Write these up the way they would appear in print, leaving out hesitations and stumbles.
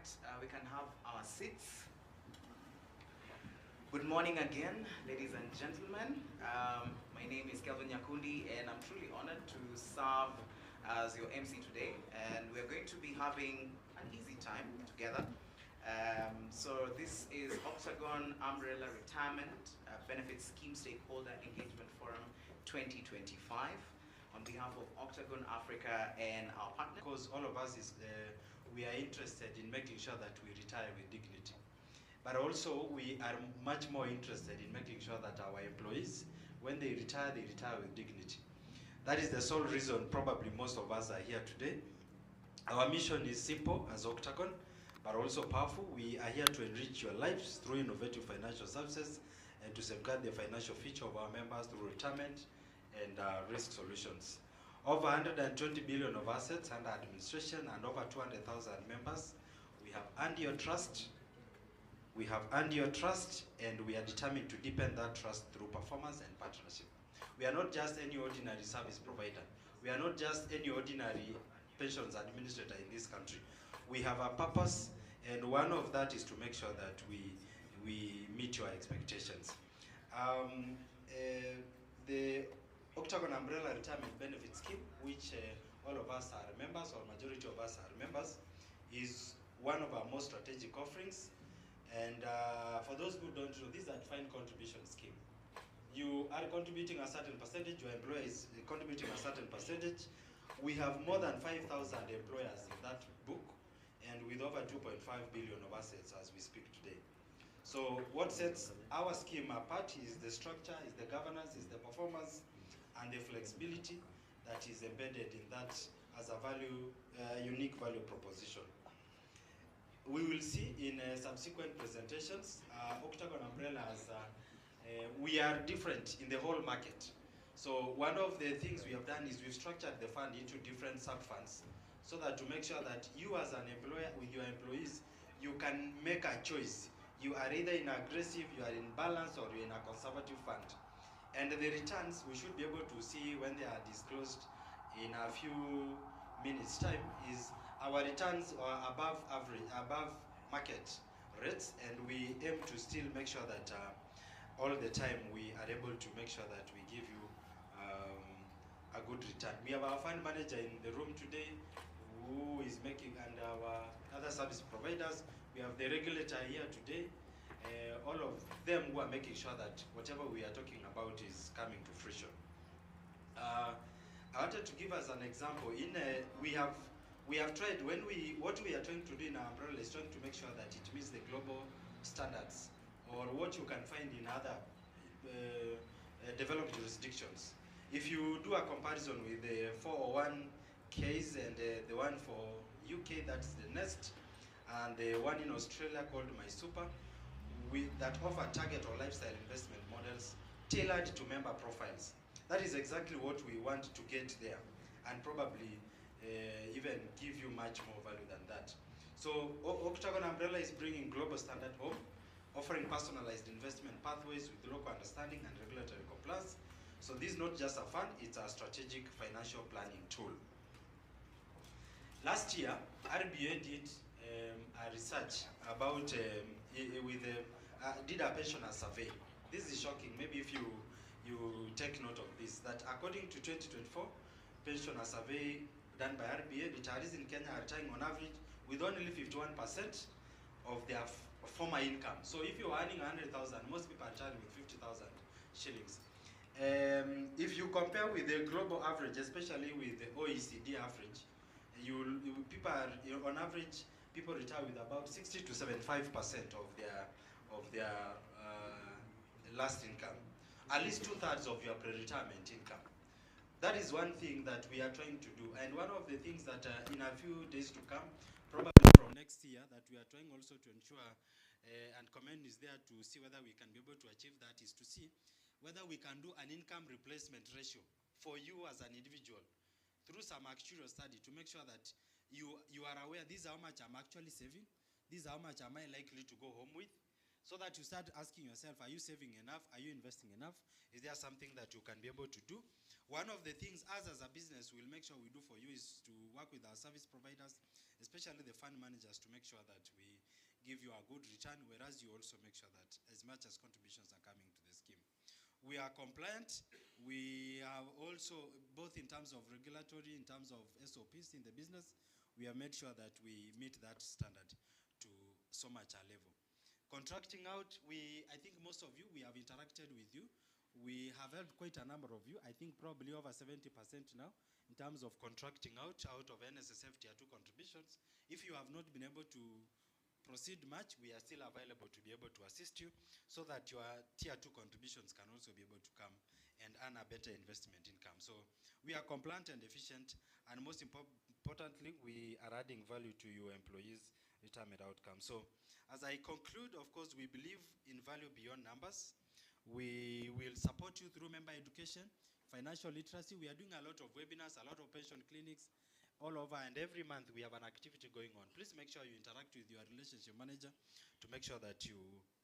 right, we can have our seats. Good morning again, ladies and gentlemen. My name is Kelvin Nyakundi, and I'm truly honored to serve as your MC today. And we're going to be having an easy time together. So this is Octagon Umbrella Retirement Benefit Scheme Stakeholder Engagement Forum 2025 on behalf of Octagon Africa and our partner. Because all of us we are interested in making sure that we retire with dignity. But also we are much more interested in making sure that our employees, when they retire with dignity. That is the sole reason probably most of us are here today. Our mission is simple as Octagon, but also powerful. We are here to enrich your lives through innovative financial services and to safeguard the financial future of our members through retirement and risk solutions. Over 120 billion of assets under administration and over 200,000 members. We have earned your trust. We have earned your trust, and we are determined to deepen that trust through performance and partnership. We are not just any ordinary service provider. We are not just any ordinary pensions administrator in this country. We have a purpose, and one of that is to make sure that we meet your expectations. The Octagon Umbrella Retirement Benefit Scheme, which all of us are members, or majority of us are members, is one of our most strategic offerings. And for those who don't know, this is a defined contribution scheme. You are contributing a certain percentage, your employer is contributing a certain percentage. We have more than 5,000 employers in that book, and with over 2.5 billion of assets as we speak today. So what sets our scheme apart is the structure, is the governance, is the performance, and the flexibility that is embedded in that as a unique value proposition. We will see in subsequent presentations, Octagon Umbrellas, we are different in the whole market. So one of the things we have done is we've structured the fund into different sub-funds so that to make sure that you as an employer with your employees, you can make a choice. You are either in aggressive, you are in balance, or you're in a conservative fund. And the returns, we should be able to see when they are disclosed in a few minutes' time, is our returns are above average, above market rates, and we aim to still make sure that all the time we are able to make sure that we give you a good return. We have our fund manager in the room today who is making, and our other service providers. We have the regulator here today. All of them who are making sure that whatever we are talking about is coming to fruition. I wanted to give us an example. We have tried, what we are trying to do in our umbrella is trying to make sure that it meets the global standards, or what you can find in other developed jurisdictions. If you do a comparison with the 401 case and the one for UK, that's the Nest, and the one in Australia called MySuper, that offer target or lifestyle investment models tailored to member profiles. That is exactly what we want to get there, and probably even give you much more value than that. So Octagon Umbrella is bringing global standard home, offering personalized investment pathways with local understanding and regulatory compliance. So this is not just a fund, it's a strategic financial planning tool. Last year, RBA did a research about, did a pensioner survey. This is shocking. Maybe if you take note of this, that according to 2024 pensioner survey done by RBA, retirees in Kenya are retiring on average with only 51% of their former income. So if you're earning 100,000, most people are retiring with 50,000 shillings. If you compare with the global average, especially with the OECD average, people are, on average, people retire with about 60 to 75% of their last income, at least 2/3 of your pre-retirement income. That is one thing that we are trying to do, and one of the things that in a few days to come, probably from next year, that we are trying also to ensure, and comment is there to see whether we can be able to achieve that, is to see whether we can do an income replacement ratio for you as an individual through some actuarial study to make sure that you are aware, this is how much I'm actually saving, this is how much am I likely to go home with, so that you start asking yourself, are you saving enough? Are you investing enough? Is there something that you can be able to do? One of the things us as a business will make sure we do for you is to work with our service providers, especially the fund managers, to make sure that we give you a good return, whereas you also make sure that as much as contributions are coming to the scheme. We are compliant. We have also, both in terms of regulatory, in terms of SOPs in the business, we have made sure that we meet that standard to so much a level. Contracting out, I think most of you, we have interacted with you. We have helped quite a number of you, I think probably over 70% now, in terms of contracting out of NSSF Tier 2 contributions. If you have not been able to proceed much, we are still available to be able to assist you so that your Tier 2 contributions can also be able to come and earn a better investment income. So we are compliant and efficient, and most importantly, we are adding value to your employees' retirement outcome. So as I conclude, of course, we believe in value beyond numbers. We will support you through member education, financial literacy. We are doing a lot of webinars, a lot of pension clinics all over, and every month we have an activity going on. Please make sure you interact with your relationship manager to make sure that you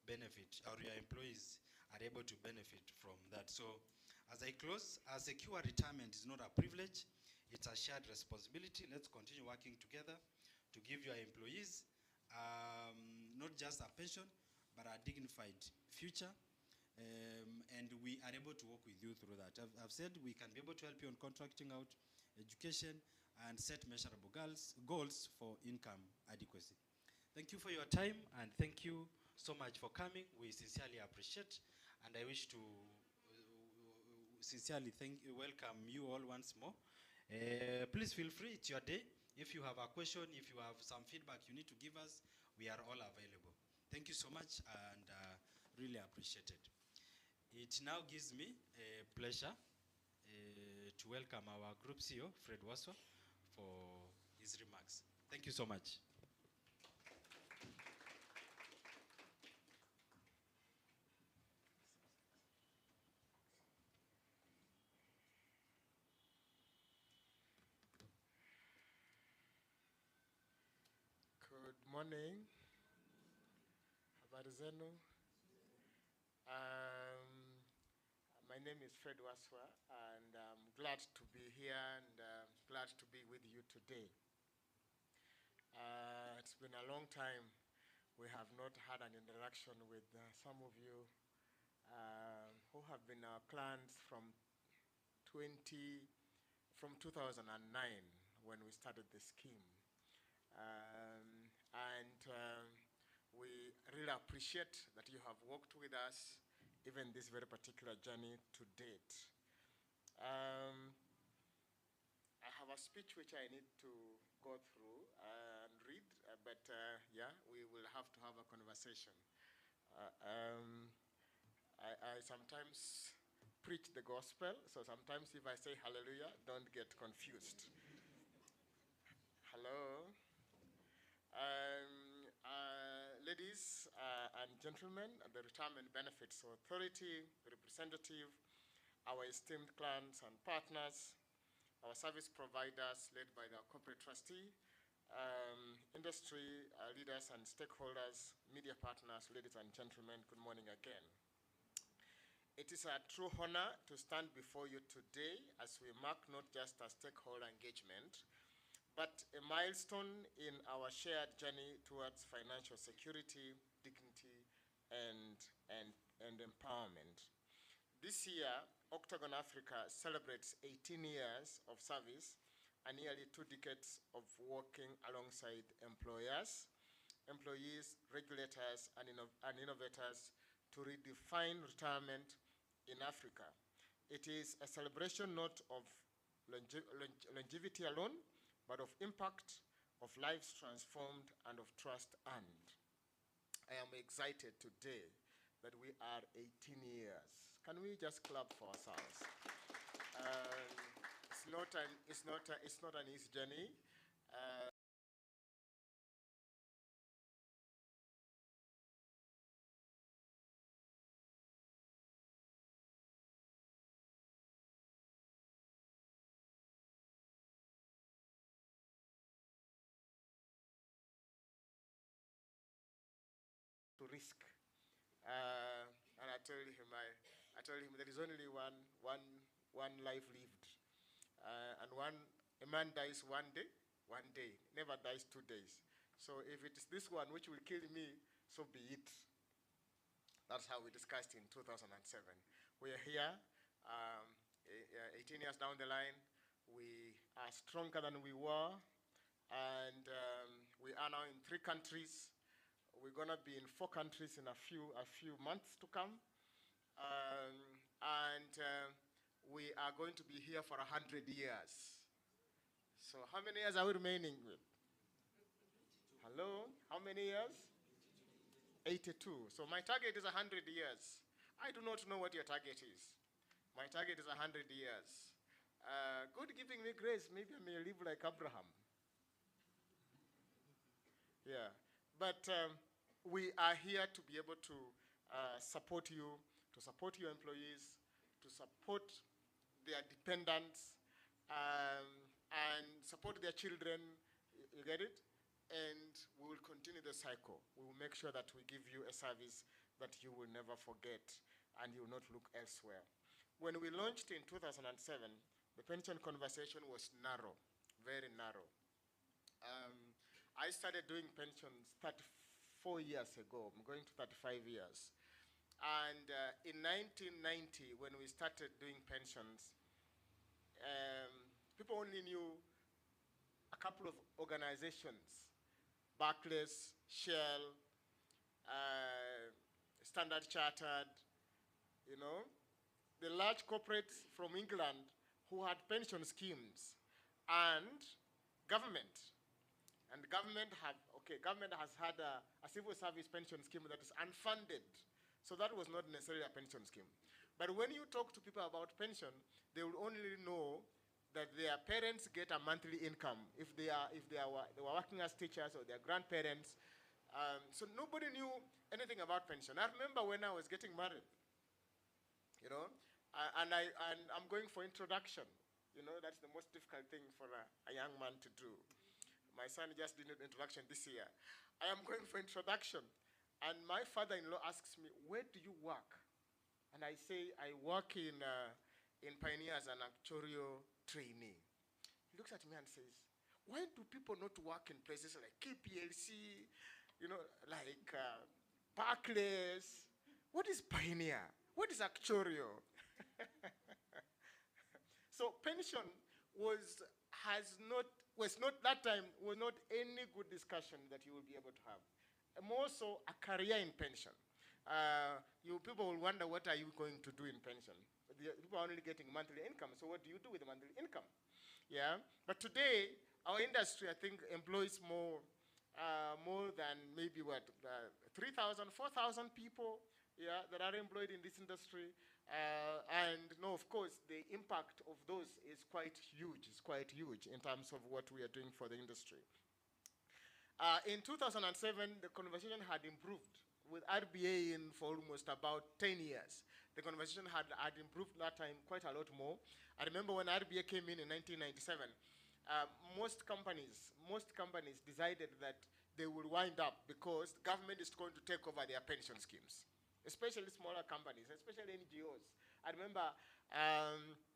benefit, or your employees are able to benefit from that. So as I close, a secure retirement is not a privilege, it's a shared responsibility. Let's continue working together to give your employees not just a pension, but a dignified future. And we are able to work with you through that. I've said we can be able to help you on contracting out, education, and set measurable goals for income adequacy. Thank you for your time, and thank you so much for coming. We sincerely appreciate, and I wish to sincerely welcome you all once more. Please feel free, it's your day. If you have a question, if you have some feedback you need to give us, we are all available. Thank you so much, and really appreciate it. It now gives me a pleasure to welcome our Group CEO, Fred Waswa, for his remarks. Thank you so much. Good morning. Habari zenu. My name is Fred Waswa, and I'm glad to be here and glad to be with you today. It's been a long time. We have not had an interaction with some of you who have been our clients from 2009 when we started the scheme. We really appreciate that you have worked with us even this very particular journey to date. I have a speech which I need to go through and read, but yeah, we will have to have a conversation. I sometimes preach the gospel, so sometimes if I say hallelujah, don't get confused. Hello. Ladies and gentlemen, the Retirement Benefits Authority representative, our esteemed clients and partners, our service providers led by the corporate trustee, industry leaders and stakeholders, media partners, ladies and gentlemen, good morning again. It is a true honor to stand before you today as we mark not just a stakeholder engagement, but a milestone in our shared journey towards financial security, dignity, and empowerment. This year, Octagon Africa celebrates 18 years of service and nearly 2 decades of working alongside employers, employees, regulators, and innovators to redefine retirement in Africa. It is a celebration not of longevity alone, but of impact, of lives transformed, and of trust earned. I am excited today that we are 18 years. Can we just clap for ourselves? It's not an easy journey. To risk, and I told him there is only one life lived. A man dies one day, never dies 2 days. So if it is this one which will kill me, so be it. That's how we discussed in 2007. We are here, 18 years down the line. We are stronger than we were, and we are now in 3 countries. We're gonna be in 4 countries in a few months to come, we are going to be here for 100 years. So how many years are we remaining with? Hello? How many years? 82. So my target is 100 years. I do not know what your target is. My target is 100 years. God giving me grace, maybe I may live like Abraham. Yeah. But we are here to be able to support you, to support your employees, to support their dependents, and support their children. You get it? And we will continue the cycle. We will make sure that we give you a service that you will never forget and you will not look elsewhere. When we launched in 2007, the pension conversation was narrow, very narrow. I started doing pensions 34 years ago. I'm going to 35 years. And in 1990, when we started doing pensions, people only knew a couple of organizations: Barclays, Shell, Standard Chartered, you know, the large corporates from England who had pension schemes, and government. And government has had a civil service pension scheme that is unfunded. So that was not necessarily a pension scheme. But when you talk to people about pension, they will only know that their parents get a monthly income if they were working as teachers or their grandparents. So nobody knew anything about pension. I remember when I was getting married, you know, and I'm going for introduction. You know, that's the most difficult thing for a young man to do. My son just did an introduction this year. I am going for introduction, and my father-in-law asks me, "Where do you work?" And I say, "I work in Pioneer as an actuarial trainee." He looks at me and says, "Why do people not work in places like KPLC, you know, like Barclays? What is Pioneer? What is actuarial?" So pension was not any good discussion that you will be able to have. More so a career in pension. People will wonder, what are you going to do in pension? People are only getting monthly income, so what do you do with the monthly income? Yeah, but today, our industry, I think, employs more than maybe 3,000, 4,000 people, yeah, that are employed in this industry. And no, of course, the impact of those is quite huge. It's quite huge in terms of what we are doing for the industry. In 2007, the conversation had improved with RBA in for almost about 10 years. The conversation had improved that time quite a lot more. I remember when RBA came in 1997, most companies decided that they will wind up because the government is going to take over their pension schemes, especially smaller companies, especially NGOs. I remember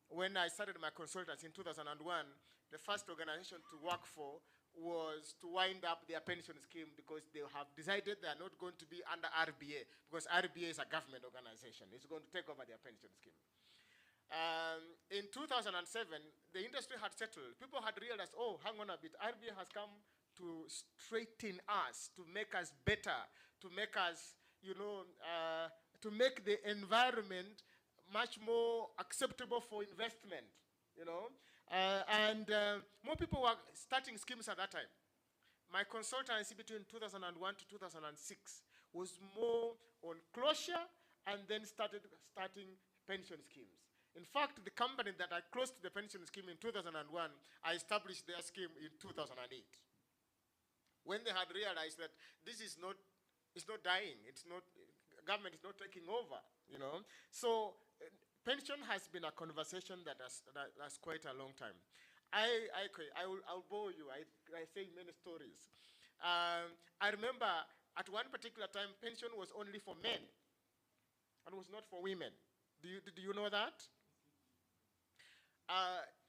when I started my consultancy in 2001, the first organization to work for was to wind up their pension scheme because they have decided they are not going to be under RBA because RBA is a government organization. It's going to take over their pension scheme. In 2007, the industry had settled. People had realized, oh, hang on a bit, RBA has come to straighten us, to make us better, to make us, to make the environment much more acceptable for investment, more people were starting schemes at that time. My consultancy between 2001 to 2006 was more on closure and then starting pension schemes. In fact, the company that I closed the pension scheme in 2001, I established their scheme in 2008. When they had realized that this is not, it's not dying, government is not taking over, So pension has been a conversation that has quite a long time. I'll bore you. I say many stories. I remember at one particular time, pension was only for men and was not for women. Do you know that?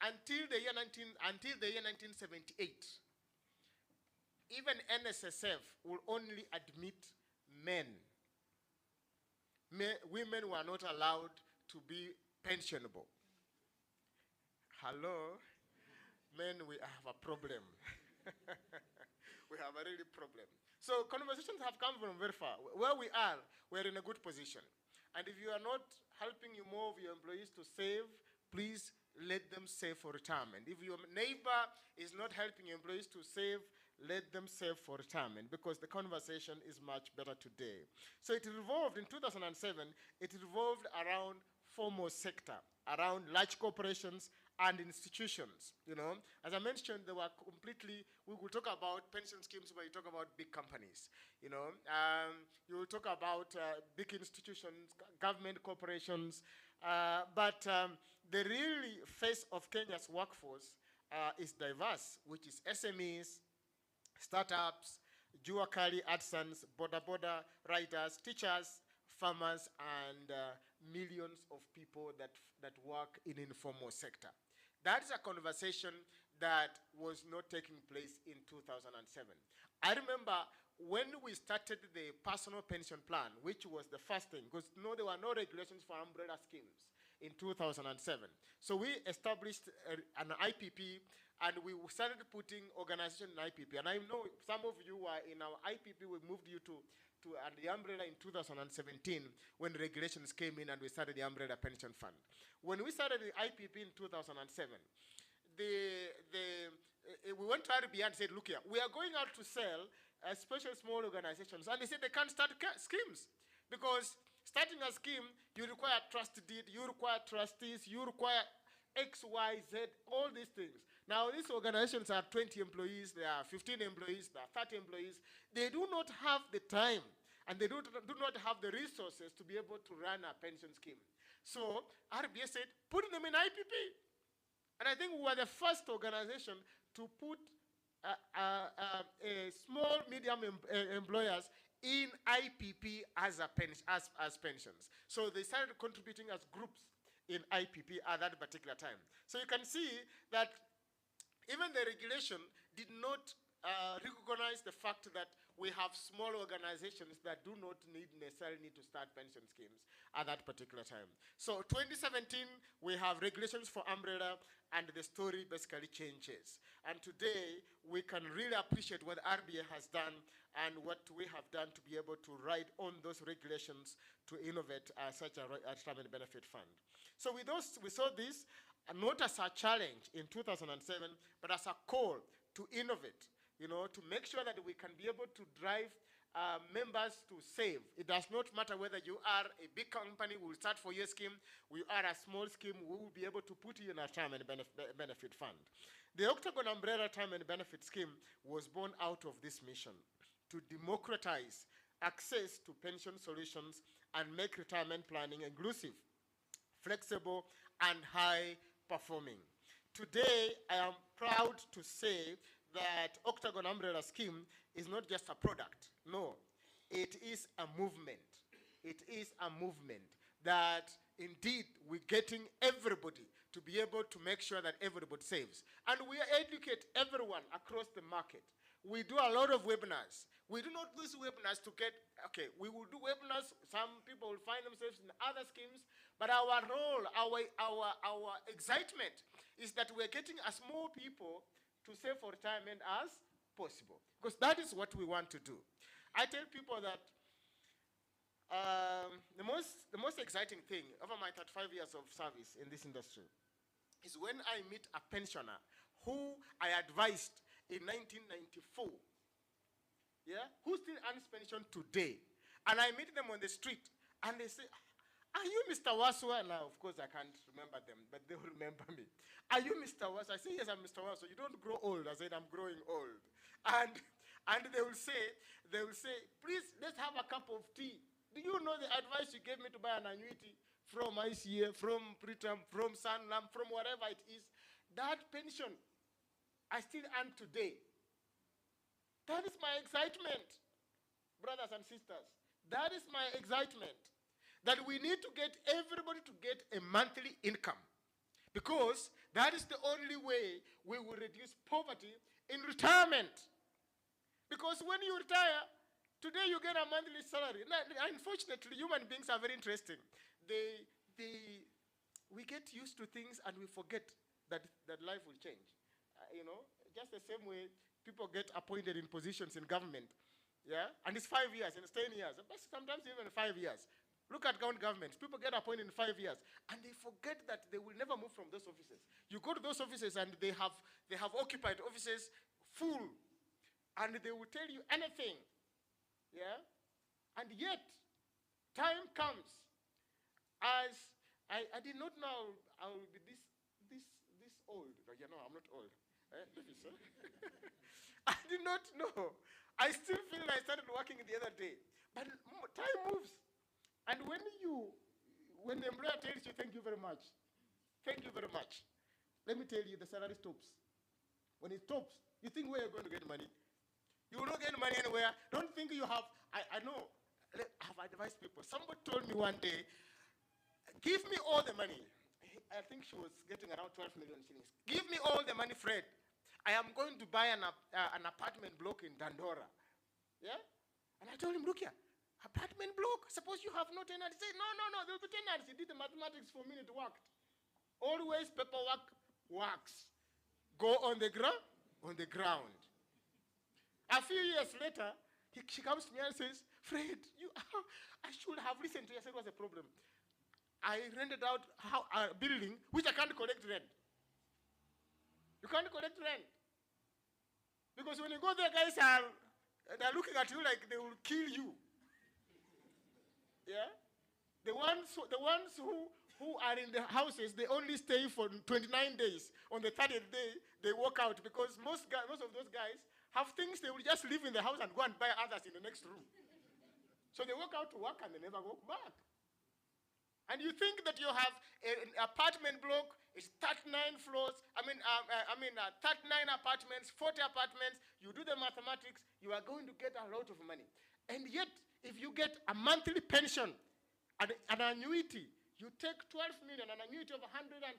until the year 1978, even NSSF will only admit men. Women were not allowed to be pensionable. Hello? Men, we have a problem. We have a really problem. So conversations have come from very far. Where we are, we're in a good position. And if you are not helping more of your employees to save, please let them save for retirement. If your neighbor is not helping your employees to save, let them save for retirement, because the conversation is much better today. So it revolved, in 2007, it revolved around formal sector, around large corporations and institutions. As I mentioned, they were completely, we will talk about pension schemes where you talk about big companies. You will talk about big institutions, government corporations, but the really face of Kenya's workforce is diverse, which is SMEs, startups, jua kali, artisans, boda riders, teachers, farmers, and millions of people that work in informal sector. That is a conversation that was not taking place in 2007. I remember when we started the personal pension plan, which was the first thing, because there were no regulations for umbrella schemes in 2007. So we established an IPP, and we started putting organization in IPP. And I know some of you were in our IPP. We moved you to the umbrella in 2017 when regulations came in and we started the umbrella pension fund. When we started the IPP in 2007, we went to RBI and said, look here, we are going out to sell special small organizations. And they said they can't start schemes because starting a scheme, you require trust deed, you require trustees, you require X, Y, Z, all these things. Now, these organizations are 20 employees, there are 15 employees, there are 30 employees. They do not have the time, and they do not have the resources to be able to run a pension scheme. So, RBA said, put them in IPP. And I think we were the first organization to put small, medium employers in IPP as pensions. So they started contributing as groups in IPP at that particular time. So you can see that even the regulation did not recognize the fact that we have small organizations that do not necessarily need to start pension schemes at that particular time. So 2017, we have regulations for umbrella, and the story basically changes. And today, we can really appreciate what RBA has done and what we have done to be able to ride on those regulations to innovate such a retirement benefit fund. So with those, we saw this not as a challenge in 2007, but as a call to innovate, to make sure that we can be able to drive members to save. It does not matter whether you are a big company, we will start for your scheme, we are a small scheme, we will be able to put you in a retirement benefit fund. The Octagon Umbrella Retirement Benefit Scheme was born out of this mission to democratize access to pension solutions and make retirement planning inclusive, flexible, and high performing. Today, I am proud to say that Octagon Umbrella Scheme is not just a product. No, it is a movement. It is a movement that indeed we're getting everybody to be able to make sure that everybody saves. And we educate everyone across the market. We do a lot of webinars. We do not do these webinars to get, okay, we will do webinars. Some people will find themselves in other schemes, but our role, our excitement is that we're getting as more people to save for retirement as possible, because that is what we want to do. I tell people that the most exciting thing over my 35 years of service in this industry is when I meet a pensioner who I advised in 1994, who still earns pension today, and I meet them on the street, and they say, are you Mr. Waswa? Now, of course, I can't remember them, but they will remember me. Are you Mr. Waswa? I say, yes, I'm Mr. Waswa. You don't grow old. I said, I'm growing old. And they will say, please, let's have a cup of tea. Do you know the advice you gave me to buy an annuity from ICA, from Pritam, from Sanlam, from whatever it is? That pension, I still earn today. That is my excitement, brothers and sisters. That is my excitement. That we need to get everybody to get a monthly income, because That is the only way we will reduce poverty in retirement. Because when you retire, today you get a monthly salary. Now, unfortunately, human beings are very interesting. We get used to things and we forget that life will change. Just the same way people get appointed in positions in government. Yeah? And it's 5 years, and it's 10 years, but sometimes even 5 years. Look at county governments. People get appointed in 5 years, and they forget that they will never move from those offices. You go to those offices, and they have occupied offices full, and they will tell you anything. Yeah? And yet, time comes, as I did not know I will be this old. I'm not old. I did not know. I still feel I started working the other day. But time moves. And when the employer tells you, thank you very much, let me tell you, the salary stops. When it stops, you think where you're going to get money. You will not get money anywhere. Don't think you have, I know, I have advised people. Somebody told me one day, give me all the money. I think she was getting around 12 million shillings. Give me all the money, Fred. I am going to buy an apartment block in Dandora. Yeah? And I told him, look here, apartment block, suppose you have no tenants. He said, no, there will be tenants. He did the mathematics for me, it worked. Always paperwork works. Go on the ground. A few years later, she comes to me and says, Fred, I should have listened to you. I said, what's the problem? I rented out a building which I can't collect rent. You can't collect rent. Because when you go there, guys they're looking at you like they will kill you. Yeah? The ones who are in the houses, they only stay for 29 days. On the 30th day, they walk out because most of those guys have things they will just live in the house and go and buy others in the next room. So they walk out to work and they never go back. And you think that you have an apartment block, it's 39 floors, 39 apartments, 40 apartments, you do the mathematics, you are going to get a lot of money. And yet, if you get a monthly pension, an annuity, you take 12 million, an annuity of 120,000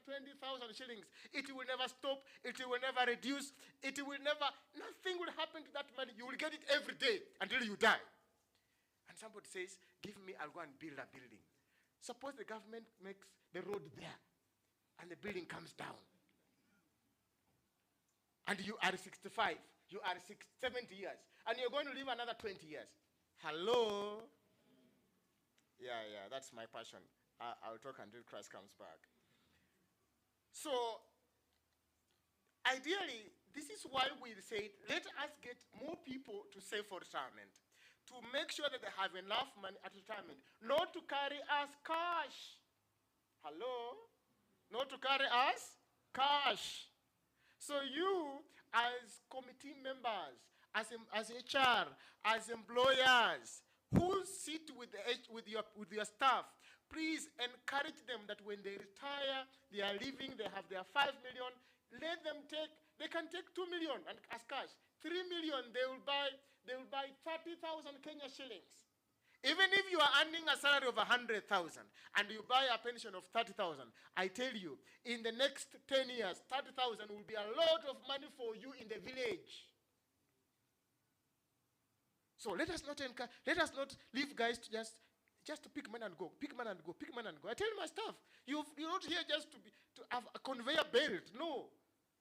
shillings, it will never stop, it will never reduce, nothing will happen to that money. You will get it every day until you die. And somebody says, give me, I'll go and build a building. Suppose the government makes the road there and the building comes down. And you are 65, you are 70 years, and you're going to live another 20 years. Hello? Yeah, that's my passion. I'll talk until Christ comes back. So, ideally, this is why we say, let us get more people to save for retirement, to make sure that they have enough money at retirement, not to carry us cash. Hello? Not to carry us cash. So you, as committee members, as HR, as employers, who sit with your staff, please encourage them that when they retire, they are leaving, they have their 5 million, let them take, they can take 2 million as cash. 3 million, they will buy 30,000 Kenya shillings. Even if you are earning a salary of 100,000 and you buy a pension of 30,000, I tell you, in the next 10 years, 30,000 will be a lot of money for you in the village. So let us not leave guys to just to pick money and go, pick money and go, pick money and go. I tell my staff, you're not here just to have a conveyor belt. No.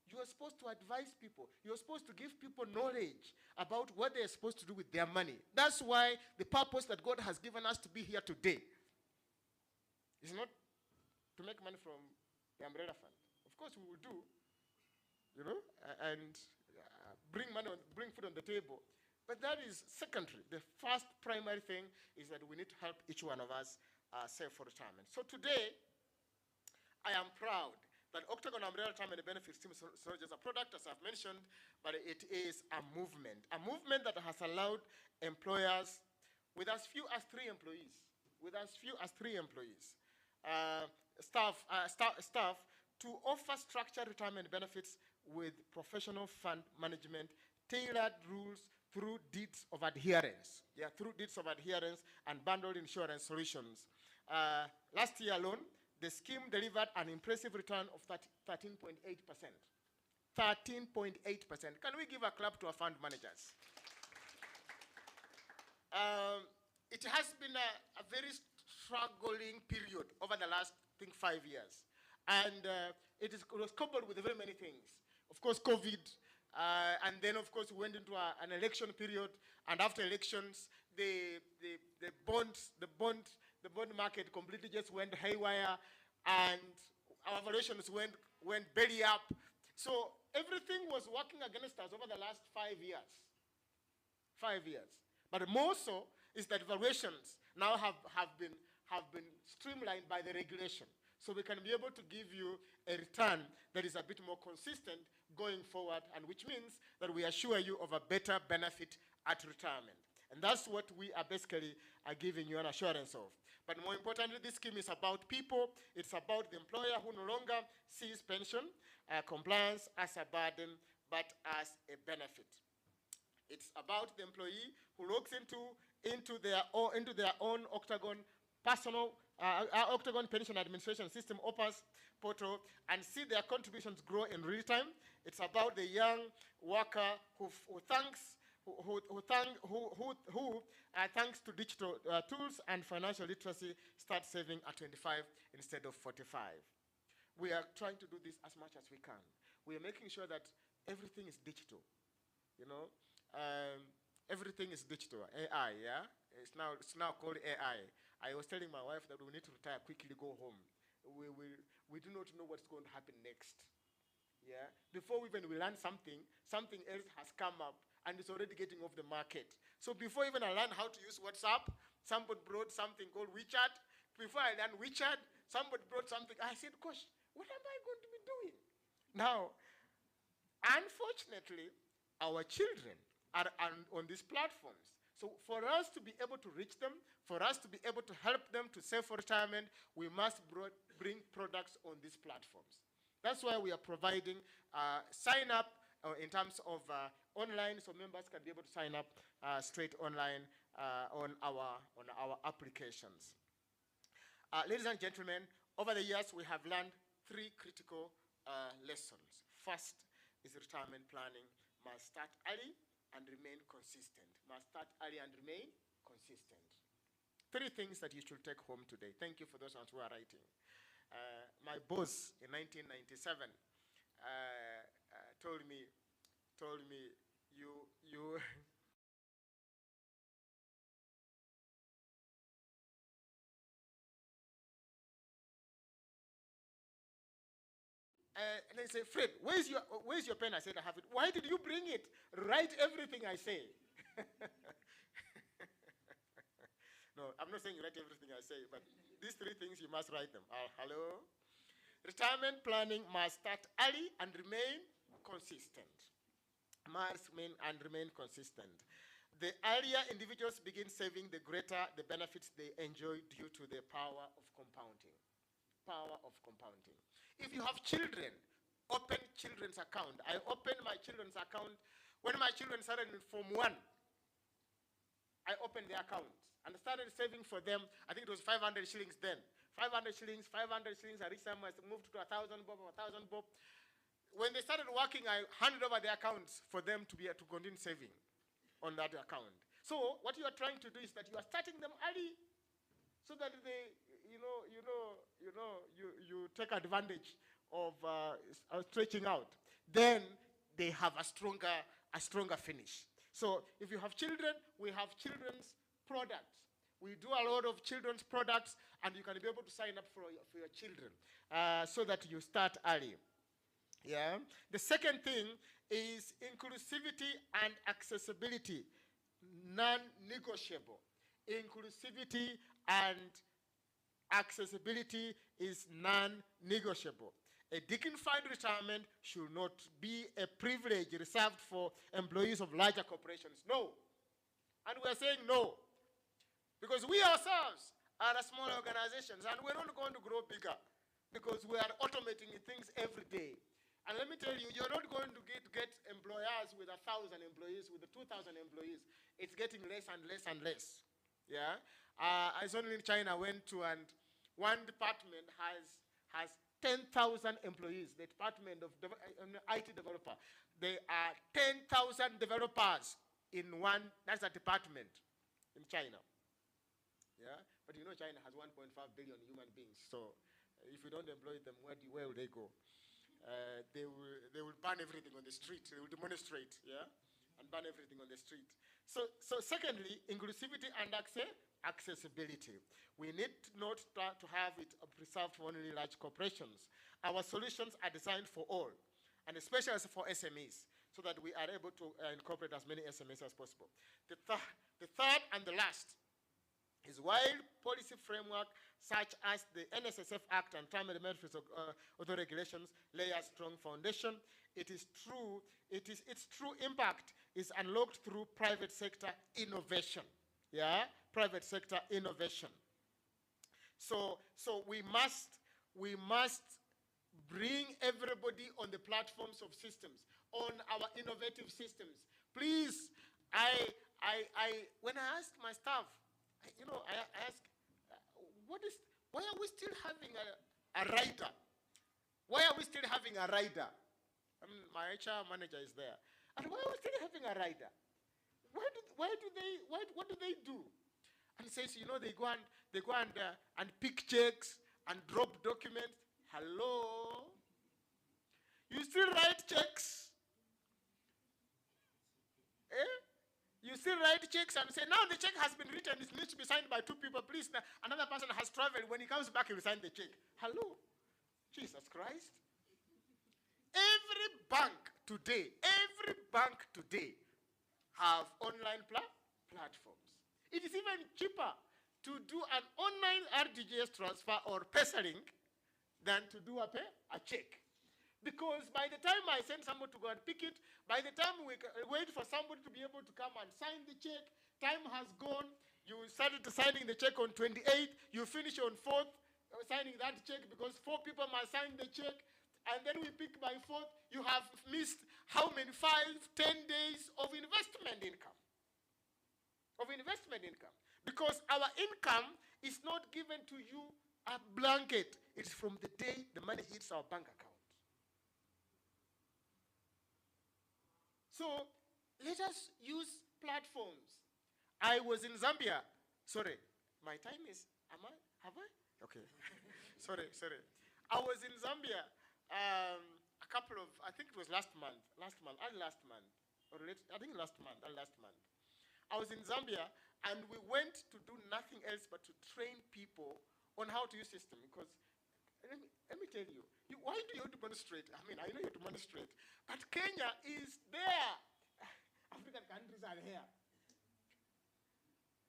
You are supposed to advise people. You're supposed to give people knowledge about what they're supposed to do with their money. That's why the purpose that God has given us to be here today is not to make money from the umbrella fund. Of course, we will do, and bring food on the table. But that is secondary. The first primary thing is that we need to help each one of us save for retirement. So today, I am proud that Octagon Umbrella Retirement Benefits Team is not just a product, as I've mentioned, but it is a movement that has allowed employers with as few as 3 employees, staff to offer structured retirement benefits with professional fund management, tailored rules through deeds of adherence. Through deeds of adherence and bundled insurance solutions. Last year alone, the scheme delivered an impressive return of 13.8%. 13.8%. Can we give a clap to our fund managers? It has been a very struggling period over the last, I think, 5 years. And it was coupled with very many things. Of course, COVID, and then, of course, we went into an election period. And after elections, the bond market completely just went haywire, and our valuations went belly up. So everything was working against us over the last 5 years. 5 years. But more so is that valuations now have been streamlined by the regulation. So we can be able to give you a return that is a bit more consistent going forward, and which means that we assure you of a better benefit at retirement. And that's what we are basically giving you an assurance of. But more importantly, this scheme is about people. It's about the employer who no longer sees pension compliance as a burden, but as a benefit. It's about the employee who logs into their own Octagon personal Octagon Pension Administration System (OPAS) portal and see their contributions grow in real time. It's about the young worker who thanks to digital tools and financial literacy, start saving at 25 instead of 45. We are trying to do this as much as we can. We are making sure that everything is digital. You know, everything is digital. AI, yeah? It's now called AI. I was telling my wife that we need to retire quickly, go home. We do not know what's going to happen next. Yeah? Before we learn something else has come up and it's already getting off the market. So before even I learned how to use WhatsApp, somebody brought something called WeChat. Before I learned WeChat, somebody brought something. I said, gosh, what am I going to be doing? Now, unfortunately, our children are on these platforms. So for us to be able to reach them, for us to be able to help them to save for retirement, we must bring products on these platforms. That's why we are providing sign up in terms of online, so members can be able to sign up straight online on our applications. Ladies and gentlemen, over the years we have learned 3 critical lessons. First is retirement planning must start early and remain consistent. Must start early and remain consistent. 3 things that you should take home today. Thank you for those ones who are writing. My boss in 1997 told me, you and they say, Fred, where's your pen? I said, I have it. Why did you bring it? Write everything I say. No, I'm not saying write everything I say, but these 3 things you must write them. Hello? Retirement planning must start early and remain consistent. Must remain consistent. The earlier individuals begin saving, the greater the benefits they enjoy due to the power of compounding. Power of compounding. If you have children, open children's account. I opened my children's account when my children started in Form 1. I opened the account and started saving for them. I think it was 500 shillings then. 500 shillings. I reached somewhere, moved to 1,000 bob, 1,000 bob. When they started working, I handed over the accounts for them to continue saving on that account. So what you are trying to do is that you are starting them early, so that they, you take advantage of stretching out. Then they have a stronger finish. So if you have children, we have children's products. We do a lot of children's products, and you can be able to sign up for your children so that you start early. Yeah. The second thing is inclusivity and accessibility, non-negotiable. Inclusivity and accessibility is non-negotiable. A dignified retirement should not be a privilege reserved for employees of larger corporations. No. And we're saying no. Because we ourselves are a small organizations, and we're not going to grow bigger because we are automating things every day. And let me tell you, you're not going to get employers with 1,000 employees, with 2,000 employees. It's getting less and less and less. Yeah? I saw in China, went to and One department has 10,000 employees. The Department of IT developer. There are 10,000 developers in one, that's a department in China. Yeah, but you know China has 1.5 billion human beings. So if you don't employ them, where will they go? They will burn everything on the street. They will demonstrate, yeah, and burn everything on the street. So secondly, inclusivity and accessibility. We need not to have it preserved for only large corporations. Our solutions are designed for all, and especially for SMEs, so that we are able to incorporate as many SMEs as possible. The third and the last is while policy framework such as the NSSF Act and Primary Benefits Authority regulations lay a strong foundation, its true impact is unlocked through private sector innovation. Yeah, private sector innovation. So we must bring everybody on the platforms of systems, on our innovative systems. Please, when I ask my staff, I ask, why are we still having a rider? Why are we still having a rider? My HR manager is there. And why are we still having a rider? What do they do? And he says, they go and pick checks and drop documents. Hello? You still write checks? Eh? You still write checks and say, now the check has been written, it needs to be signed by 2 people, please. Now, another person has traveled, when he comes back, he will sign the check. Hello? Jesus Christ. Every bank today have online platforms. It is even cheaper to do an online RTGS transfer or PesaLink than to do a check. Because by the time I send someone to go and pick it, by the time we wait for somebody to be able to come and sign the check, time has gone. You started signing the check on 28th, you finish on 4th signing that check because 4 people must sign the check, and then we pick by 4th, you have missed how many, 5, 10 days of investment income. Because our income is not given to you a blanket. It's from the day the money hits our bank account. So let us use platforms. I was in Zambia. Sorry, my time is, have I? Okay. sorry. I was in Zambia a couple of, I think it was last month. I was in Zambia and we went to do nothing else but to train people on how to use system because let me tell you, why do you demonstrate? I mean, I know you demonstrate, but Kenya is there. African countries are here.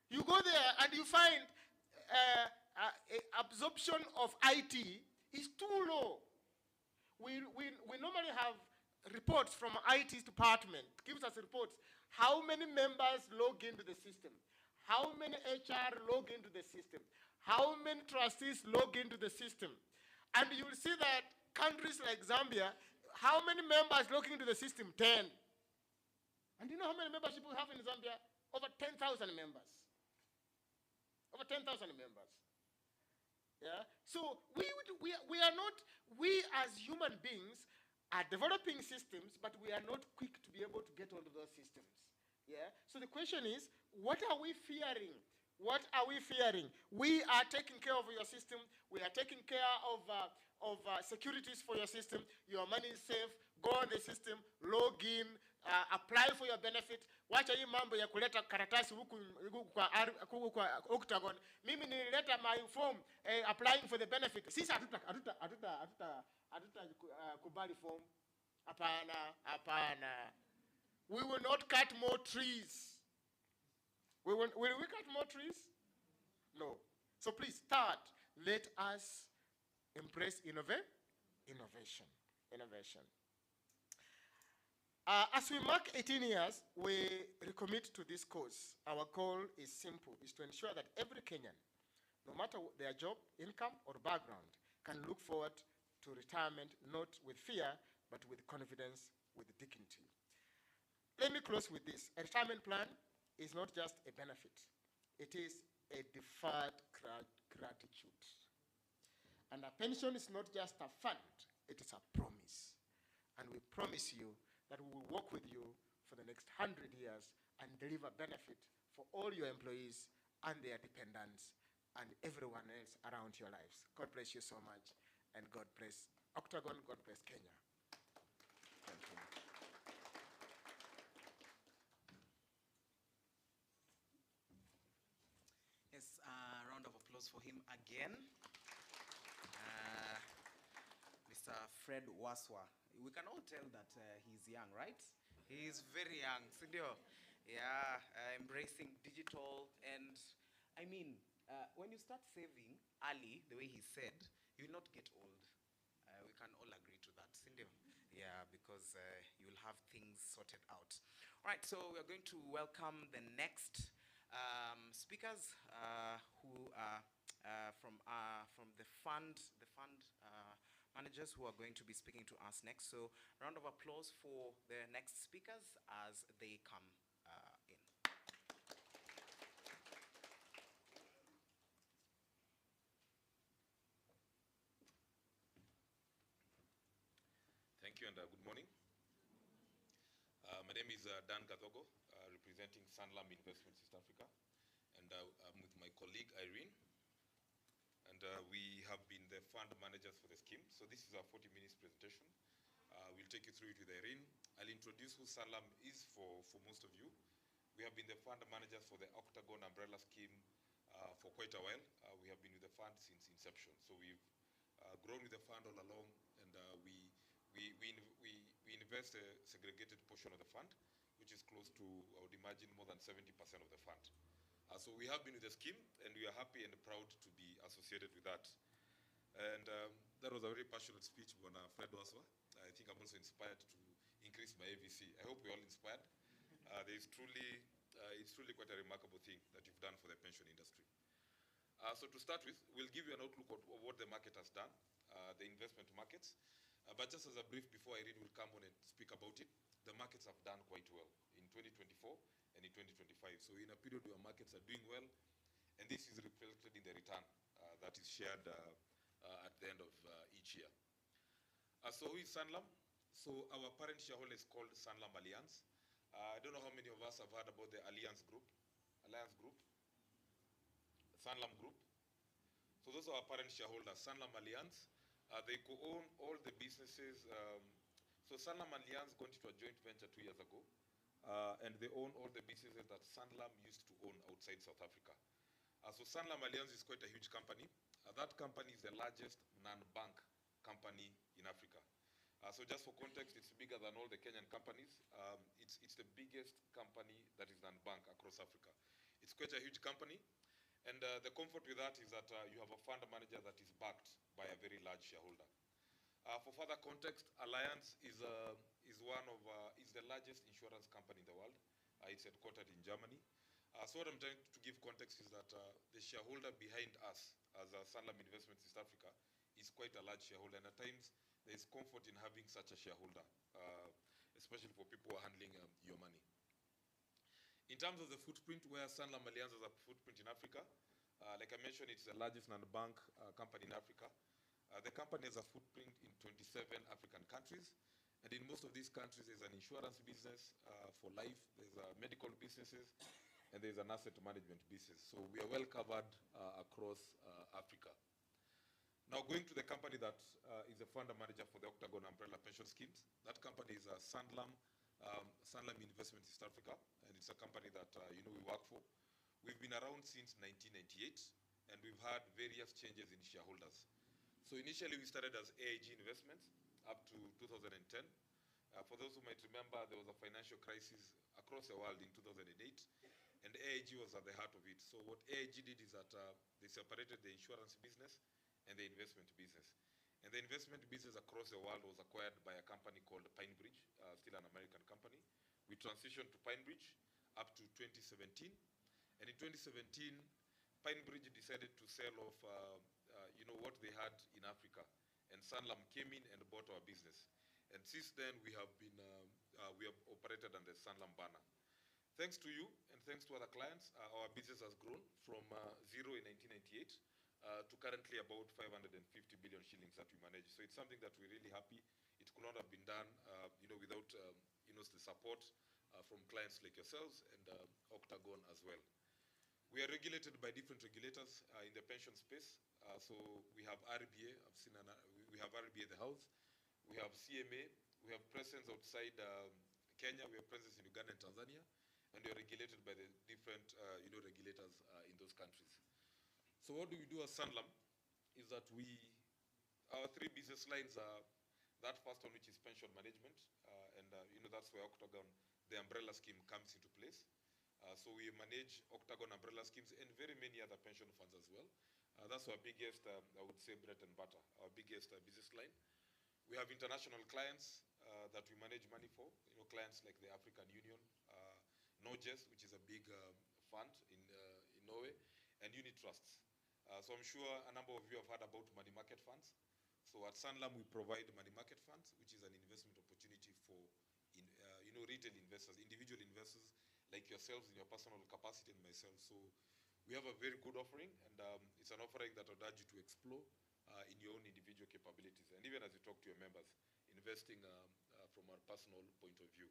You go there and you find absorption of IT is too low. We normally have reports from IT department, gives us reports. How many members log into the system? How many HR log into the system? How many trustees log into the system? And you will see that countries like Zambia, how many members log into the system? 10. And do you know how many membership we have in Zambia? Over 10,000 members. Over 10,000 members. Yeah? So we as human beings are developing systems, but we are not quick to be able to get onto those systems. Yeah? So the question is, what are we fearing? What are we fearing? We are taking care of your system. We are taking care of securities for your system. Your money is safe. Go on the system, log in, apply for your benefit. Wacha hii mambo ya kuleta karatasi huku kwa Octagon. Mimi nilileta my form applying for the benefit. Sisi hatuta kubali form. Hapana. We will not cut more trees. Will we cut more trees? No. So please start. Let us embrace innovation. As we mark 18 years, we recommit to this cause. Our goal is simple, is to ensure that every Kenyan, no matter their job, income, or background, can look forward to retirement not with fear, but with confidence, with dignity. Let me close with this. A retirement plan is not just a benefit. It is a deferred gratitude. And a pension is not just a fund, it is a promise. And we promise you that we will work with you for the next 100 years and deliver benefit for all your employees and their dependents and everyone else around your lives. God bless you so much, and God bless Octagon, God bless Kenya. Thank you. Yes, a round of applause for him again. Mr. Fred Waswa. We can all tell that he's young, right? He's very young, Sindio. Yeah, embracing digital. And I mean, when you start saving early, the way he said, you'll not get old. We can all agree to that, Sindio. Yeah, because you'll have things sorted out. All right, so we're going to welcome the next speakers who are from the fund managers who are going to be speaking to us next. So round of applause for the next speakers as they come in. Thank you and good morning. My name is Dan Gathogo, representing Sanlam Investments East Africa. And I'm with my colleague Irene. And we have been the fund managers for the scheme. So this is our 40 minutes presentation. We'll take you through it with Irene. I'll introduce who Sanlam is for most of you. We have been the fund managers for the Octagon umbrella scheme for quite a while. We have been with the fund since inception. So we've grown with the fund all along, and we invest a segregated portion of the fund, which is close to, I would imagine, more than 70% of the fund. So we have been with the scheme, and we are happy and proud to be associated with that. And that was a very passionate speech by Fred Waswa. I think I'm also inspired to increase my AVC. I hope we're all inspired. It's truly quite a remarkable thing that you've done for the pension industry. So to start with, we'll give you an outlook of what the market has done, the investment markets. But just as a brief before Irene will come on and speak about it, the markets have done quite well in 2024 and in 2025. So in a period where markets are doing well, and this is reflected in the return that is shared at the end of each year. So who is Sanlam? So our parent shareholder is called Sanlam Alliance. I don't know how many of us have heard about the Alliance Group. Sanlam Group. So those are our parent shareholders, Sanlam Alliance. They co-own all the businesses. So Sanlam Alliance got into a joint venture 2 years ago, and they own all the businesses that Sanlam used to own outside South Africa. So Sanlam Alliance is quite a huge company. That company is the largest non-bank company in Africa. So just for context, it's bigger than all the Kenyan companies. It's the biggest company that is non-bank across Africa. It's quite a huge company. And the comfort with that is that you have a fund manager that is backed by a very large shareholder. For further context, Alliance is the largest insurance company in the world. It's headquartered in Germany. So what I'm trying to give context is that the shareholder behind us as Sanlam Investments East Africa is quite a large shareholder, and at times there is comfort in having such a shareholder, especially for people who are handling your money. In terms of the footprint, where Sanlam Alliance has a footprint in Africa, like I mentioned, it's the largest non-bank company in Africa. The company has a footprint in 27 African countries, and in most of these countries there's an insurance business for life, there's medical businesses, and there's an asset management business. So we are well covered across Africa. Now going to the company that is the fund manager for the Octagon umbrella pension schemes. That company is Sanlam Investments East Africa, and it's a company that we work for. We've been around since 1998, and we've had various changes in shareholders. So initially we started as AIG Investments up to 2010. For those who might remember, there was a financial crisis across the world in 2008, and AIG was at the heart of it. So what AIG did is that they separated the insurance business and the investment business. And the investment business across the world was acquired by a company called PineBridge, still an American company. We transitioned to PineBridge up to 2017. And in 2017, PineBridge decided to sell off what they had in Africa. And Sanlam came in and bought our business. And since then, we have operated under the Sanlam banner. Thanks to you and thanks to other clients, our business has grown from zero in 1998 to currently about 550 billion shillings that we manage. So it's something that we're really happy. It could not have been done, without, the support from clients like yourselves and Octagon as well. We are regulated by different regulators in the pension space. So we have RBA, we have RBA the house, we have CMA, we have presence outside Kenya, we have presence in Uganda and Tanzania, and we are regulated by the different regulators in those countries. So what do we do as Sanlam is that our three business lines are that first one, which is pension management, and that's where Octagon, the umbrella scheme, comes into place. So we manage Octagon umbrella schemes and very many other pension funds as well. That's our biggest, I would say, bread and butter, our biggest business line. We have international clients that we manage money for, clients like the African Union, NOGES, which is a big fund in Norway, and unit trusts. So I'm sure a number of you have heard about money market funds. So at Sanlam, we provide money market funds, which is an investment opportunity for retail investors, individual investors like yourselves in your personal capacity and myself. So we have a very good offering, and it's an offering that I would urge you to explore in your own individual capabilities, and even as you talk to your members, investing from our personal point of view.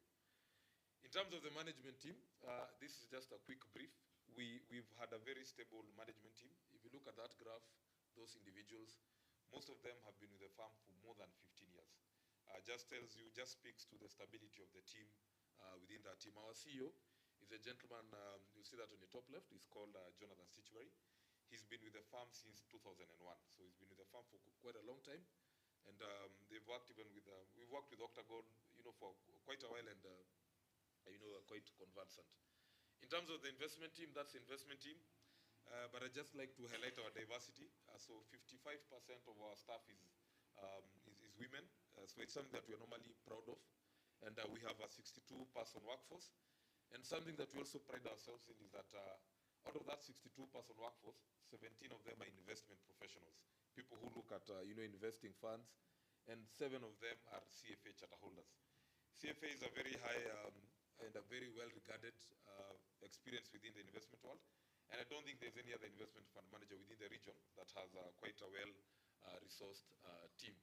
In terms of the management team, this is just a quick brief. We've had a very stable management team. If you look at that graph, those individuals, most of them have been with the firm for more than 15 years. Just speaks to the stability of the team within that team. Our CEO is a gentleman, you'll see that on the top left, he's called Jonathan Stitchbury. He's been with the firm since 2001, so he's been with the firm for quite a long time. And we've worked with Octagon, for quite a while, and quite conversant. In terms of the investment team, that's the investment team. But I'd just like to highlight our diversity. So 55% of our staff is women. So it's something that we're normally proud of. And we have a 62-person workforce. And something that we also pride ourselves in is that out of that 62-person workforce, 17 of them are investment professionals, people who look at investing funds, and 7 of them are CFA charter holders. CFA is a very high and a very well-regarded experience within the investment world. And I don't think there's any other investment fund manager within the region that has quite a well-resourced team.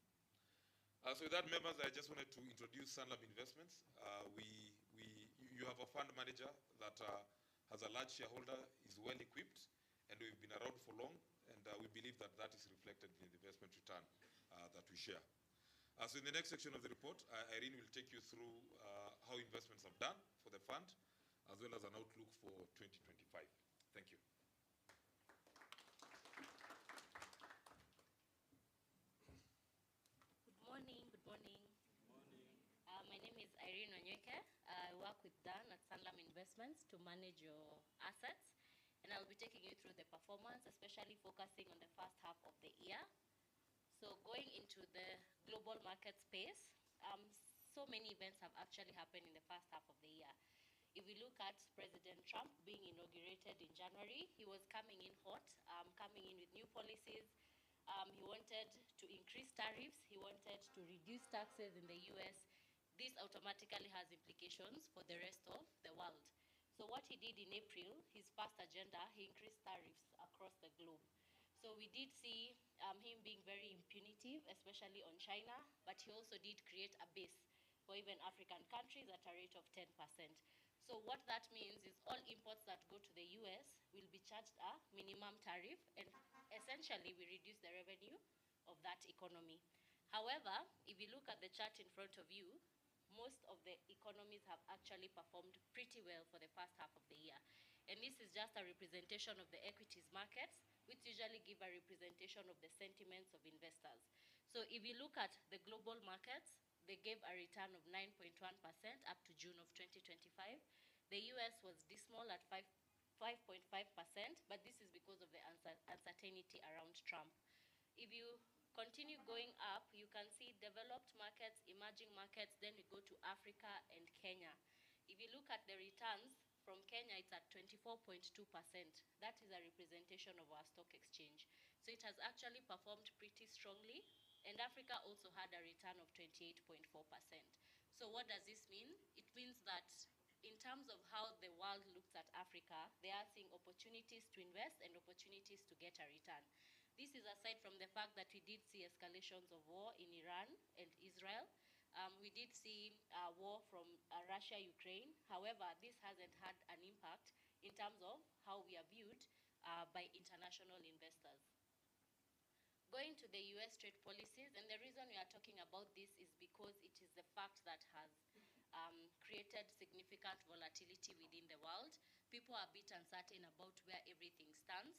So with that, members, I just wanted to introduce Sanlam Investments. You have a fund manager that has a large shareholder, is well-equipped, and we've been around for long, and we believe that that is reflected in the investment return that we share. So in the next section of the report, Irene will take you through how investments have done for the fund, as well as an outlook for 2025. Thank you. Good morning. Good morning. My name is Irene Onyeke. I work with Dan at Sanlam Investments to manage your assets, and I'll be taking you through the performance, especially focusing on the first half of the year. So going into the global market space, so many events have actually happened in the first half of the year. If we look at President Trump being inaugurated in January, he was coming in hot, coming in with new policies. He wanted to increase tariffs. He wanted to reduce taxes in the US. This automatically has implications for the rest of the world. So what he did in April, his first agenda, he increased tariffs across the globe. So we did see him being very impunitive, especially on China, but he also did create a base for even African countries at a rate of 10%. So what that means is all imports that go to the US will be charged a minimum tariff, and essentially we reduce the revenue of that economy. However, if you look at the chart in front of you, most of the economies have actually performed pretty well for the first half of the year. And this is just a representation of the equities markets, which usually give a representation of the sentiments of investors. So if you look at the global markets, they gave a return of 9.1% up to June of 2025. The US was dismal at 5.5%, but this is because of the uncertainty around Trump. If you continue going up, you can see developed markets, emerging markets, then we go to Africa and Kenya. If you look at the returns, from Kenya, it's at 24.2%. That is a representation of our stock exchange. So it has actually performed pretty strongly. And Africa also had a return of 28.4%. So what does this mean? It means that in terms of how the world looks at Africa, they are seeing opportunities to invest and opportunities to get a return. This is aside from the fact that we did see escalations of war in Iran and Israel. We did see war from Russia, Ukraine. However, this hasn't had an impact in terms of how we are viewed by international investors. Going to the US trade policies, and the reason we are talking about this is because it is the fact that has created significant volatility within the world. People are a bit uncertain about where everything stands.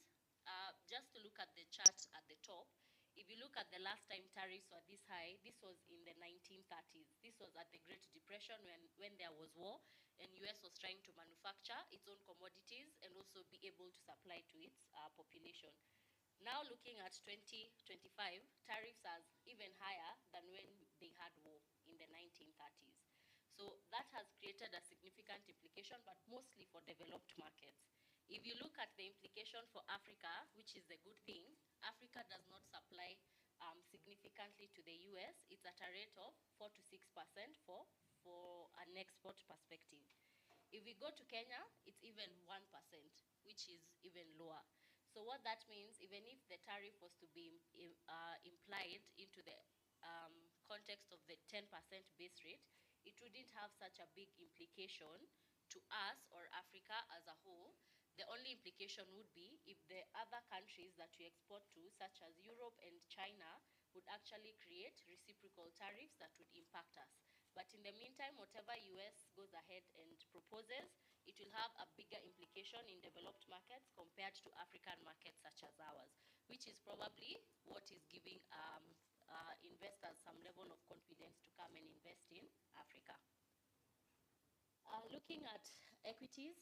Just to look at the chart at the top, if you look at the last time tariffs were this high, this was in the 1930s. This was at the Great Depression when there was war, and US was trying to manufacture its own commodities and also be able to supply to its population. Now looking at 2025, tariffs are even higher than when they had war in the 1930s. So that has created a significant implication, but mostly for developed markets. If you look at the implication for Africa, which is the good thing, Africa does not supply significantly to the US. It's at a rate of 4 to 6% for an export perspective. If we go to Kenya, it's even 1%, which is even lower. So what that means, even if the tariff was to be implied into the context of the 10% base rate, it wouldn't have such a big implication to us or Africa as a whole. The only implication would be if the other countries that we export to, such as Europe and China, would actually create reciprocal tariffs that would impact us. But in the meantime, whatever US goes ahead and proposes, it will have a bigger implication in developed markets compared to African markets such as ours, which is probably what is giving investors some level of confidence to come and invest in Africa. Looking at equities,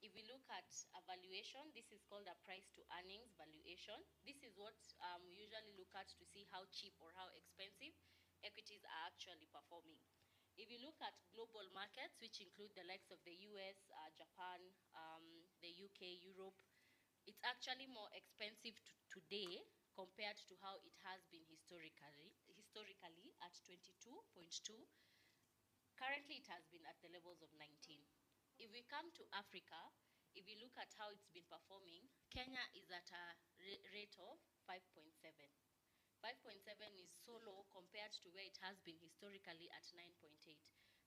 if we look at a valuation, this is called a price to earnings valuation. This is what we usually look at to see how cheap or how expensive equities are actually performing. If you look at global markets, which include the likes of the US, Japan, the UK, Europe, it's actually more expensive today compared to how it has been historically at 22.2. Currently, it has been at the levels of 19. If we come to Africa, if you look at how it's been performing, Kenya is at a rate of 5.7. 5.7 is so low compared to where it has been historically at 9.8.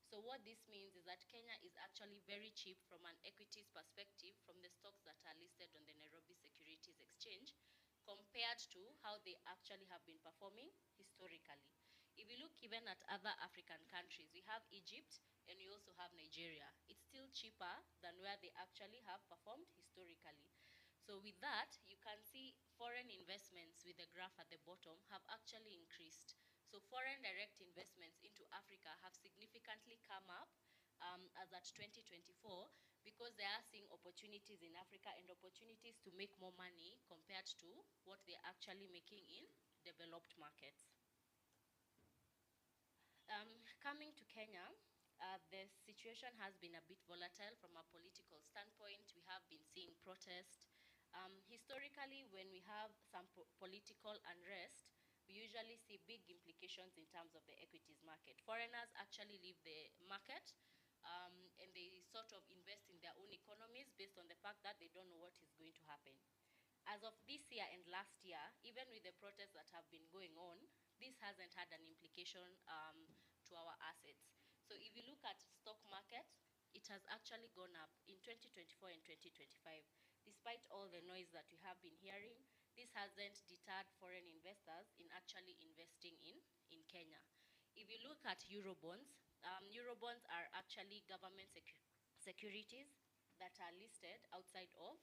So what this means is that Kenya is actually very cheap from an equities perspective from the stocks that are listed on the Nairobi Securities Exchange compared to how they actually have been performing historically. If you look even at other African countries, we have Egypt and we also have Nigeria. It's still cheaper than where they actually have performed historically. So with that, you can see foreign investments with the graph at the bottom have actually increased. So foreign direct investments into Africa have significantly come up as at 2024 because they are seeing opportunities in Africa and opportunities to make more money compared to what they're actually making in developed markets. Coming to Kenya, the situation has been a bit volatile from a political standpoint. We have been seeing protests. Historically, when we have some political unrest, we usually see big implications in terms of the equities market. Foreigners actually leave the market and they sort of invest in their own economies based on the fact that they don't know what is going to happen. As of this year and last year, even with the protests that have been going on, this hasn't had an implication to our assets. So if you look at stock market, it has actually gone up in 2024 and 2025. Despite all the noise that we have been hearing, this hasn't deterred foreign investors in actually investing in Kenya. If you look at Eurobonds, Eurobonds are actually government securities that are listed outside of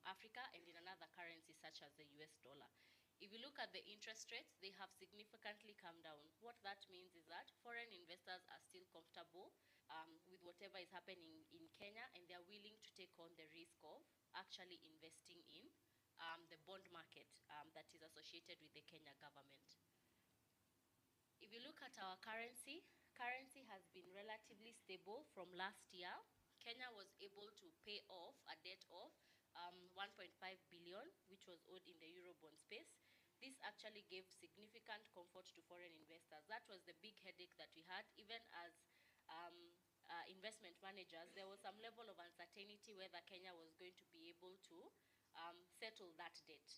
Africa and in another currency such as the US dollar. If you look at the interest rates, they have significantly come down. What that means is that foreign investors are still comfortable with whatever is happening in Kenya, and they're willing to take on the risk of actually investing in the bond market that is associated with the Kenya government. If you look at our currency has been relatively stable from last year. Kenya was able to pay off a debt of 1.5 billion, which was owed in the Eurobond space. This actually gave significant comfort to foreign investors. That was the big headache that we had, even as investment managers. There was some level of uncertainty whether Kenya was going to be able to settle that debt.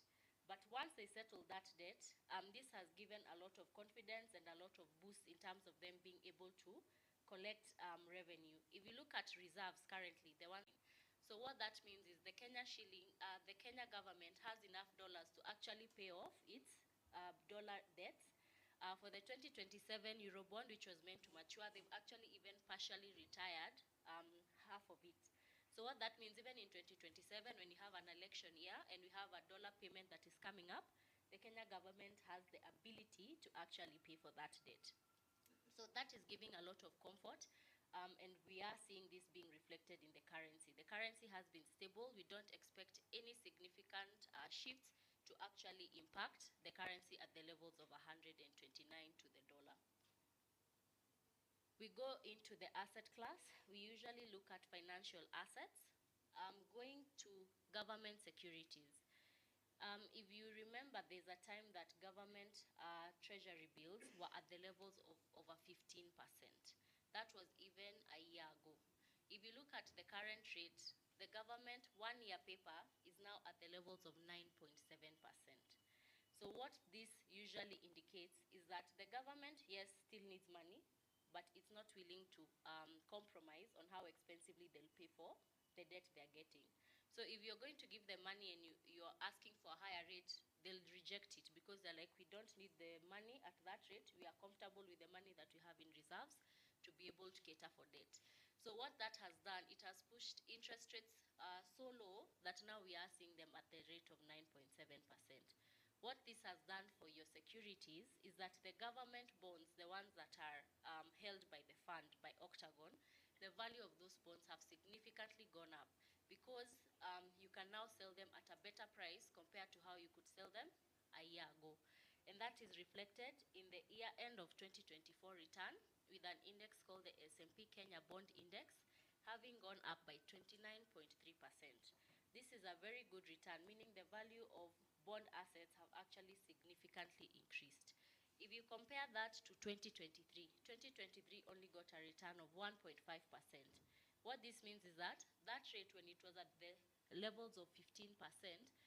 But once they settle that debt, this has given a lot of confidence and a lot of boost in terms of them being able to collect revenue. If you look at reserves currently, the one, so what that means is the the Kenya government has enough dollars to actually pay off its dollar debts. For the 2027 Eurobond, which was meant to mature, they've actually even partially retired half of it. So what that means, even in 2027, when you have an election year and we have a dollar payment that is coming up, the Kenya government has the ability to actually pay for that debt. So that is giving a lot of comfort, and we are seeing this being reflected in the currency. The currency has been stable. We don't expect any significant shifts to actually impact the currency at the levels of 129 to the dollar. We go into the asset class. We usually look at financial assets. Going to government securities. If you remember, there's a time that government treasury bills were at the levels of over 15%. That was even a year ago. If you look at the current rate, the government one-year paper is now at the levels of 9.7%. So what this usually indicates is that the government, yes, still needs money, but it's not willing to compromise on how expensively they'll pay for the debt they're getting. So if you're going to give them money and you're asking for a higher rate, they'll reject it because they're like, we don't need the money at that rate. We are comfortable with the money that we have in reserves to be able to cater for debt. So what that has done, it has pushed interest rates so low that now we are seeing them at the rate of 9.7%. What this has done for your securities is that the government bonds, the ones that are held by the fund, by Octagon, the value of those bonds have significantly gone up because you can now sell them at a better price compared to how you could sell them a year ago. And that is reflected in the year end of 2024 return with an index called the S&P Kenya Bond Index having gone up by 29.3%. This is a very good return, meaning the value of bond assets have actually significantly increased. If you compare that to 2023, 2023 only got a return of 1.5%. What this means is that that rate, when it was at the levels of 15%,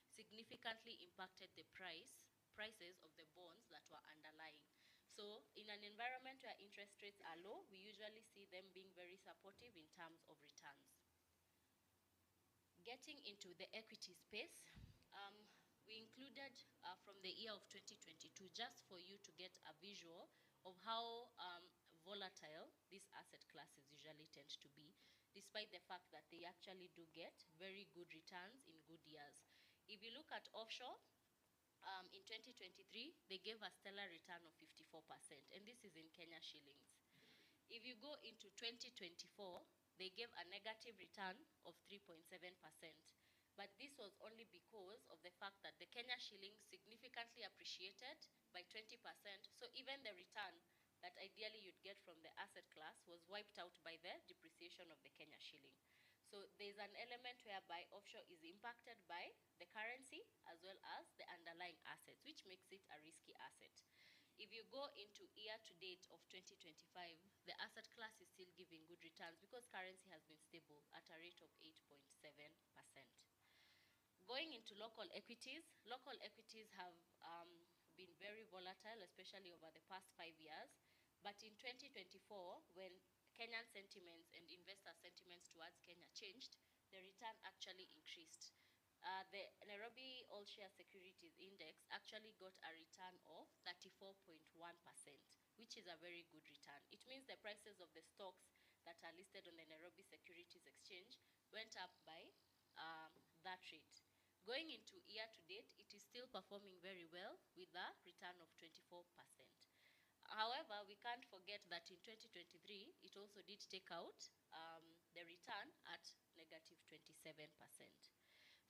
significantly impacted the prices of the bonds that were underlying. So in an environment where interest rates are low, we usually see them being very supportive in terms of returns. Getting into the equity space, we included from the year of 2022 just for you to get a visual of how volatile these asset classes usually tend to be, despite the fact that they actually do get very good returns in good years. If you look at offshore, in 2023, they gave a stellar return of 54%, and this is in Kenya shillings. If you go into 2024, they gave a negative return of 3.7%. But this was only because of the fact that the Kenya shilling significantly appreciated by 20%. So even the return that ideally you'd get from the asset class was wiped out by the depreciation of the Kenya shilling. So there's an element whereby offshore is impacted by the currency as well as the underlying assets, which makes it a risky asset. If you go into year to date of 2025, the asset class is still giving good returns because currency has been stable at a rate of 8.7%. Going into local equities have been very volatile, especially over the past 5 years. But in 2024, when Kenyan sentiments and investor sentiments towards Kenya changed, the return actually increased. The Nairobi All Share Securities Index actually got a return of 34.1%, which is a very good return. It means the prices of the stocks that are listed on the Nairobi Securities Exchange went up by that rate. Going into year to date, it is still performing very well with a return of 24%. However, we can't forget that in 2023, it also did take out the return at negative 27%.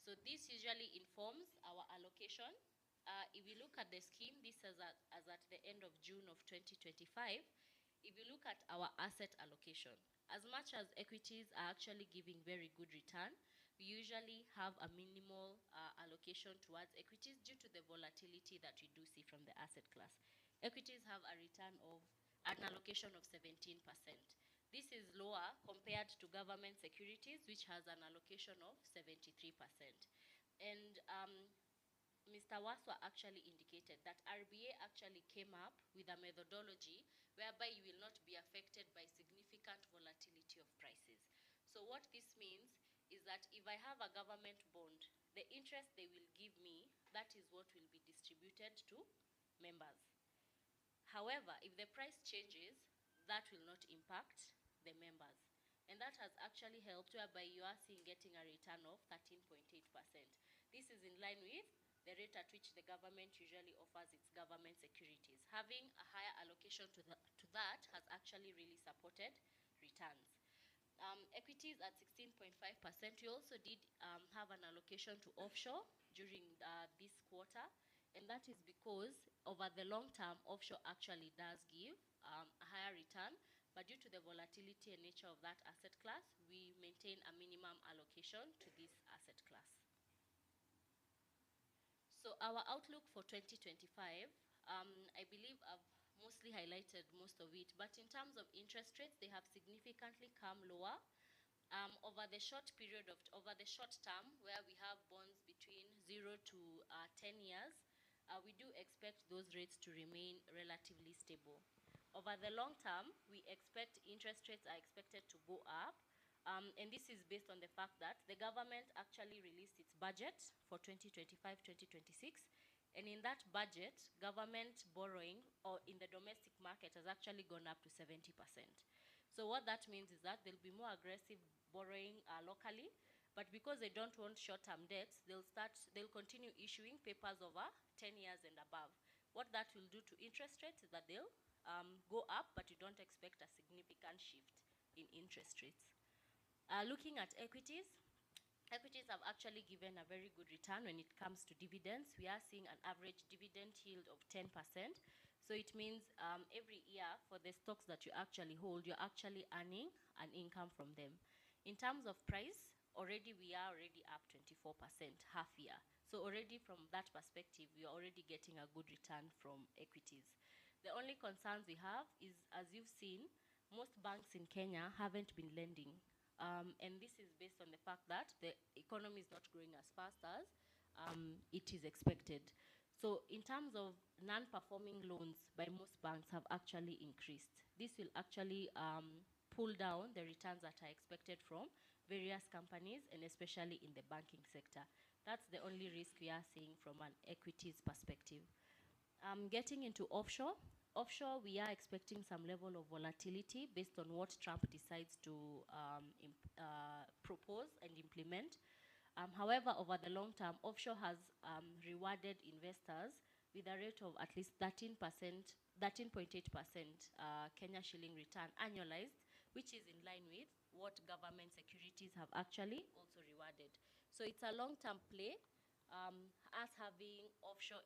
So this usually informs our allocation. If you look at the scheme, this is as at the end of June of 2025. If you look at our asset allocation, as much as equities are actually giving very good return, we usually have a minimal allocation towards equities due to the volatility that we do see from the asset class. Equities have a return of an allocation of 17%. This is lower compared to government securities, which has an allocation of 73%. And Mr. Waswa actually indicated that RBA actually came up with a methodology whereby you will not be affected by significant volatility of prices. So what this means is that if I have a government bond, the interest they will give me, that is what will be distributed to members. However, if the price changes, that will not impact the members. And that has actually helped whereby you are seeing getting a return of 13.8%. This is in line with the rate at which the government usually offers its government securities. Having a higher allocation to that has actually really supported returns. Equities at 16.5%. We also did have an allocation to offshore during this quarter, and that is because over the long term, offshore actually does give a higher return, but due to the volatility and nature of that asset class, we maintain a minimum allocation to this asset class. So our outlook for 2025, I believe I've mostly highlighted most of it, but in terms of interest rates, they have significantly come lower. Over the short term, where we have bonds between 0 to 10 years, we do expect those rates to remain relatively stable. Over the long term, we expect interest rates are expected to go up, and this is based on the fact that the government actually released its budget for 2025-2026, and in that budget, government borrowing or in the domestic market has actually gone up to 70%. So what that means is that there'll be more aggressive borrowing locally, but because they don't want short-term debts, they'll continue issuing papers over 10 years and above. What that will do to interest rates is that they'll go up, but you don't expect a significant shift in interest rates. Looking at equities, equities have actually given a very good return when it comes to dividends. We are seeing an average dividend yield of 10%. So it means every year for the stocks that you actually hold, you're actually earning an income from them. In terms of price, we are already up 24% half year. So already from that perspective, we are already getting a good return from equities. The only concerns we have is, as you've seen, most banks in Kenya haven't been lending. And this is based on the fact that the economy is not growing as fast as it is expected. So in terms of non-performing loans by most banks have actually increased. This will actually pull down the returns that are expected from various companies, and especially in the banking sector. That's the only risk we are seeing from an equities perspective. Getting into offshore, we are expecting some level of volatility based on what Trump decides to propose and implement. However, over the long term, offshore has rewarded investors with a rate of at least 13.8% Kenya shilling return annualized, which is in line with what government securities have actually also rewarded. So it's a long-term play, us having offshore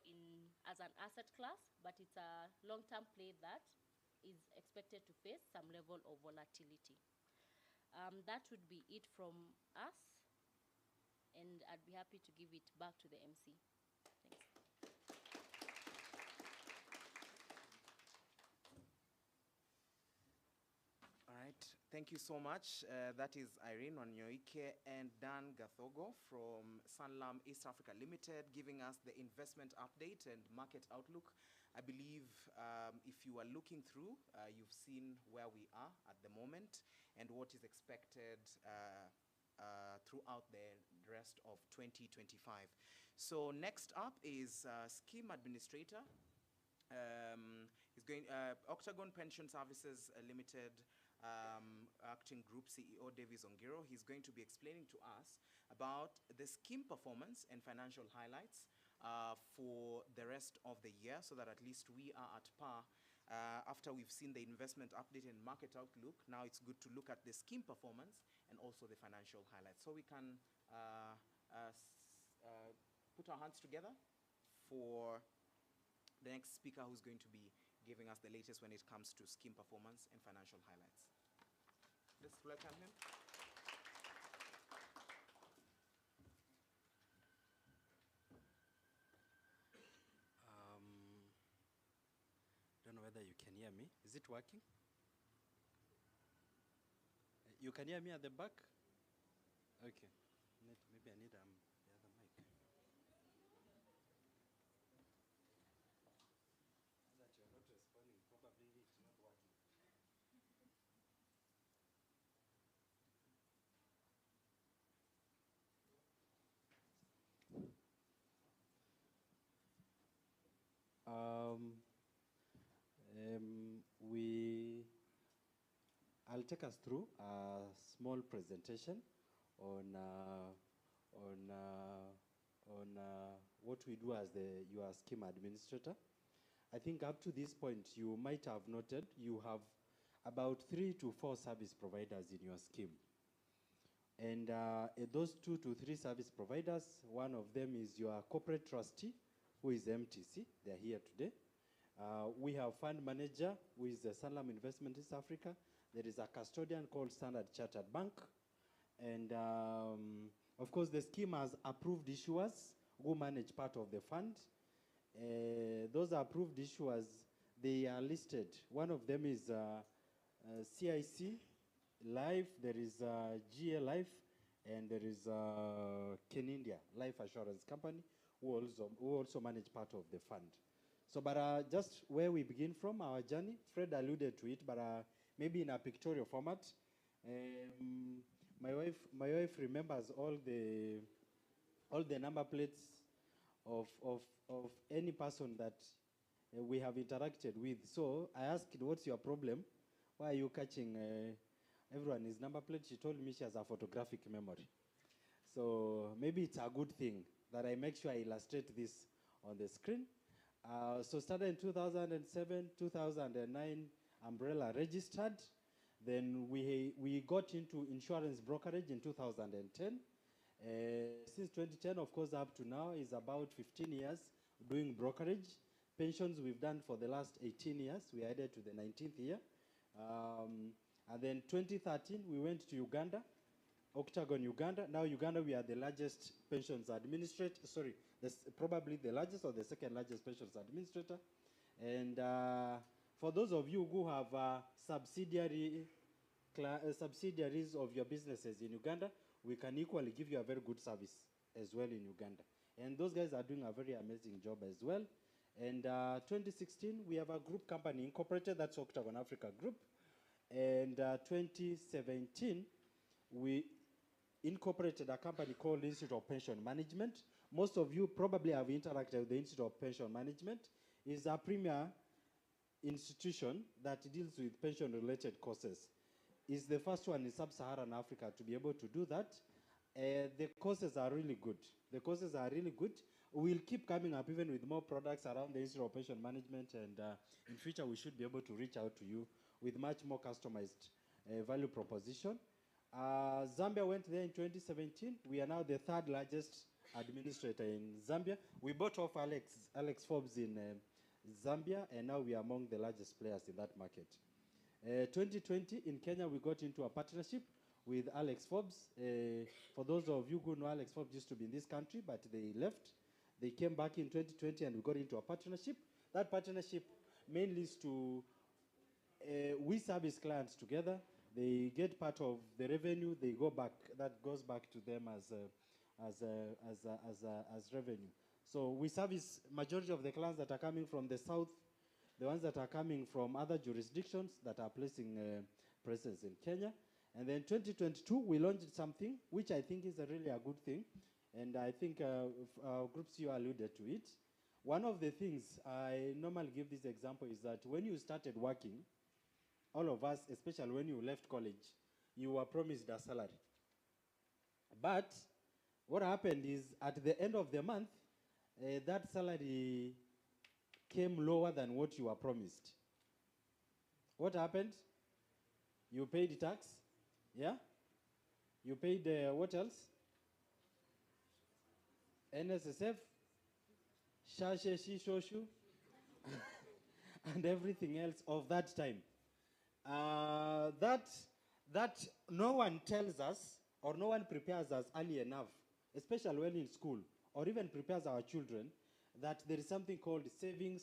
as an asset class, but it's a long-term play that is expected to face some level of volatility. That would be it from us, and I'd be happy to give it back to the MC. Thanks. All right, thank you so much. That is Irene Wanyoike and Dan Gathogo from Sanlam East Africa Limited giving us the investment update and market outlook. I believe if you are looking through, you've seen where we are at the moment and what is expected throughout the rest of 2025. So next up is Scheme Administrator. Octagon Pension Services Limited Acting Group CEO Davies Ongiro. He's going to be explaining to us about the scheme performance and financial highlights for the rest of the year, so that at least we are at par. After we've seen the investment update and market outlook, now it's good to look at the scheme performance and also the financial highlights. So we can put our hands together for the next speaker who's going to be giving us the latest when it comes to scheme performance and financial highlights. Let's welcome him. Don't know whether you can hear me. Is it working? You can hear me at the back? Okay. Maybe I need the other mic. we I'll take us through a small presentation on what we do as your scheme administrator. I think up to this point, you might have noted you have about 3 to 4 service providers in your scheme. And those 2 to 3 service providers, one of them is your corporate trustee, who is MTC. They're here today. We have fund manager, who is the Sanlam Investment East Africa. There is a custodian called Standard Chartered Bank. And of course, the scheme has approved issuers who manage part of the fund. Those approved issuers, they are listed. One of them is CIC Life, there is GA Life, and there is Ken India Life Assurance Company, who also manage part of the fund. So, but just where we begin from, our journey, Fred alluded to it, but maybe in a pictorial format. My wife remembers all the number plates of any person that we have interacted with. So I asked, what's your problem? Why are you catching everyone his number plate? She told me she has a photographic memory. So maybe it's a good thing that I make sure I illustrate this on the screen. So started in 2007, 2009, Umbrella registered. Then we got into insurance brokerage in 2010. Since 2010, of course, up to now is about 15 years doing brokerage. Pensions we've done for the last 18 years. We added to the 19th year. And then 2013, we went to Uganda, Octagon, Uganda. Now Uganda, we are the largest pensions administrator. Sorry, probably the largest or the second largest pensions administrator. And for those of you who have subsidiaries of your businesses in Uganda, we can equally give you a very good service as well in Uganda. And those guys are doing a very amazing job as well. And 2016, we have a group company incorporated, that's Octagon Africa Group. And 2017, we incorporated a company called Institute of Pension Management. Most of you probably have interacted with the Institute of Pension Management. It's a premier institution that deals with pension-related courses. It's the first one in sub-Saharan Africa to be able to do that. The courses are really good. The courses are really good. We'll keep coming up even with more products around the Institute of Pension Management, and in future we should be able to reach out to you with much more customized value proposition. Zambia went there in 2017. We are now the 3rd largest administrator in Zambia. We bought off Alex Forbes in Zambia, and now we are among the largest players in that market. 2020 in Kenya, we got into a partnership with Alex Forbes. For those of you who know, Alex Forbes used to be in this country, but they left. They came back in 2020 and we got into a partnership. That partnership mainly is to, we service clients together. They get part of the revenue, they go back, that goes back to them as revenue. So we service majority of the clients that are coming from the south, the ones that are coming from other jurisdictions that are placing presence in Kenya. And then 2022, we launched something which I think is really a good thing. And I think our group CEO alluded to it. One of the things I normally give this example is that when you started working, all of us, especially when you left college, you were promised a salary. But what happened is at the end of the month, that salary came lower than what you were promised. What happened? You paid tax, yeah? You paid what else? NSSF, Shashe, Shishoshu, and everything else of that time. That no one tells us or no one prepares us early enough, especially when in school, or even prepares our children, that there is something called savings,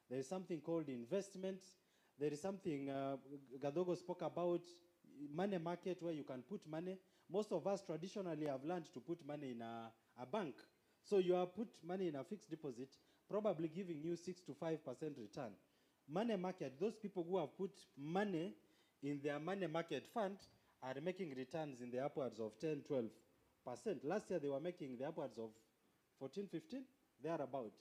there is something called investment, there is something Gadogo spoke about, money market where you can put money. Most of us traditionally have learned to put money in a bank. So you have put money in a fixed deposit, probably giving you 6 to 5% return. Money market, those people who have put money in their money market fund are making returns in the upwards of 10, 12%. Last year they were making the upwards of 14, 15, thereabout.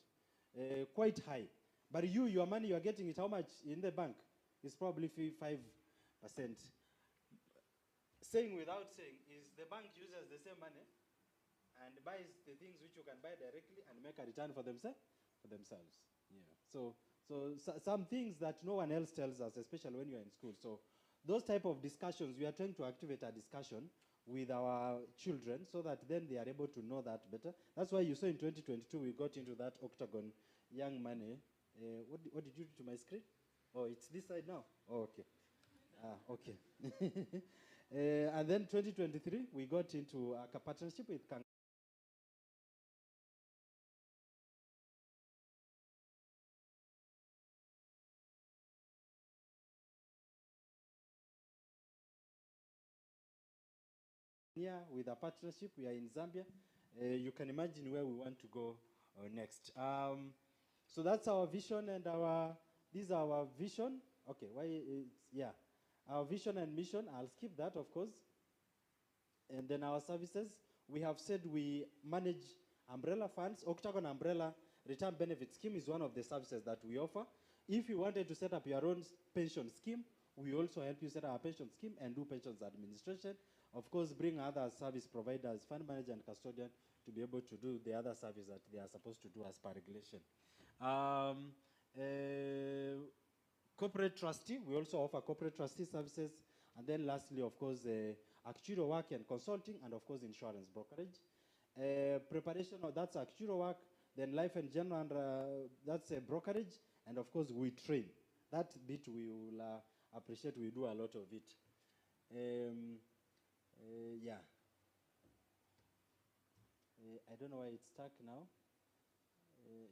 Quite high. But your money, you are getting it how much in the bank? It's probably 5%. Saying without saying is the bank uses the same money and buys the things which you can buy directly and make a return for themselves. Yeah. So some things that no one else tells us, especially when you're in school. So those type of discussions, we are trying to activate a discussion with our children so that then they are able to know that better. That's why you saw in 2022 we got into that Octagon Young Money. What did you do to my screen? Oh, it's this side now. Oh, okay. Okay. And then 2023 we got into a partnership with with a partnership. We are in Zambia. You can imagine where we want to go next. So that's our vision and this is our vision. Okay, our vision and mission. I'll skip that, of course. And then our services. We have said we manage umbrella funds. Octagon Umbrella Return Benefit Scheme is one of the services that we offer. If you wanted to set up your own pension scheme, we also help you set up a pension scheme and do pensions administration. Of course, bring other service providers, fund manager and custodian, to be able to do the other service that they are supposed to do as per regulation. Corporate trustee, we also offer corporate trustee services. And then lastly, of course, actuarial work and consulting, and of course, insurance brokerage. Preparation, that's actuarial work. Then life and general, and that's a brokerage. And of course, we train. That bit we will appreciate. We do a lot of it. Yeah. I don't know why it's stuck now.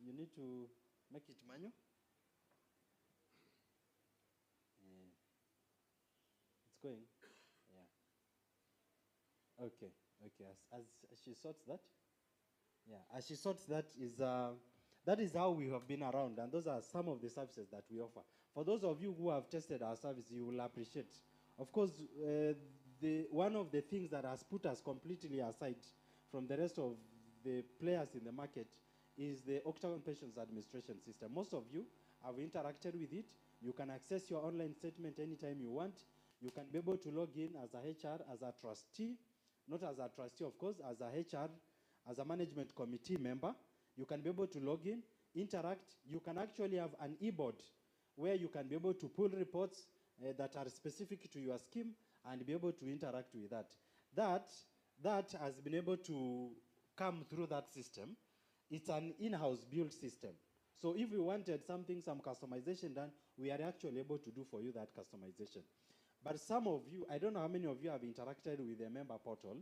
You need to make it manual. It's going. Yeah. Okay. As she sorts that. Yeah. As she sorts that is how we have been around, and those are some of the services that we offer. For those of you who have tested our service, you will appreciate. Of course, one of the things that has put us completely aside from the rest of the players in the market is the Octagon Pensions Administration System. Most of you have interacted with it. You can access your online statement anytime you want. You can be able to log in as a HR, as a trustee, not as a trustee, of course, as a HR, as a management committee member. You can be able to log in, interact. You can actually have an e-board where you can be able to pull reports that are specific to your scheme and be able to interact with that. That has been able to come through that system. It's an in-house built system. So if you wanted some customization done, we are actually able to do for you that customization. But some of you, I don't know how many of you have interacted with the member portal.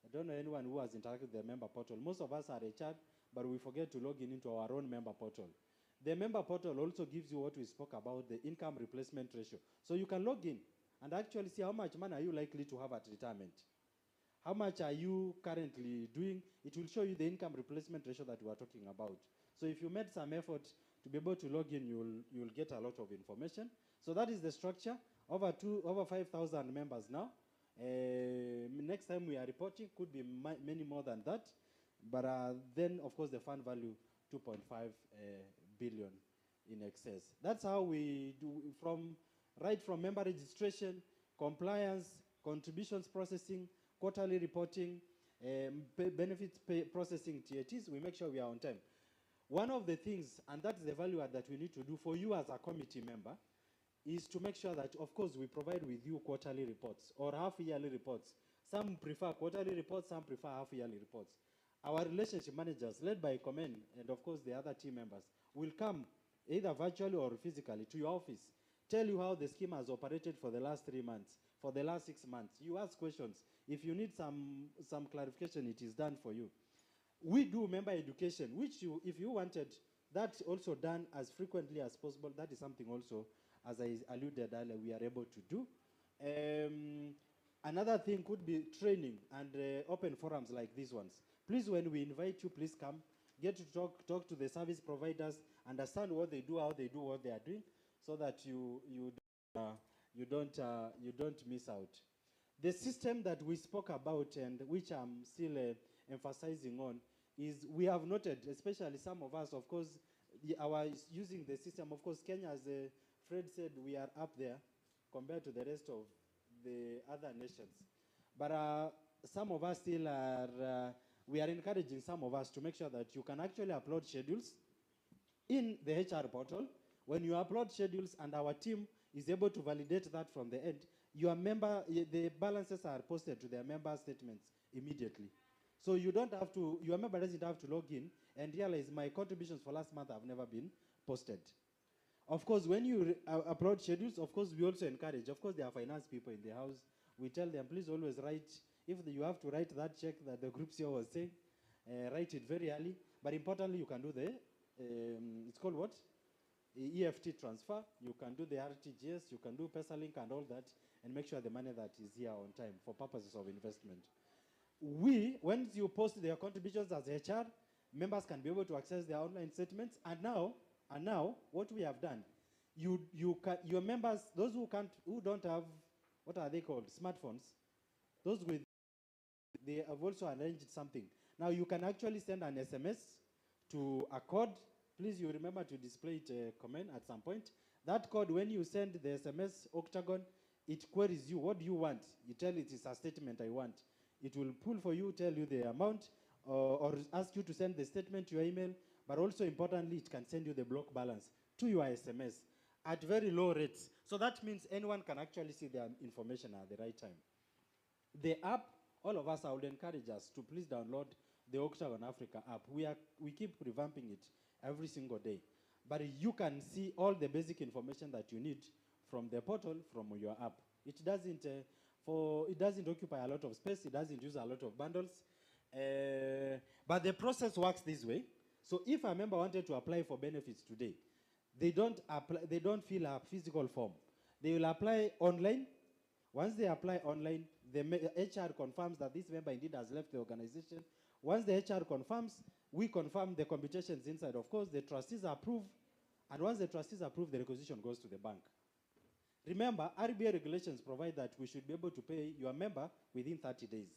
I don't know anyone who has interacted with the member portal. Most of us are HR, but we forget to log in into our own member portal. The member portal also gives you what we spoke about, the income replacement ratio. So you can log in and actually see how much money are you likely to have at retirement. How much are you currently doing? It will show you the income replacement ratio that we are talking about. So if you made some effort to be able to log in, you'll get a lot of information. So that is the structure. Over 5,000 members now. Next time we are reporting, could be many more than that. But then, of course, the fund value, 2.5 billion in excess. That's how we do right from member registration, compliance, contributions processing, quarterly reporting, benefits processing, TATs. We make sure we are on time. One of the things, and that's the value add that we need to do for you as a committee member, is to make sure that, of course, we provide with you quarterly reports or half-yearly reports. Some prefer quarterly reports, some prefer half-yearly reports. Our relationship managers, led by Komen, and of course the other team members, will come either virtually or physically to your office, tell you how the scheme has operated for the last 3 months, for the last 6 months. You ask questions. If you need some clarification, it is done for you. We do member education, which if you wanted, that's also done as frequently as possible. That is something also, as I alluded earlier, we are able to do. Another thing could be training and open forums like these ones. Please, when we invite you, please come. Get to talk to the service providers, understand what they do, how they do what they are doing, so that you don't miss out. The system that we spoke about and which I'm still emphasizing on is we have noted, especially some of us, of course, using the system. Of course, Kenya, as Fred said, we are up there compared to the rest of the other nations. But some of us still are, we are encouraging some of us to make sure that you can actually upload schedules in the HR portal. When you upload schedules and our team is able to validate that from the end, your member, the balances are posted to their member statements immediately. So you don't have to, your member doesn't have to log in and realize my contributions for last month have never been posted. Of course, when you upload schedules, of course, we also encourage, of course, there are finance people in the house. We tell them, please always write, if you have to write that check that the group CEO was saying, write it very early. But importantly, you can do the, it's called what? EFT transfer. You can do the RTGS, you can do PesaLink and all that, and make sure the money that is here on time for purposes of investment. Once you post their contributions as HR, members can be able to access their online statements. And now, what we have done, your members, those who don't have, what are they called, smartphones, those with, they have also arranged something. Now you can actually send an SMS to a code. Please, you remember to display it comment at some point. That code, when you send the SMS Octagon, it queries you, what do you want? You tell it is a statement I want. It will pull for you, tell you the amount, or ask you to send the statement to your email, but also importantly, it can send you the block balance to your SMS at very low rates. So that means anyone can actually see their information at the right time. The app, all of us, I would encourage us to please download the Octagon Africa app. We keep revamping it every single day. But you can see all the basic information that you need from the portal, from your app. It doesn't occupy a lot of space. It doesn't use a lot of bundles. But the process works this way. So if a member wanted to apply for benefits today, they don't fill a physical form. They will apply online. Once they apply online, the HR confirms that this member indeed has left the organization. Once the HR confirms, we confirm the computations inside. Of course, the trustees approve. And once the trustees approve, the requisition goes to the bank. Remember, RBA regulations provide that we should be able to pay your member within 30 days.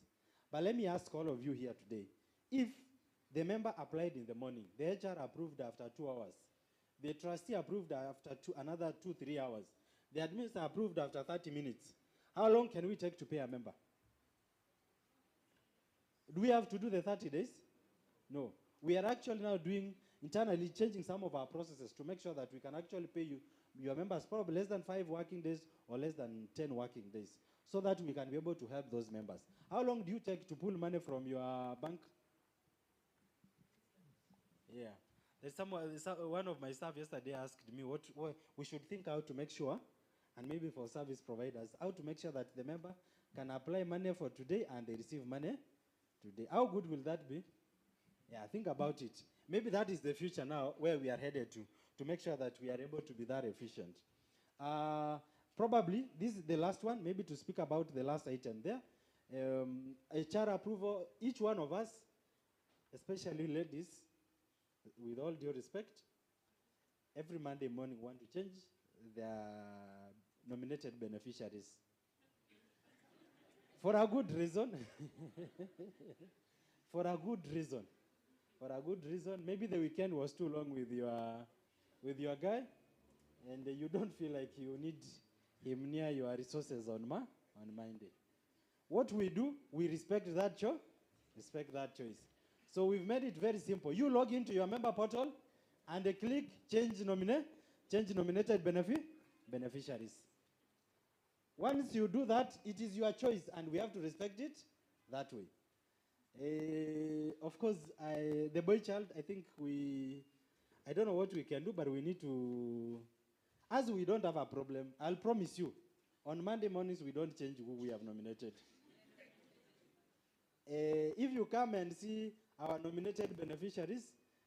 But let me ask all of you here today, if the member applied in the morning, the HR approved after 2 hours, the trustee approved after another 2-3 hours, the administrator approved after 30 minutes, how long can we take to pay a member? Do we have to do the 30 days? No. We are actually now doing, internally changing some of our processes to make sure that we can actually pay your members probably less than 5 working days or less than 10 working days, so that we can be able to help those members. How long do you take to pull money from your bank? Yeah. One of my staff yesterday asked me what we should think how to make sure, and maybe for service providers, how to make sure that the member can apply money for today and they receive money today. How good will that be? Yeah, think about it. Maybe that is the future now where we are headed to make sure that we are able to be that efficient. Probably, this is the last one, maybe to speak about the last item there. HR approval, each one of us, especially ladies, with all due respect, every Monday morning want to change their nominated beneficiaries. For a good reason. For a good reason. For a good reason. Maybe the weekend was too long with your guy, and you don't feel like you need him near your resources on Monday. What we do, we respect that choice. So we've made it very simple. You log into your member portal and click change nominated beneficiaries. Once you do that, it is your choice, and we have to respect it that way. Of course, the boy child, I think I don't know what we can do, but we need to, as we don't have a problem, I'll promise you, on Monday mornings, we don't change who we have nominated. If you come and see our nominated beneficiaries,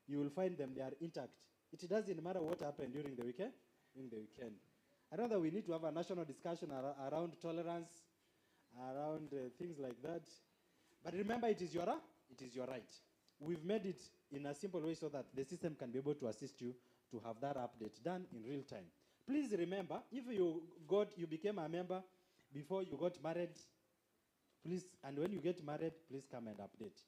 you will find them, they are intact. It doesn't matter what happened during the weekend. I know that we need to have a national discussion around tolerance, around things like that. But remember, it is your right. We've made it in a simple way so that the system can be able to assist you to have that update done in real time. Please remember, if you became a member before you got married, please, and when you get married, please come and update.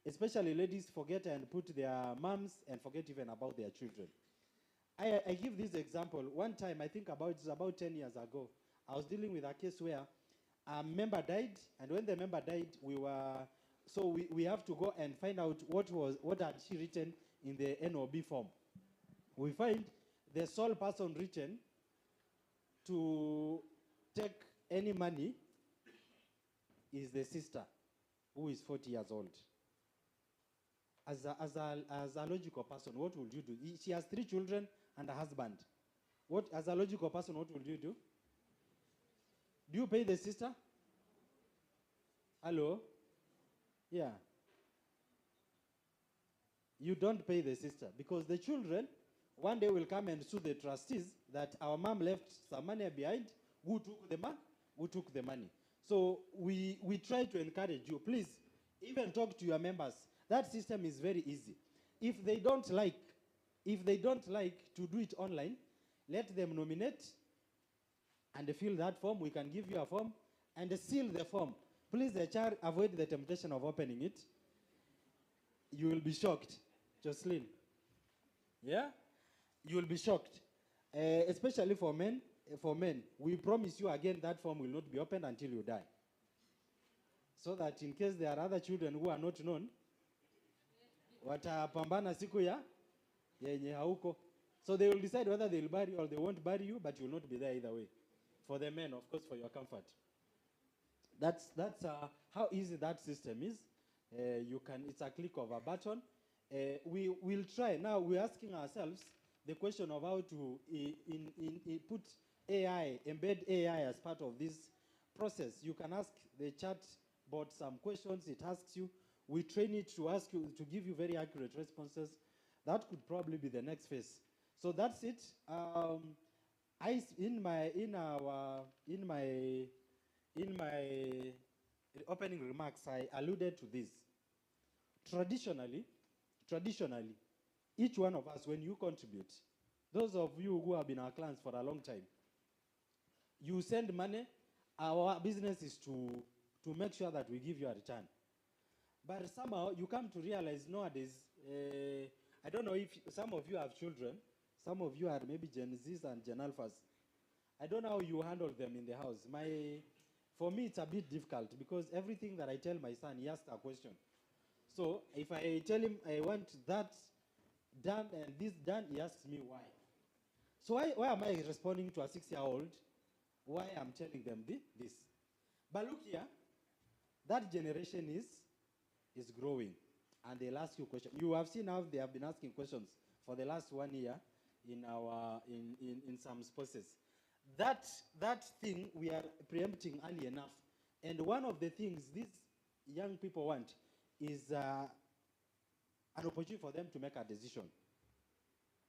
Especially ladies forget and put their moms and forget even about their children. I give this example. One time, I think it's about 10 years ago, I was dealing with a case where a member died, and when the member died, we have to go and find out what had she written in the NOB form. We find the sole person written to take any money is the sister, who is 40 years old. As a logical person, what would you do? She has 3 children and a husband. As a logical person, what would you do? Do you pay the sister? Hello? Yeah. You don't pay the sister because the children one day will come and sue the trustees that our mom left some money behind. Who took the money? So we try to encourage you. Please, even talk to your members. That system is very easy. If they don't like to do it online, let them nominate and fill that form. We can give you a form and seal the form. Please, the child, avoid the temptation of opening it. You will be shocked, Jocelyn. Yeah? You will be shocked. Especially for men. For men, we promise you again that form will not be opened until you die. So that in case there are other children who are not known, watapambana siku ya yenye hauko. So they will decide whether they will bury you or they won't bury you, but you will not be there either way. For the men, of course, for your comfort. That's how easy that system is. It's a click of a button. We will try. Now we're asking ourselves the question of how to put AI, embed AI as part of this process. You can ask the chat bot some questions. It asks you. We train it to ask you to give you very accurate responses. That could probably be the next phase. So that's it. In my opening remarks, I alluded to this. Traditionally, each one of us, when you contribute, those of you who have been our clients for a long time, you send money. Our business is to make sure that we give you a return. But somehow you come to realize nowadays, I don't know if some of you have children, some of you are maybe Gen Zs and Gen Alphas. I don't know how you handle them in the house. For me, it's a bit difficult because everything that I tell my son, he asks a question. So if I tell him I want that done and this done, he asks me why. So why am I responding to a 6-year-old? Why I'm telling them this? But look here, that generation is growing, and they'll ask you questions. You have seen how they have been asking questions for the last 1 year in some spaces. That thing we are preempting early enough, and one of the things these young people want is an opportunity for them to make a decision.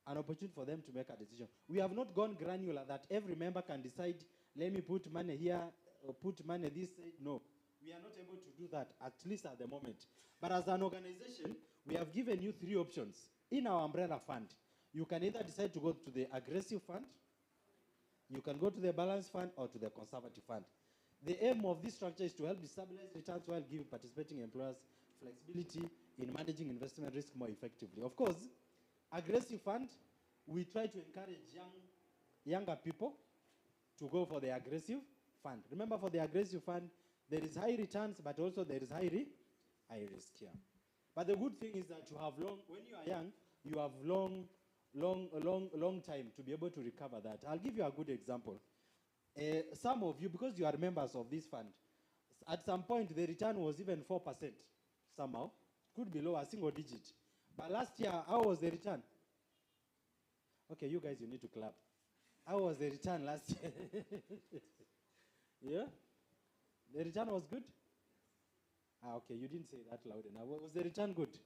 An opportunity for them to make a decision. We have not gone granular that every member can decide, let me put money here or put money this side. No, we are not able to do that, at least at the moment. But as an organization, we have given you 3 options. In our umbrella fund, you can either decide to go to the aggressive fund, you can go to the balanced fund, or to the conservative fund. The aim of this structure is to help stabilize returns while giving participating employers flexibility in managing investment risk more effectively. Of course, aggressive fund, we try to encourage younger people to go for the aggressive fund. Remember, for the aggressive fund, there is high returns, but also there is high risk here. But the good thing is that when you are young, you have long time to be able to recover that. I'll give you a good example. Some of you, because you are members of this fund, at some point the return was even 4% somehow. Could be lower, single digit. But last year, how was the return? Okay, you guys, you need to clap. How was the return last year? Yeah? The return was good? Okay, you didn't say that loud enough. Was the return good?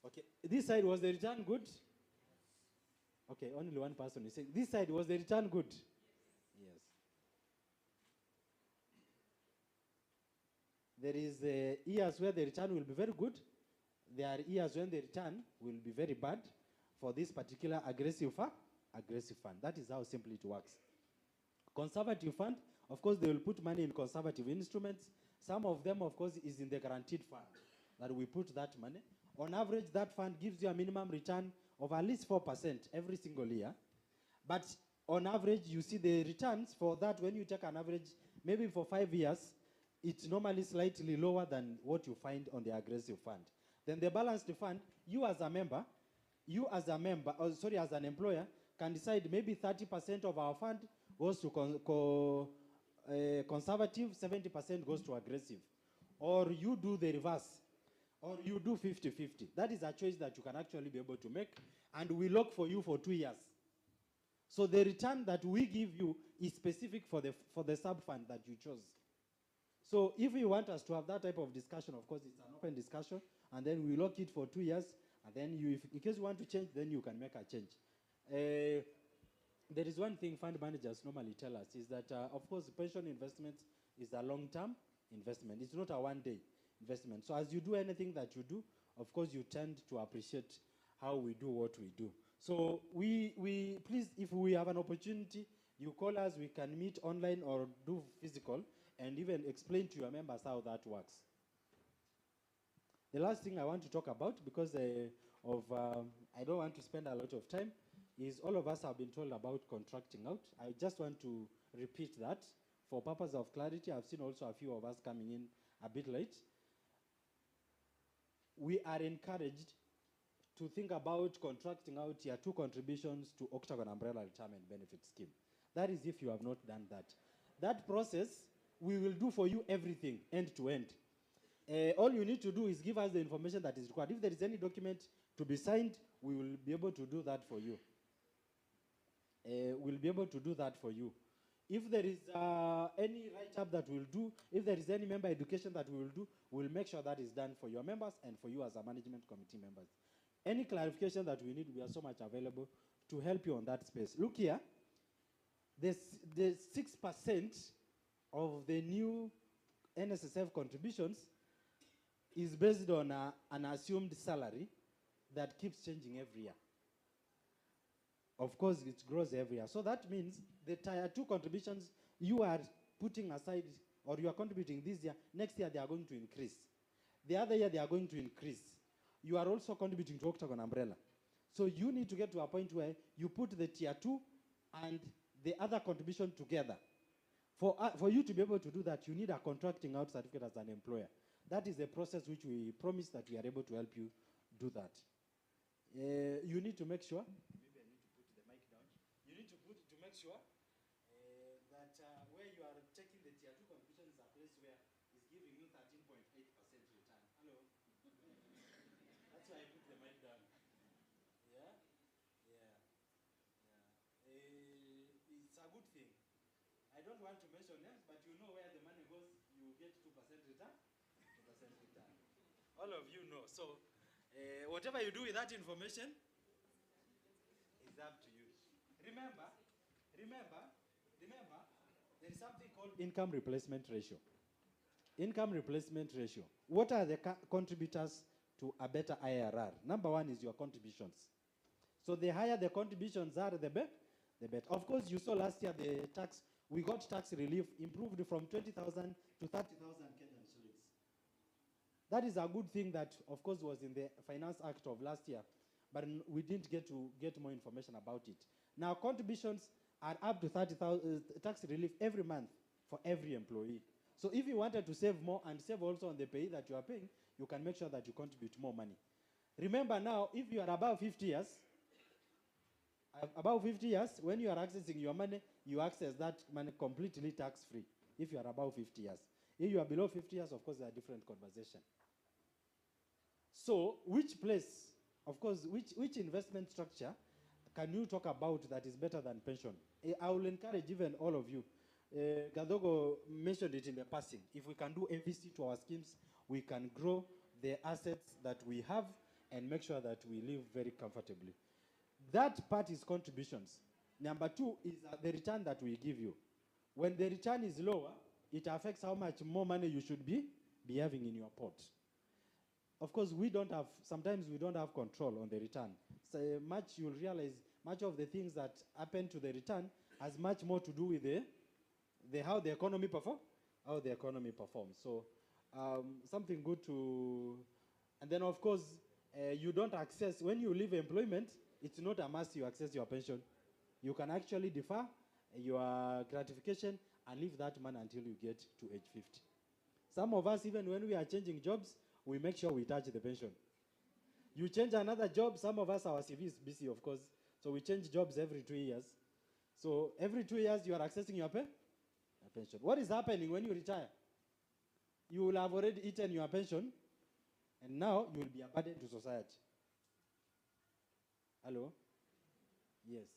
Okay, this side, was the return good? Okay, only one person is saying. This side, was the return good? Yes. There is years where the return will be very good. There are years when the return will be very bad for this particular aggressive fund. That is how simply it works. Conservative fund, of course, they will put money in conservative instruments. Some of them, of course, is in the guaranteed fund that we put that money. On average, that fund gives you a minimum return of at least 4% every single year. But on average, you see the returns for that when you take an average, maybe for 5 years, it's normally slightly lower than what you find on the aggressive fund. Then the balanced fund, you as a member, as an employer, can decide maybe 30% of our fund goes to conservative, 70% goes to aggressive. Or you do the reverse, or you do 50-50. That is a choice that you can actually be able to make, and we lock for you for 2 years. So the return that we give you is specific for the sub-fund that you chose. So if you want us to have that type of discussion, of course, it's an open discussion, and then we lock it for 2 years, and then if in case you want to change, then you can make a change. There is one thing fund managers normally tell us, is that, of course, pension investment is a long-term investment. It's not a one-day investment. So as you do anything that you do, of course, you tend to appreciate how we do what we do. So we please, if we have an opportunity, you call us, we can meet online or do physical, and even explain to your members how that works. The last thing I want to talk about, because I don't want to spend a lot of time, is all of us have been told about contracting out. I just want to repeat that for purpose of clarity. I've seen also a few of us coming in a bit late. We are encouraged to think about contracting out Tier 2 contributions to Octagon Umbrella Retirement Benefit Scheme. That is if you have not done that. That process, we will do for you everything, end to end. All you need to do is give us the information that is required. If there is any document to be signed, we will be able to do that for you. We'll be able to do that for you. If there is any write-up that we'll do, if there is any member education that we will do, we'll make sure that is done for your members and for you as a management committee members. Any clarification that we need, we are so much available to help you on that space. Look here, the 6% of the new NSSF contributions is based on an assumed salary that keeps changing every year. Of course, it grows every year. So that means the Tier 2 contributions you are putting aside, or you are contributing this year, next year they are going to increase. The other year they are going to increase. You are also contributing to Octagon Umbrella. So you need to get to a point where you put the Tier 2 and the other contribution together. For you to be able to do that, you need a contracting out certificate as an employer. That is a process which we promise that we are able to help you do that. You need to make sure, maybe I need to put the mic down. You need to make sure that where you are taking the Tier 2 contribution is a place where it's giving you 13.8% return. Hello? That's why I put the mic down. Yeah? Yeah. It's a good thing. I don't want to mention names, but you know where the money goes, you get 2% return. 2% return. All of you know. So whatever you do with that information is up to you. Remember, there is something called income replacement ratio. Income replacement ratio. What are the contributors to a better IRR? Number one is your contributions. So the higher the contributions are, the better. Of course, you saw last year we got tax relief improved from 20,000 to 30,000 Kenyan shillings. That is a good thing that, of course, was in the Finance Act of last year, but we didn't get to get more information about it. Now, contributions are up to 30,000 tax relief every month for every employee. So if you wanted to save more and save also on the pay that you are paying, you can make sure that you contribute more money. Remember now, if you are above 50 years, when you are accessing your money, you access that money completely tax-free if you are above 50 years. If you are below 50 years, of course, they are different conversation. So which place, of course, which investment structure can you talk about that is better than pension? I will encourage even all of you. Gadogo mentioned it in the passing. If we can do MVC to our schemes, we can grow the assets that we have and make sure that we live very comfortably. That part is contributions. Number two is the return that we give you. When the return is lower, it affects how much more money you should be having in your pot. Of course, sometimes we don't have control on the return. So you'll realize much of the things that happen to the return has much more to do with how the economy performs. So something good to, and then of course, you don't access, when you leave employment, it's not a must you access your pension. You can actually defer your gratification and leave that money until you get to age 50. Some of us, even when we are changing jobs, we make sure we touch the pension. You change another job, some of us, our CV is busy, of course, so we change jobs every 2 years. So every 2 years, you are accessing your pension. What is happening when you retire? You will have already eaten your pension, and now you will be a burden to society. Hello? Yes.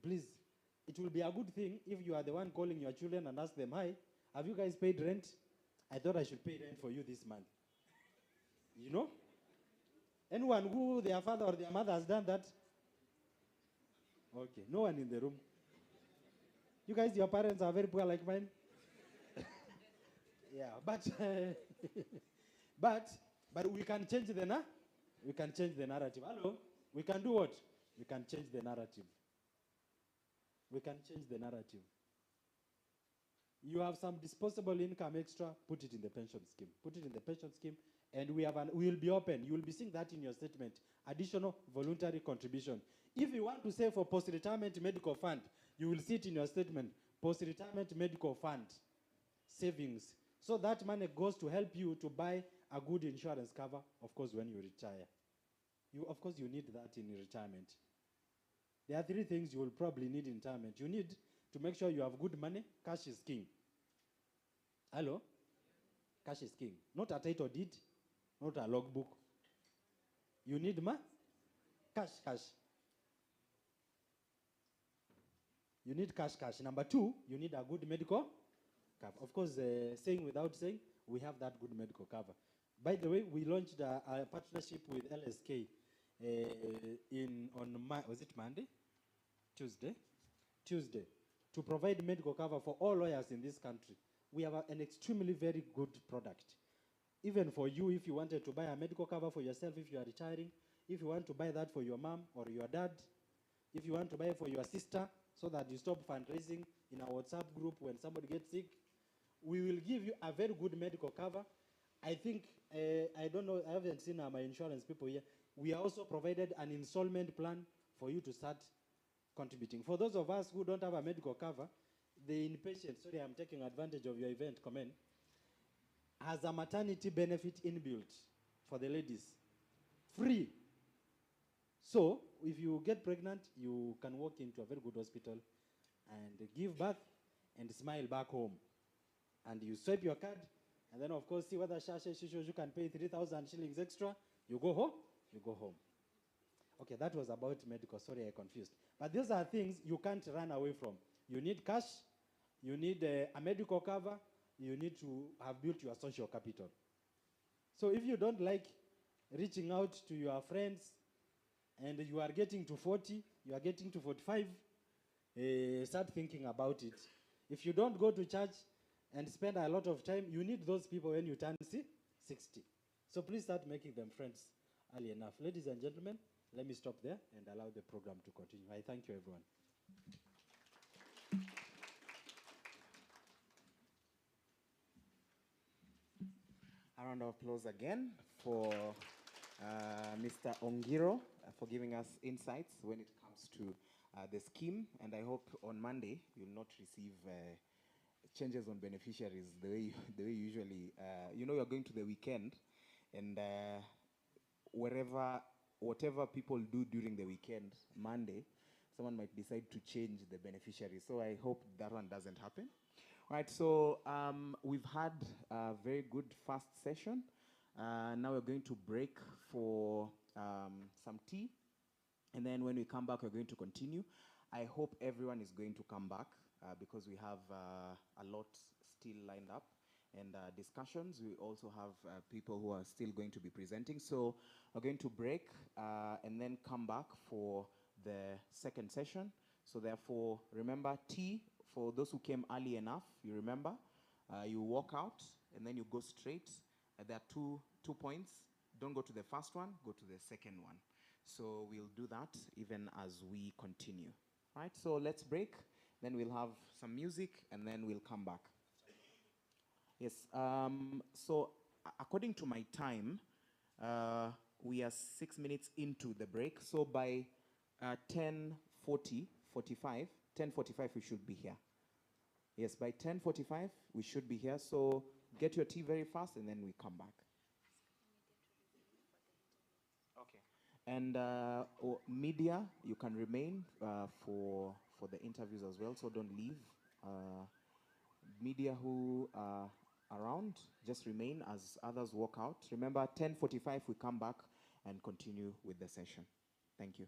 Please, it will be a good thing if you are the one calling your children and ask them, hi, have you guys paid rent? I thought I should pay rent for you this month. You know? Anyone who their father or their mother has done that? Okay, no one in the room. You guys, your parents are very poor like mine. Yeah, but we can change the we can change the narrative. Hello? We can do what? We can change the narrative. We can change the narrative. You have some disposable income extra, put it in the pension scheme. Put it in the pension scheme, and we will be open. You will be seeing that in your statement. Additional voluntary contribution. If you want to save for post-retirement medical fund, you will see it in your statement. Post-retirement medical fund savings. So that money goes to help you to buy a good insurance cover, of course, when you retire. Of course, you need that in retirement. There are 3 things you will probably need in retirement. You need to make sure you have good money. Cash is king. Hello? Cash is king. Not a title deed, not a logbook. You need cash. You need cash. Number 2, you need a good medical cover. Of course, saying without saying, we have that good medical cover. By the way, we launched a partnership with LSK was it Monday? Tuesday, to provide medical cover for all lawyers in this country. We have an extremely very good product. Even for you, if you wanted to buy a medical cover for yourself, if you are retiring, if you want to buy that for your mom or your dad, if you want to buy it for your sister, so that you stop fundraising in our WhatsApp group when somebody gets sick, we will give you a very good medical cover. I think, I don't know, I haven't seen my insurance people here. We also provided an installment plan for you to start contributing. For those of us who don't have a medical cover, the inpatient, sorry, I'm taking advantage of your event, comment, has a maternity benefit inbuilt for the ladies. Free. So, if you get pregnant, you can walk into a very good hospital and give birth and smile back home. And you swipe your card, and then of course see whether you can pay 3,000 shillings extra. You go home. Okay, that was about medical. Sorry, I confused. But these are things you can't run away from. You need cash. You need a medical cover. You need to have built your social capital. So if you don't like reaching out to your friends and you are getting to 40, you are getting to 45, start thinking about it. If you don't go to church and spend a lot of time, you need those people when you turn 60. So please start making them friends early enough. Ladies and gentlemen, let me stop there and allow the program to continue. I thank you, everyone. A round of applause again for Mr. Ongiro for giving us insights when it comes to the scheme. And I hope on Monday you'll not receive changes on beneficiaries the way you usually. You're going to the weekend, and whatever people do during the weekend, Monday, someone might decide to change the beneficiary. So I hope that one doesn't happen. All right, so we've had a very good first session. Now we're going to break for some tea. And then when we come back, we're going to continue. I hope everyone is going to come back because we have a lot still lined up and discussions. We also have people who are still going to be presenting. So we're going to break and then come back for the second session. So therefore, remember, tea, for those who came early enough, you remember, you walk out and then you go straight. There are two points. Don't go to the first one, go to the second one. So we'll do that even as we continue. All right, so let's break. Then we'll have some music and then we'll come back. Yes, so according to my time, we are 6 minutes into the break. So by 10:40, 45, 10:45 we should be here. Yes, by 10:45 we should be here. So get your tea very fast and then we come back. Okay. And media, you can remain for the interviews as well. So don't leave. Media who are around, just remain as others walk out. Remember, 10:45 we come back and continue with the session. Thank you.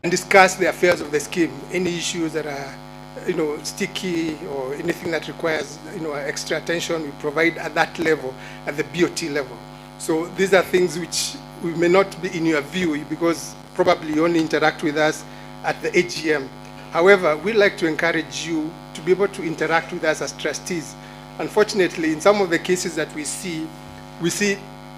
And discuss the affairs of the scheme, any issues that are, sticky or anything that requires, extra attention, we provide at that level, at the BOT level. So these are things which we may not be in your view because probably you only interact with us at the AGM. However, we like to encourage you to be able to interact with us as trustees. Unfortunately, in some of the cases that we see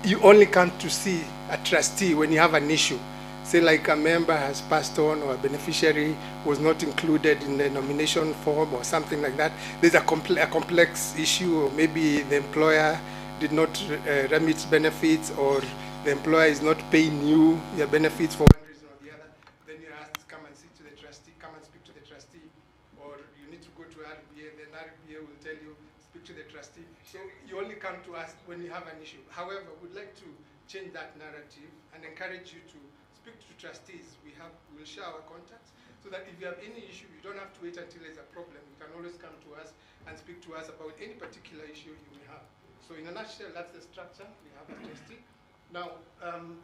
you only come to see a trustee when you have an issue. Say like a member has passed on or a beneficiary was not included in the nomination form or something like that. There's a complex issue, or maybe the employer did not remit benefits, or the employer is not paying you your benefits for one reason or the other. Then you're asked to come and speak to the trustee, come and speak to the trustee, or you need to go to RBA, then RBA will tell you, speak to the trustee. So you only come to us when you have an issue. However, we'd like to change that narrative and encourage you to speak to trustees. We'll share our contacts so that if you have any issue, you don't have to wait until there's a problem. You can always come to us and speak to us about any particular issue you may have. So in a nutshell, that's the structure. We have a trustee. Now,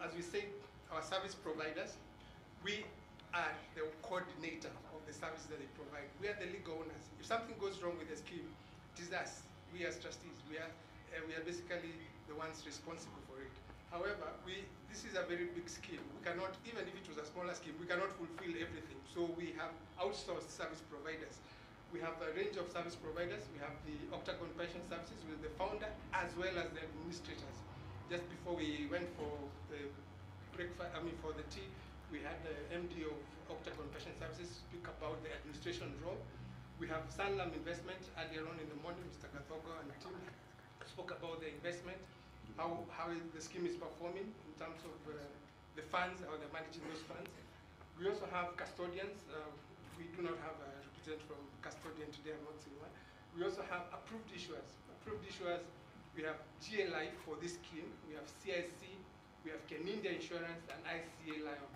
as we said, our service providers, we are the coordinator of the services that they provide. We are the legal owners. If something goes wrong with the scheme, it is us. We as trustees, we are basically the ones responsible for it. However, this is a very big scheme. We cannot, even if it was a smaller scheme, we cannot fulfill everything. So we have outsourced service providers. We have a range of service providers. We have the Octagon Pension Services with the founder as well as the administrators. Just before we went for the breakfast, for the tea, we had the MD of Octagon Pension Services speak about the administration role. We have Sanlam Investment earlier on in the morning. Mr. Kathogo and the team spoke about the investment, how the scheme is performing in terms of the funds, how they're managing those funds. We also have custodians. We do not have a representative from custodian today, I'm not seeing one. We also have approved issuers. Approved issuers, we have GA Life for this scheme, we have CIC, we have Kenindia Insurance, and ICA Lion.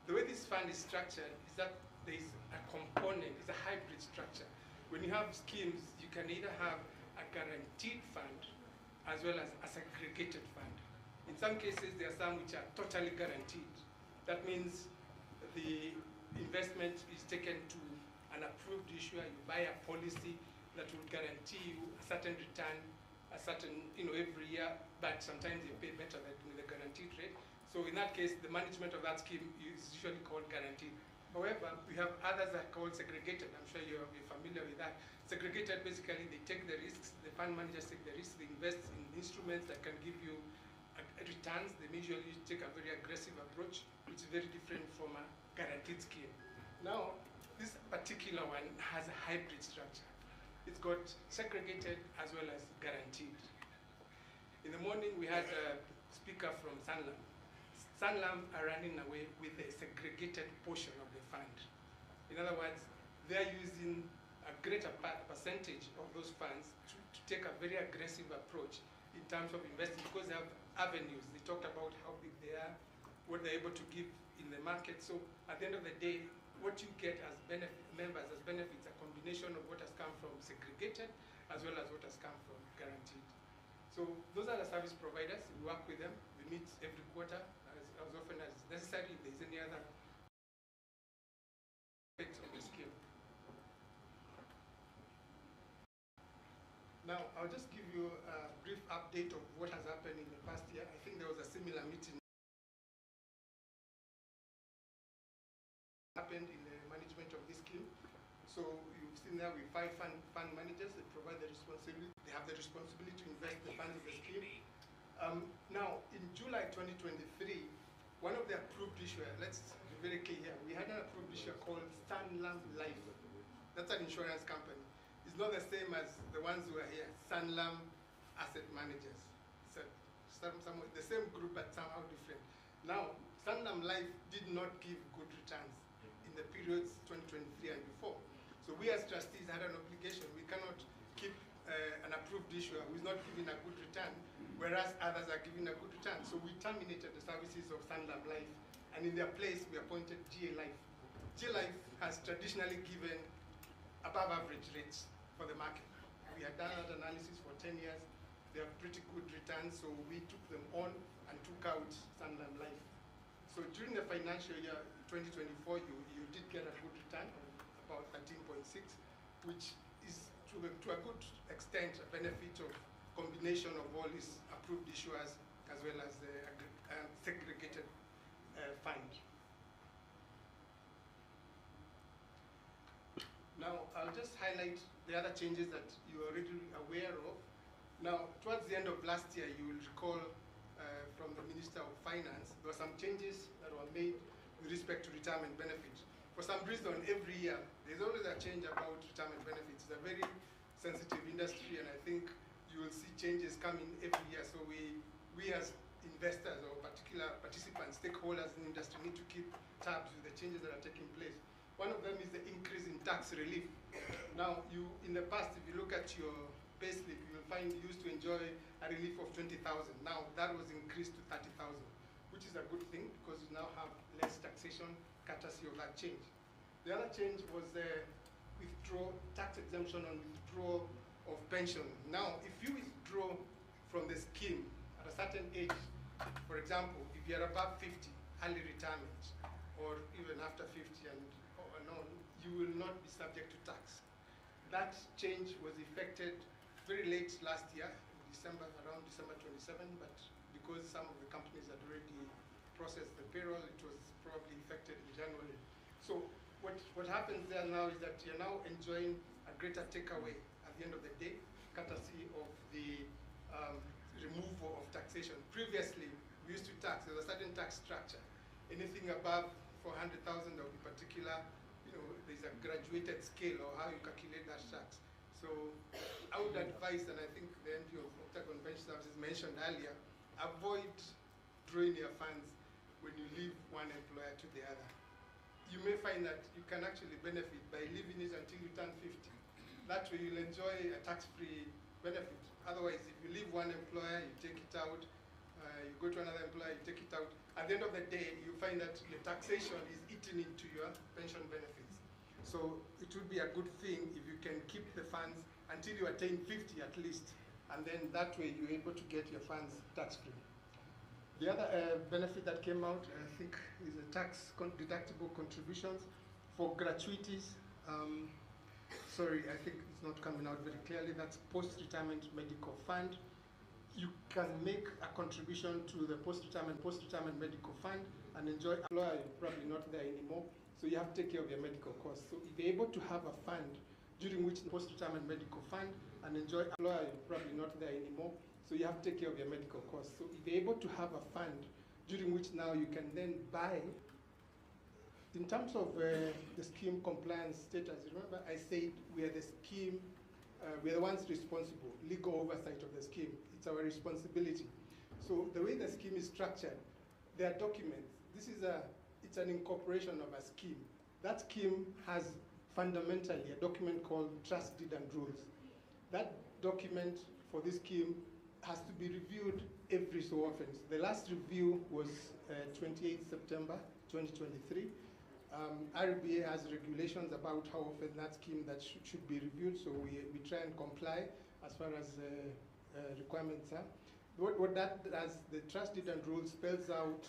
The way this fund is structured is that there is a component, it's a hybrid structure. When you have schemes, you can either have a guaranteed fund as well as a segregated fund. In some cases, there are some which are totally guaranteed. That means the investment is taken to an approved issuer. You buy a policy that will guarantee you a certain return, a certain, every year, but sometimes you pay better than with the guaranteed rate. So in that case, the management of that scheme is usually called guaranteed. However, we have others that are called segregated. I'm sure you're familiar with that. Segregated, basically, they take the risks, the fund managers take the risks, they invest in instruments that can give you returns. They usually take a very aggressive approach, which is very different from a guaranteed scheme. Now, this particular one has a hybrid structure. It's got segregated as well as guaranteed. In the morning, we had a speaker from Sanlam. Sanlam are running away with the segregated portion of the fund. In other words, they're using a greater percentage of those funds to take a very aggressive approach in terms of investing because they have avenues. They talked about how big they are, what they're able to give in the market. So at the end of the day, what you get as members as benefits, a combination of what has come from segregated as well as what has come from guaranteed. So those are the service providers. We work with them. We meet every quarter as often as necessary if there's any other aspects of the scheme. Now, I'll just give you a brief update of what has happened in the past year. I think there was a similar meeting happened in the management of this scheme. So you've seen there with 5 fund managers. They provide the responsibility. They have the responsibility to invest the funds of the scheme. Now, in July 2023, one of the approved issuers, let's be very clear here, we had an approved issuer called Sanlam Life. That's an insurance company. It's not the same as the ones who are here, Sanlam Asset Managers. It's the same group, but somehow different. Now, Sanlam Life did not give good returns in the periods 2023 and before. So we as trustees had an obligation. We cannot keep an approved issuer who is not giving a good return, whereas others are giving a good return. So we terminated the services of Sanlam Life, and in their place, we appointed GA Life. GA Life has traditionally given above average rates for the market. We had done that analysis for 10 years. They have pretty good returns, so we took them on and took out Sanlam Life. So during the financial year 2024, you did get a good return of about 13.6, which is to a good extent a benefit of combination of all these approved issuers as well as the segregated fund. Now, I'll just highlight the other changes that you're already aware of. Now, towards the end of last year, you will recall from the Minister of Finance, there were some changes that were made with respect to retirement benefits. For some reason, every year, there's always a change about retirement benefits. It's a very sensitive industry, and I think you will see changes coming every year. So we as investors or particular participants, stakeholders in the industry need to keep tabs with the changes that are taking place. One of them is the increase in tax relief. Now, in the past, if you look at your payslip, you will find you used to enjoy a relief of 20,000. Now, that was increased to 30,000, which is a good thing because you now have less taxation courtesy of that change. The other change was the tax exemption on withdrawal of pension. Now, if you withdraw from the scheme at a certain age, for example, if you're above 50, early retirement, or even after 50 and on, you will not be subject to tax. That change was effected very late last year, around December 27, but because some of the companies had already processed the payroll, it was probably effected in January. So what happens there now is that you're now enjoying a greater takeaway at the end of the day, courtesy of the removal of taxation. Previously, we used to tax, there was a certain tax structure. Anything above 400,000, there will be particular, there's a graduated scale of how you calculate that tax. So I would advise, and I think the MD of Octagon Bench Services mentioned earlier, avoid drawing your funds when you leave one employer to the other. You may find that you can actually benefit by leaving it until you turn 50. That way you'll enjoy a tax-free benefit. Otherwise, if you leave one employer, you take it out, you go to another employer, you take it out. At the end of the day, you find that the taxation is eating into your pension benefits. So it would be a good thing if you can keep the funds until you attain 50 at least, and then that way you're able to get your funds tax-free. The other benefit that came out, I think, is the tax deductible contributions for gratuities. Sorry, I think it's not coming out very clearly. That's post-retirement medical fund. You can make a contribution to the post-retirement medical fund and enjoy. Employer, you're probably not there anymore, so you have to take care of your medical costs. So if you're able to have a fund during which the post-retirement medical fund and enjoy. Employer, you're probably not there anymore, so you have to take care of your medical costs. So if you're able to have a fund during which now you can then buy. In terms of the scheme compliance status, remember I said we are the scheme, we are the ones responsible, legal oversight of the scheme. It's our responsibility. So the way the scheme is structured, there are documents. It's an incorporation of a scheme. That scheme has fundamentally a document called Trust Deed and Rules. That document for this scheme has to be reviewed every so often. The last review was 28 September 2023. RBA has regulations about how often that scheme should be reviewed, so we try and comply as far as requirements are. What that does, the Trust Deed and Rules spells out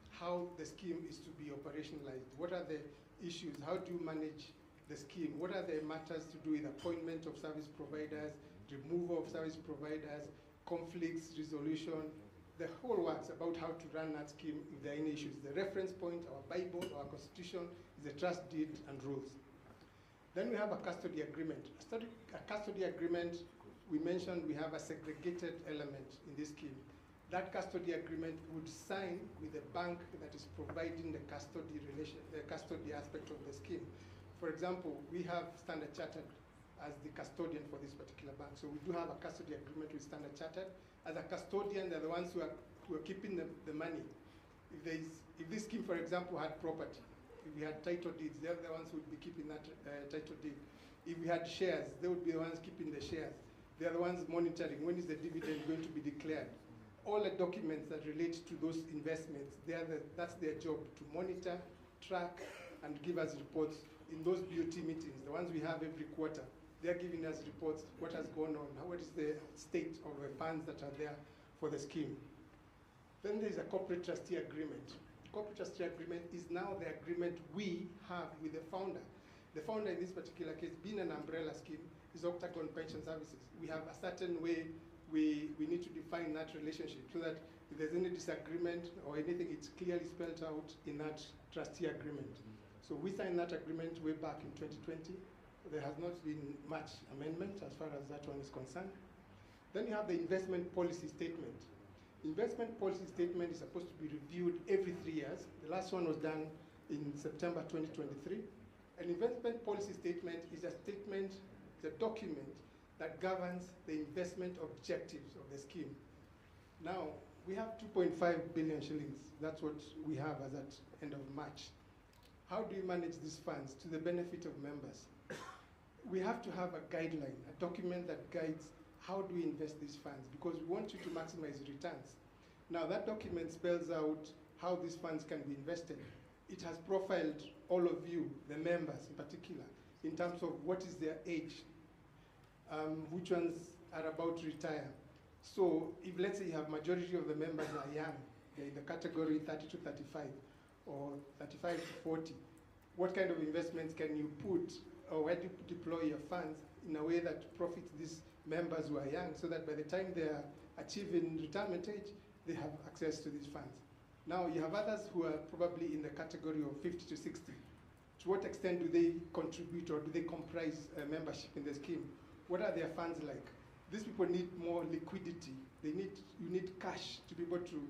how the scheme is to be operationalized. What are the issues? How do you manage the scheme? What are the matters to do with appointment of service providers, removal of service providers, conflicts resolution, the whole works about how to run that scheme if there are any issues. The reference point, our Bible, our Constitution, is the Trust Deed and Rules. Then we have a custody agreement. A custody agreement, we mentioned we have a segregated element in this scheme. that custody agreement would sign with the bank that is providing the custody aspect of the scheme. For example, we have Standard Chartered as the custodian for this particular bank. So we do have a custody agreement with Standard Chartered. As a custodian, they're the ones who are keeping the money. If this scheme, for example, had property, if we had title deeds, they're the ones who would be keeping that title deed. If we had shares, they would be the ones keeping the shares. They're the ones monitoring when is the dividend going to be declared. All the documents that relate to those investments, that's their job, to monitor, track, and give us reports in those BOT meetings, the ones we have every quarter. They're giving us reports, what has gone on, what is the state of the funds that are there for the scheme. Then there's a corporate trustee agreement. Corporate trustee agreement is now the agreement we have with the founder. The founder in this particular case, being an umbrella scheme, is Octagon Pension Services. We have a certain way we need to define that relationship so that if there's any disagreement or anything, it's clearly spelled out in that trustee agreement. So we signed that agreement way back in 2020. There has not been much amendment as far as that one is concerned. Then you have the investment policy statement. Investment policy statement is supposed to be reviewed every 3 years. The last one was done in September 2023. An investment policy statement is a statement, it's a document that governs the investment objectives of the scheme. Now, we have 2.5 billion shillings. That's what we have as at end of March. How do you manage these funds to the benefit of members? We have to have a guideline, a document that guides how do we invest these funds, because we want you to maximize returns. Now, that document spells out how these funds can be invested. It has profiled all of you, the members in particular, in terms of what is their age, which ones are about to retire. So if, let's say, you have majority of the members are young, they're in the category 30 to 35 or 35 to 40, what kind of investments can you put, or where do you deploy your funds in a way that profits these members who are young, so that by the time they are achieving retirement age, they have access to these funds. Now, you have others who are probably in the category of 50 to 60. To what extent do they contribute, or do they comprise membership in the scheme? What are their funds like? These people need more liquidity. You need cash to be able to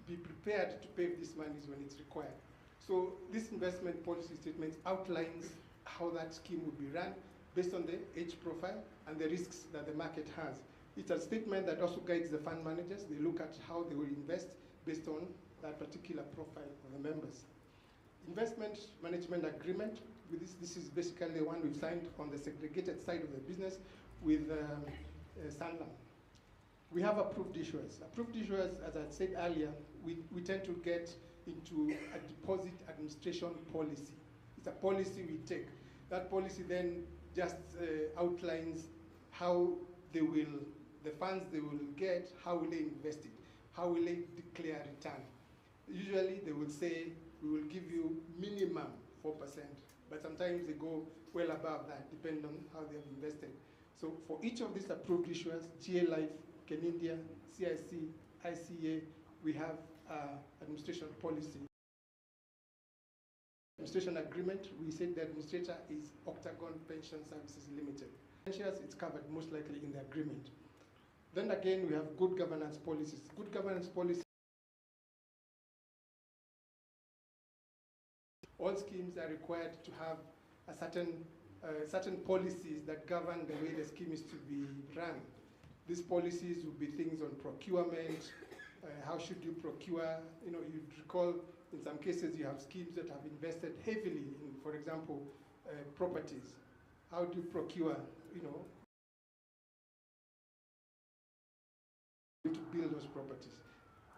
be prepared to pay these monies when it's required. So this investment policy statement outlines how that scheme will be run based on the age profile and the risks that the market has. It's a statement that also guides the fund managers. They look at how they will invest based on that particular profile of the members. Investment management agreement, with this is basically the one we've signed on the segregated side of the business with Sanlam. We have approved issuers. Approved issuers, as I said earlier, we tend to get into a deposit administration policy. It's a policy we take. That policy then just outlines how they will, the funds they will get, how will they invest it, how will they declare return. Usually they will say, we will give you minimum 4%, but sometimes they go well above that, depending on how they have invested. So for each of these approved issuers, GA Life, Kenindia, CIC, ICA, we have administration policy. Administration agreement, we said the administrator is Octagon Pension Services Limited. It's covered most likely in the agreement. Then again, we have good governance policies. Good governance policy. All schemes are required to have a certain policies that govern the way the scheme is to be run. These policies will be things on procurement, how should you procure, you'd recall in some cases you have schemes that have invested heavily in, for example, properties. How do you procure, to build those properties?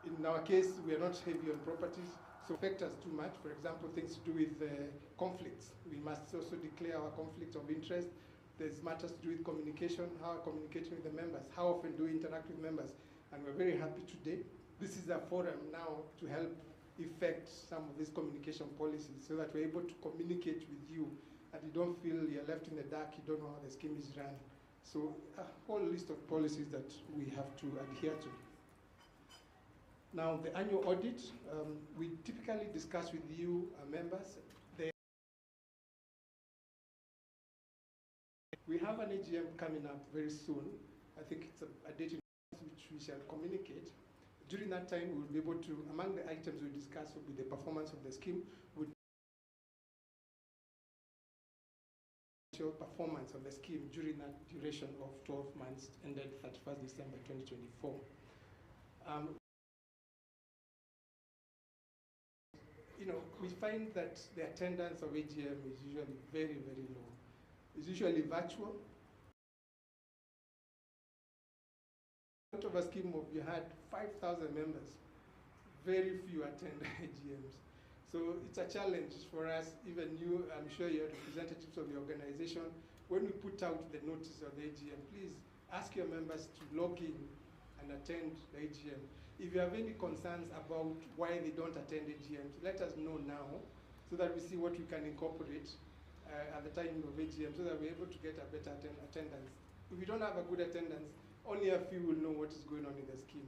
In our case, we are not heavy on properties, so affect us too much. For example, things to do with conflicts. We must also declare our conflict of interest. There's matters to do with communication, how we're communicating with the members, how often do we interact with members. And we're very happy today. This is a forum now to help effect some of these communication policies so that we're able to communicate with you and you don't feel you're left in the dark, you don't know how the scheme is run. So a whole list of policies that we have to adhere to. Now, the annual audit, we typically discuss with you, members. We have an AGM coming up very soon. I think it's a date in which we shall communicate. During that time, we will be able to, among the items we discuss will be the performance of the scheme, performance of the scheme during that duration of 12 months ended 31st December 2024. We find that the attendance of AGM is usually very, very low. It's usually virtual. Out of a scheme of, you had 5,000 members, very few attend AGMs. So it's a challenge for us, even you, I'm sure you're representatives of the organization. When we put out the notice of the AGM, please ask your members to log in and attend the AGM. If you have any concerns about why they don't attend AGMs, let us know now so that we see what we can incorporate at the time of AGM so that we're able to get a better attendance. If we don't have a good attendance, only a few will know what is going on in the scheme.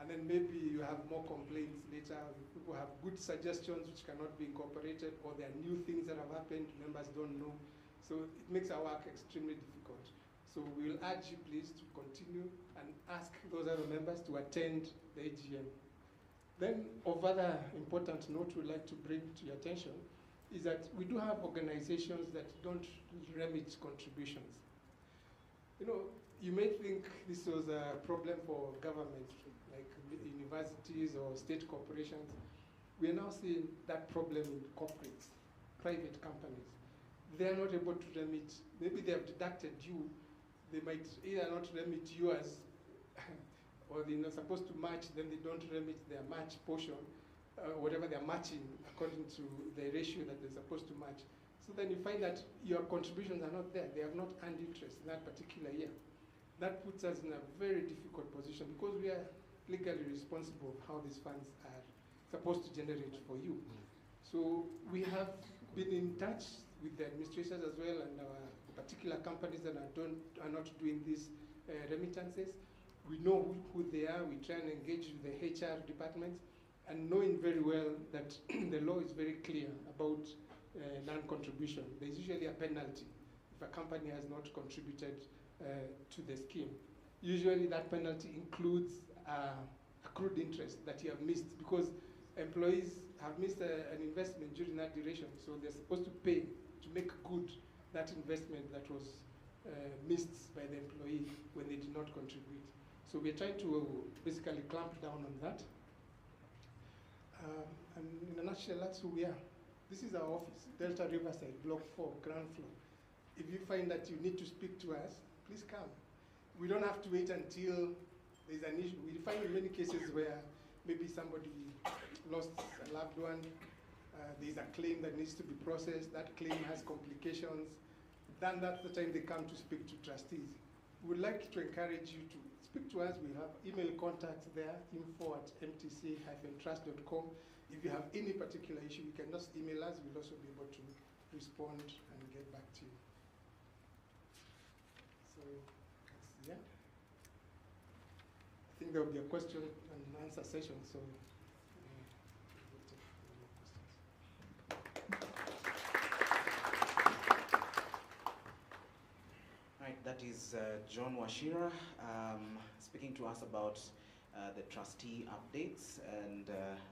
And then maybe you have more complaints later. People have good suggestions which cannot be incorporated, or there are new things that have happened, members don't know. So it makes our work extremely difficult. So we will urge you please to continue and ask those other members to attend the AGM. Then of other important note we'd like to bring to your attention is that we do have organizations that don't remit contributions. You may think this was a problem for government, like universities or state corporations. We are now seeing that problem in corporates, private companies. They are not able to remit. Maybe they have deducted you. They might either not remit yours, or they're not supposed to match, then they don't remit their match portion, whatever they're matching according to the ratio that they're supposed to match. So then you find that your contributions are not there. They have not earned interest in that particular year. That puts us in a very difficult position because we are legally responsible of how these funds are supposed to generate for you. So we have been in touch with the administrators as well and our particular companies that are not doing these remittances. We know who they are. We try and engage with the HR departments, and knowing very well that the law is very clear about non-contribution. There's usually a penalty if a company has not contributed to the scheme. Usually that penalty includes accrued interest that you have missed, because employees have missed an investment during that duration, so they're supposed to pay to make good that investment that was missed by the employee when they did not contribute. So we're trying to basically clamp down on that. And in a nutshell, that's who we are. This is our office, Delta Riverside, Block 4, ground floor. If you find that you need to speak to us, please come. We don't have to wait until there's an issue. We find in many cases where maybe somebody lost a loved one, there's a claim that needs to be processed, that claim has complications, then that's the time they come to speak to trustees. We would like to encourage you to speak to us. We have email contacts there, info@mtc-trust.com. If you have any particular issue, you can just email us. We'll also be able to respond and get back to you. So, yeah. I think there will be a question and answer session, so we'll take any questions. Right, that is John Washira speaking to us about the trustee updates and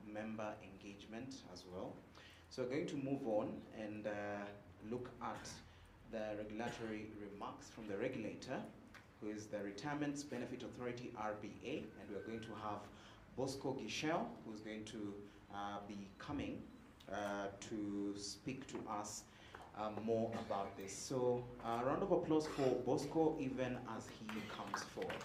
member engagement as well. So we're going to move on and look at the regulatory remarks from the regulator, who is the Retirement Benefit Authority, RBA, and we're going to have Bosco Gichel, who's going to be coming to speak to us more about this. So a round of applause for Bosco even as he comes forward.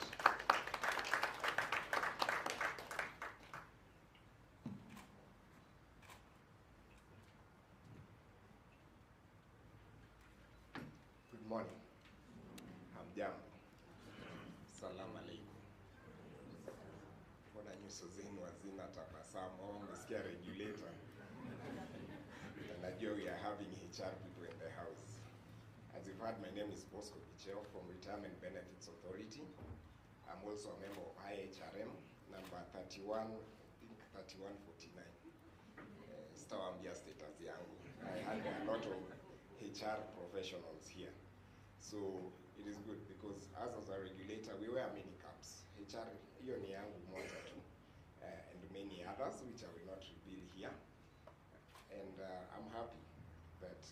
Good morning. Hamjambo. Salamu alaikum. Mbona nyuso zenu hazina tabasamu? Au mmesikia regulator? Najua we are having HR people in the house. As you've heard, my name is Bosco Gichel from Retirement Benefits Authority. I'm also a member of IHRM, number 31, I think 3149. Sitawaambia status yangu. I had a lot of HR professionals here. So it is good because as a regulator, we wear many caps. HR, hiyo ni yangu moja tu. others, which I will not reveal here. And I'm happy that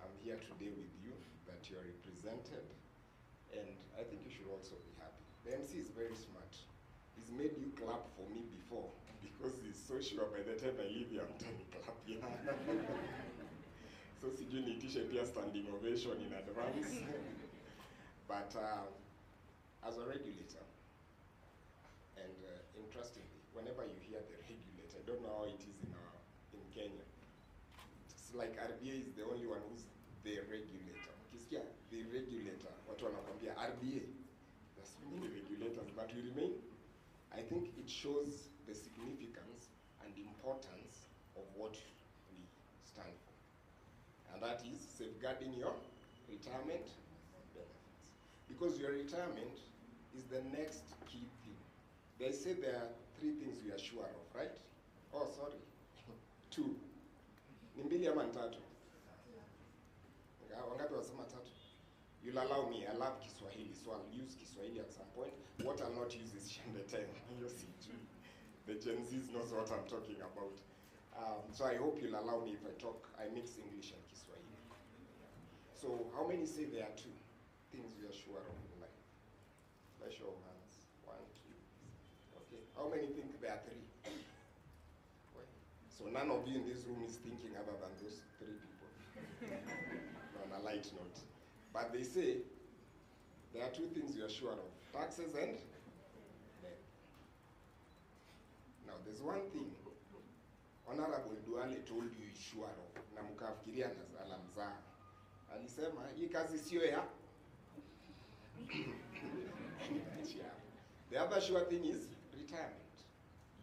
I'm here today with you, that you're represented, and I think you should also be happy. The MC is very smart. He's made you clap for me before, because he's so sure by the time I leave you, I'm done clapping. So sijui niitishe pia standing ovation in advance. But as a regulator, and interestingly, whenever you hear the regulator, I don't know how it is in Kenya. It's like RBA is the only one who's the regulator. Ukisikia the regulator, watu wanakwambia RBA. There's so many regulators, but we remain. I think it shows the significance and importance of what we stand for. And that is safeguarding your retirement benefits. Because your retirement is the next key thing. They say there are 3 things we are sure of, right? Oh, sorry. 2. Ni mbili ama tatu? Wangapi wasema tatu? You'll allow me, I love Kiswahili, so I'll use Kiswahili at some point. What I'll not use is Shendeten. The Gen Zs knows what I'm talking about. So I hope you'll allow me if I talk, I mix English and Kiswahili. So how many say there are 2 things we are sure of in life? Let's show of hands. 1, 2. Okay. How many think there are 3? So none of you in this room is thinking other than those 3 people. On a light note. But they say there are 2 things you are sure of. Taxes and debt. Now there's one thing Honorable Duale told you he's sure of. Na mkafikiria na mzaa. Alisema hii kazi sio ya. The other sure thing is retirement.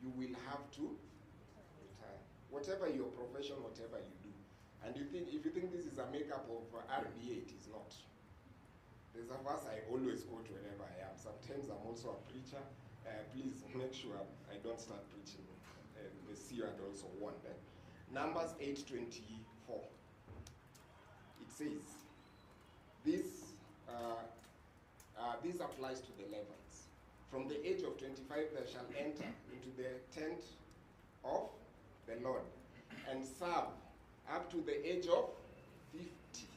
You will have to retire. Whatever your profession, whatever you do. And if you think this is a makeup of RBA, it is not. There's a verse I always quote whenever I am. Sometimes I'm also a preacher. Please make sure I don't start preaching. The CEO had also warned them. Numbers 8:24. It says, this applies to the Levites. From the age of 25 they shall enter into the tent of the Lord and serve up to the age of 50.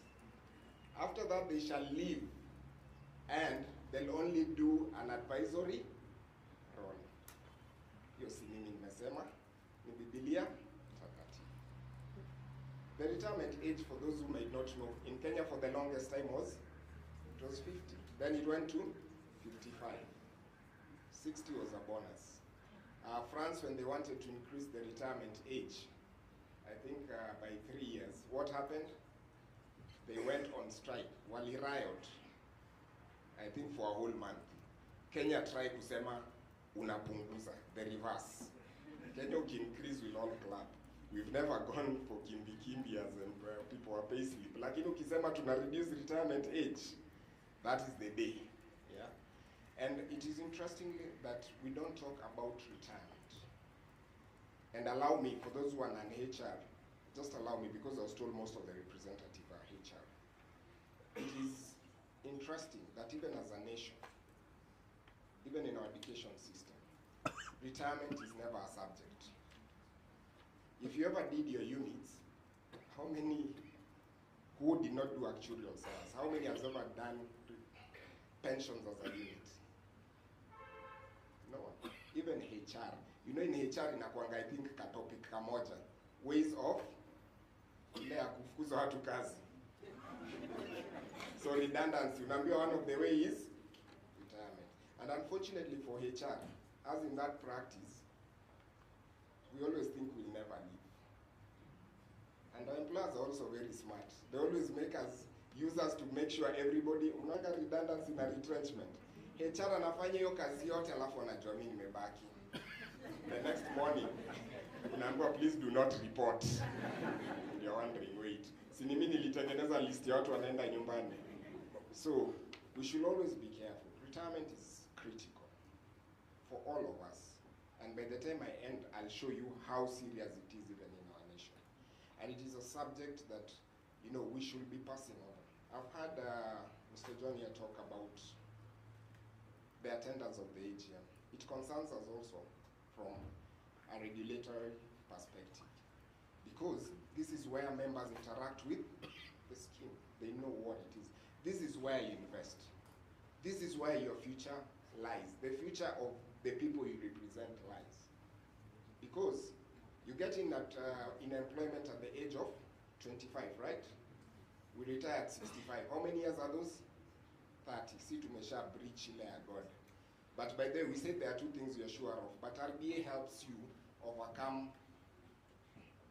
After that they shall leave, and they'll only do an advisory role. Hiyo si mimi nimesema, ni Biblia takatifu. The retirement age, for those who might not know, in Kenya for the longest time was 50. Then it went to 55. 60 was a bonus. France, when they wanted to increase the retirement age, I think by 3 years, what happened? They went on strike. Wali riot, I think for a whole month. Kenya tried kusema unapunguza, the reverse. Kenya increase will all clap. We've never gone for kimbi as people are pay slip. Lakini ukisema tuna reduce retirement age, that is the day. Yeah? And it is interesting that we don't talk about retirement. And allow me, for those who are non-HR, just allow me, because I was told most of the representatives are HR. It is interesting that even as a nation, even in our education system, retirement is never a subject. If you ever did your units, how many who did not do actuarial science, how many has ever done pensions as a unit? No one. Even HR. You know, in HR inakuanga, I think, ka topic kamoja, ways of ile ya kufukuza watu kazi. So redundancy, unaambiwa one of the way is retirement. And unfortunately for HR, as in that practice, we always think we'll never leave. And our employers are also very smart. They always make us, use us to make sure everybody, unaanga redundancy na retrenchment. HR anafanya hiyo kazi yote alafu anajua mimi nimebaki. The next morning, unaambiwa please do not report. You're wondering, wait. Si mimi nilitengeneza list ya watu wanaenda nyumbani. So, we should always be careful. Retirement is critical for all of us. And by the time I end, I'll show you how serious it is even in our nation. And it is a subject that, you know, we should be passing on. I've had Mr. John here talk about the attendance of the AGM. It concerns us also from a regulatory perspective. Because this is where members interact with the scheme. They know what it is. This is where you invest. This is where your future lies. The future of the people you represent lies. Because you get in employment at the age of 25, right? We retire at 65. How many years are those? 30. See, tumesha breach ile ya God. But by the way, we said there are two things you're sure of. But RBA helps you overcome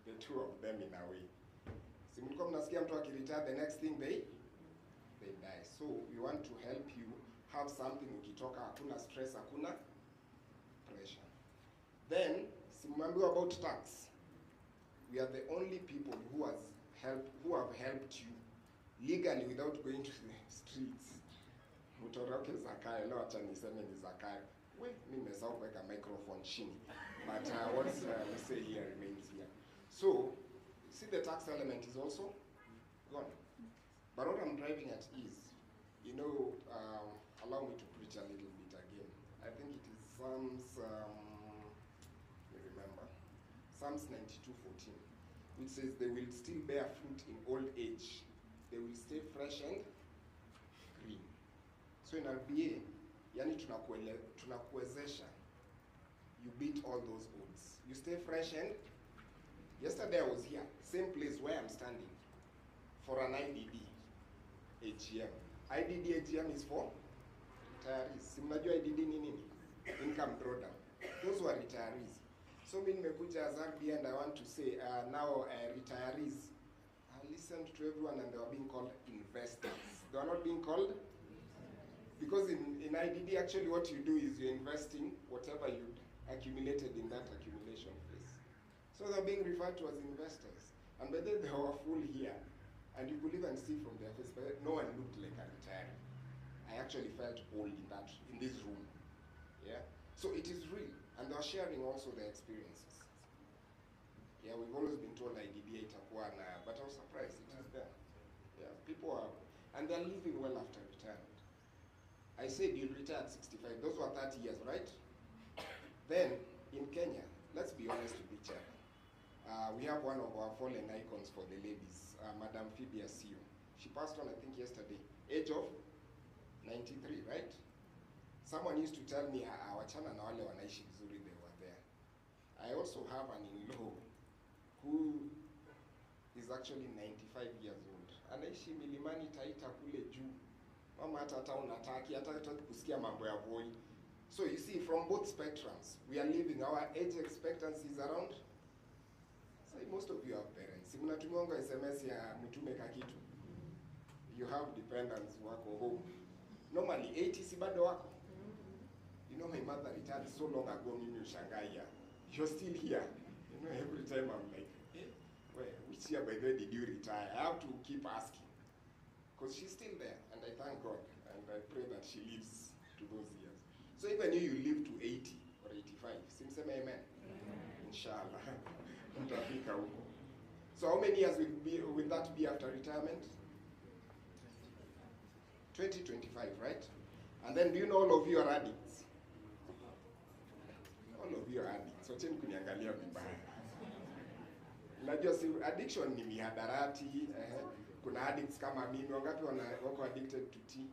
the two of them in a way. Si mlikuwa mnasikia mtu akiretire, the next thing they die. So we want to help you have something ukitoka, hakuna stress, hakuna pressure. Then, simambiwa about tax. We are the only people who have helped you legally without going to the streets. Mutoroke zakayo, leo acha niseme ni zakayo. Mimi nimesahau kuweka microphone chini. But what's we say here remains here. So, see the tax element is also gone. But what I'm driving at is, you know, allow me to preach a little bit again. I think it is Psalms, let me remember, Psalms 92:14, which says they will still bear fruit in old age. They will stay fresh and green. So in RBA, yani tunakuwezesha, you beat all those odds. You stay fresh and, yesterday I was here, same place where I'm standing, for an IDD AGM. IDD AGM is for retirees. Si mnajua IDD ni nini? Income drawdown. Those were retirees. So mimi nimekuja as RBA and I want to say now retirees, I listened to everyone and they were being called investors. They are not being called, because in IDD actually what you do is you're investing whatever you accumulated in that accumulation phase. So they're being referred to as investors. And by then they were full here. And you could even see from their face, but no one looked like a retiree. I actually felt old in this room. Yeah? So it is real. And they're sharing also their experiences. Yeah, we've always been told IDBA itakuwa na, but I was surprised, it is there. Yeah, people are, and they're living well after retirement. I said you'll retire at 65. Those were 30 years, right? Then, in Kenya, let's be honest with each other. We have one of our fallen icons for the ladies, Madam Phoebe Asio. She passed on, I think, yesterday. Age of 93, right? Someone used to tell me, wachana na wale wanaishi vizuri, they were there. I also have an in-law who is actually 95 years old. Anaishi milimani Taita kule juu. Mama hata unataki, hata kusikia mambo ya boy. So you see, from both spectrums, we are living, our age expectancy is around. So most of you have parents. Si mnatumianga SMS ya mtume kakitu. You have dependents wako home. Normally 80 si bado wako. You know, my mother retired so long ago, mimi ushangaya. You're still here. You know, every time I'm like, which year by the way did you retire? I have to keep asking. Because she's still there, and I thank God, and I pray that she lives to those years. So even you live to 80 or 85, simseme amen? Inshallah. So how many years will that be after retirement? 2025, right? And then do you know all of you are addicts? All of you are addicts. So cheni kuniangalia vibaya. Unajua si addiction ni mihadarati, kuna addicts kama mimi, wangapi wako addicted to tea?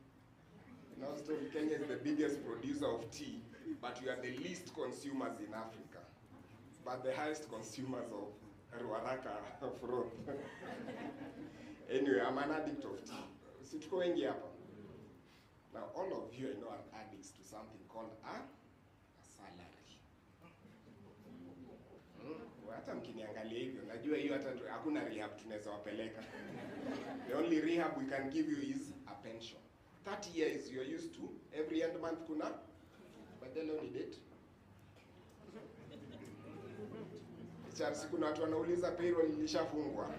You know, so Kenya is the biggest producer of tea, but we are the least consumers in Africa, but the highest consumers of Ruaraka fruit. Anyway, I'm an addict of tea. Situko wengi hapa. Now, all of you I know are addicts to something called a salary. Hata mkiniangalia hivyo, najua hiyo hata hakuna rehab tunaweza wapeleka. The only rehab we can give you is a pension. 30 years you are used to, every end month kuna, but then only date. Charles, kuna watu wanauliza payroll ilishafungwa.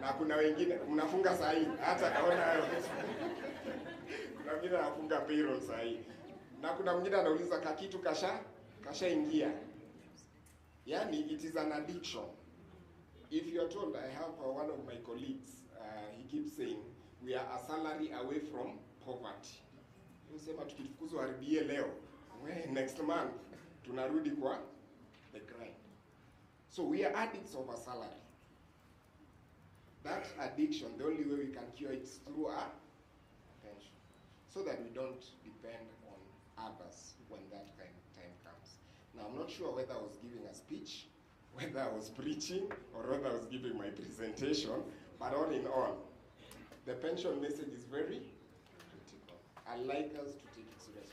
Na kuna wengine mnafunga saa hii, hata kaona kuna wengine anafunga payroll saa hii. Na kuna mwingine anauliza kakitu kasha ingia. Yani it is an addiction. If you are told, I have one of my colleagues, he keeps saying, we are a salary away from poverty. Unasema tukifukuzwa RBA leo, next month tunarudi kwa the grind. So we are addicts of a salary. That addiction, the only way we can cure it is through our pension, so that we don't depend on others when that kind of time comes. Now, I'm not sure whether I was giving a speech, whether I was preaching, or whether I was giving my presentation, but all in all, the pension message is very critical. I'd like us to take it serious.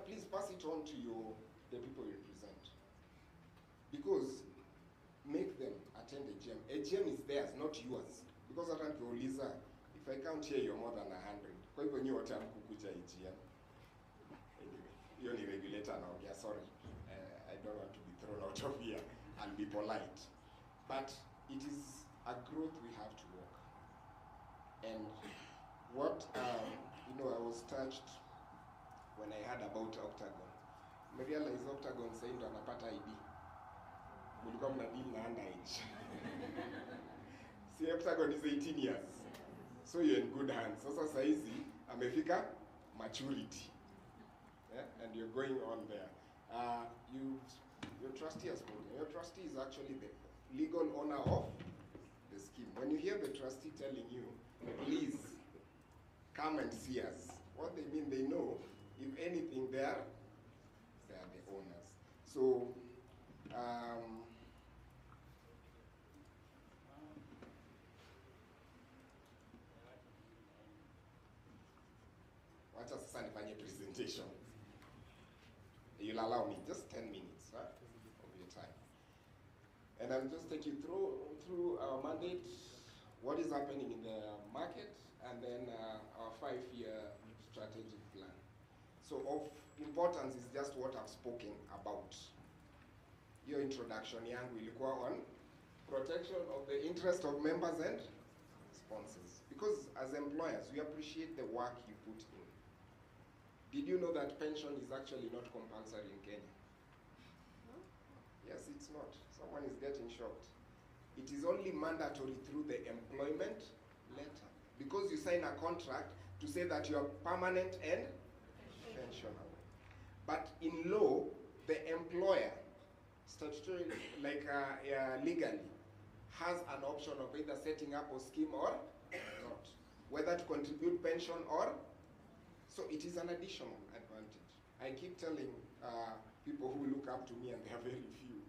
Please pass it on to the people you represent. Because make them attend a GM. A GM is theirs, not yours. Because hata nikiuliza, if I count here, you're more than 100. Kwa hivyo nyi wote hamkukuja AGM. Anyway, hiyo ni regulator naongea, sorry. I don't want to be thrown out of here. I'll be polite. But it is a growth we have to walk. And what, I was touched when I heard about Octagon. I realized Octagon saying ndo anapata ID. Mulikuwa mnadeal na underage. See, Octagon is 18 years. So you're in good hands. Sasa saizi, amefika maturity. Yeah? And you're going on there. Your trustee has spoken. Your trustee is actually the legal owner of the scheme. When you hear the trustee telling you, please come and see us, what they mean, they know, if anything, they are the owners. So, wacha sasa nifanye presentation. You'll allow me just 10 minutes of your time. And I'll just take you through our mandate, what is happening in the market, and then our 5-year strategic plan. So of importance is just what I've spoken about. Your introduction yangu ilikuwa on protection of the interest of members and sponsors. Because as employers, we appreciate the work you put in. Did you know that pension is actually not compulsory in Kenya? No? Yes, it's not. Someone is getting shocked. It is only mandatory through the employment letter. Because you sign a contract to say that you are permanent and pensionable. But in law, the employer, statutorily, legally, has an option of either setting up a scheme or not. Whether to contribute pension or, so it is an additional advantage. I keep telling people who look up to me, and there are very few,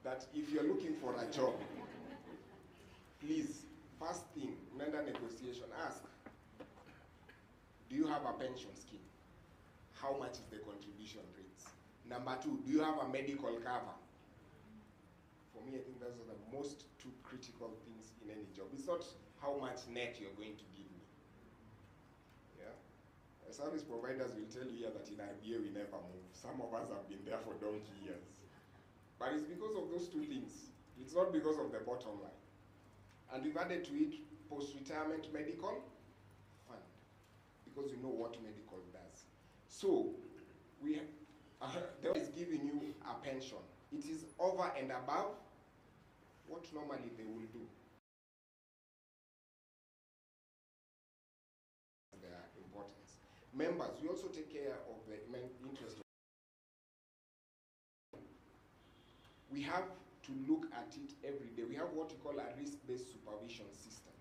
that if you're looking for a job, please, first thing, under negotiation, ask, do you have a pension scheme? How much is the contribution rates? Number 2, do you have a medical cover? For me, I think those are the most 2 critical things in any job. It's not how much net you're going to give me. Yeah? Service providers will tell you here that in IBA we never move. Some of us have been there for donkey years. But it's because of those 2 things. It's not because of the bottom line. And we've added to it post-retirement medical fund, because you know what medical does. So, there is giving you a pension. It is over and above what normally they will do. Their importance. Members, we also take care of the interest. We have to look at it every day. We have what we call a risk-based supervision system,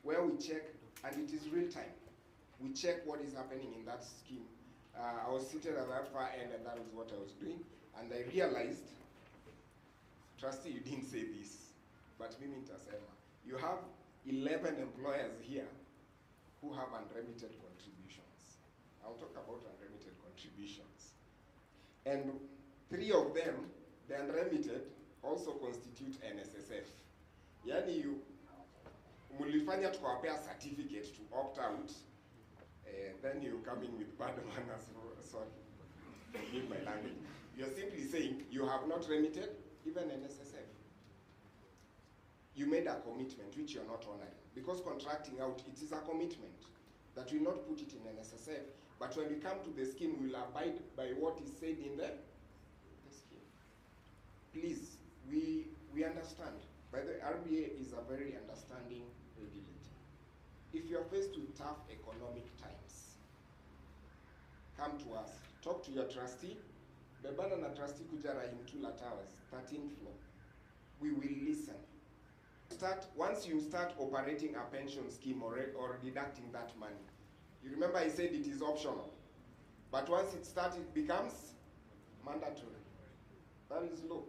where we check, and it is real time. We check what is happening in that scheme. I was seated at that far end, and that was what I was doing. And I realized, trustee, you didn't say this, but mimi nitasema. You have 11 employers here who have unremitted contributions. I'll talk about unremitted contributions. And 3 of them, the unremitted, also constitute NSSF. Yani mulifanya tukawapea certificate to opt out, then you coming with bad manners, sorry, forgive my language. You're simply saying you have not remitted even NSSF. You made a commitment which you're not honoring. Because contracting out, it is a commitment that will not put it in NSSF, but when we come to the scheme, we'll abide by what is said in the scheme. Please, we understand. By the way, RBA is a very understanding regulator. If you're faced with tough economic times, come to us. Talk to your trustee. Bebana na trustee Kujara in Tula Towers, 13th floor. We will listen. Once you start operating a pension scheme or deducting that money, you remember I said it is optional. But once it starts, it becomes mandatory. That is law.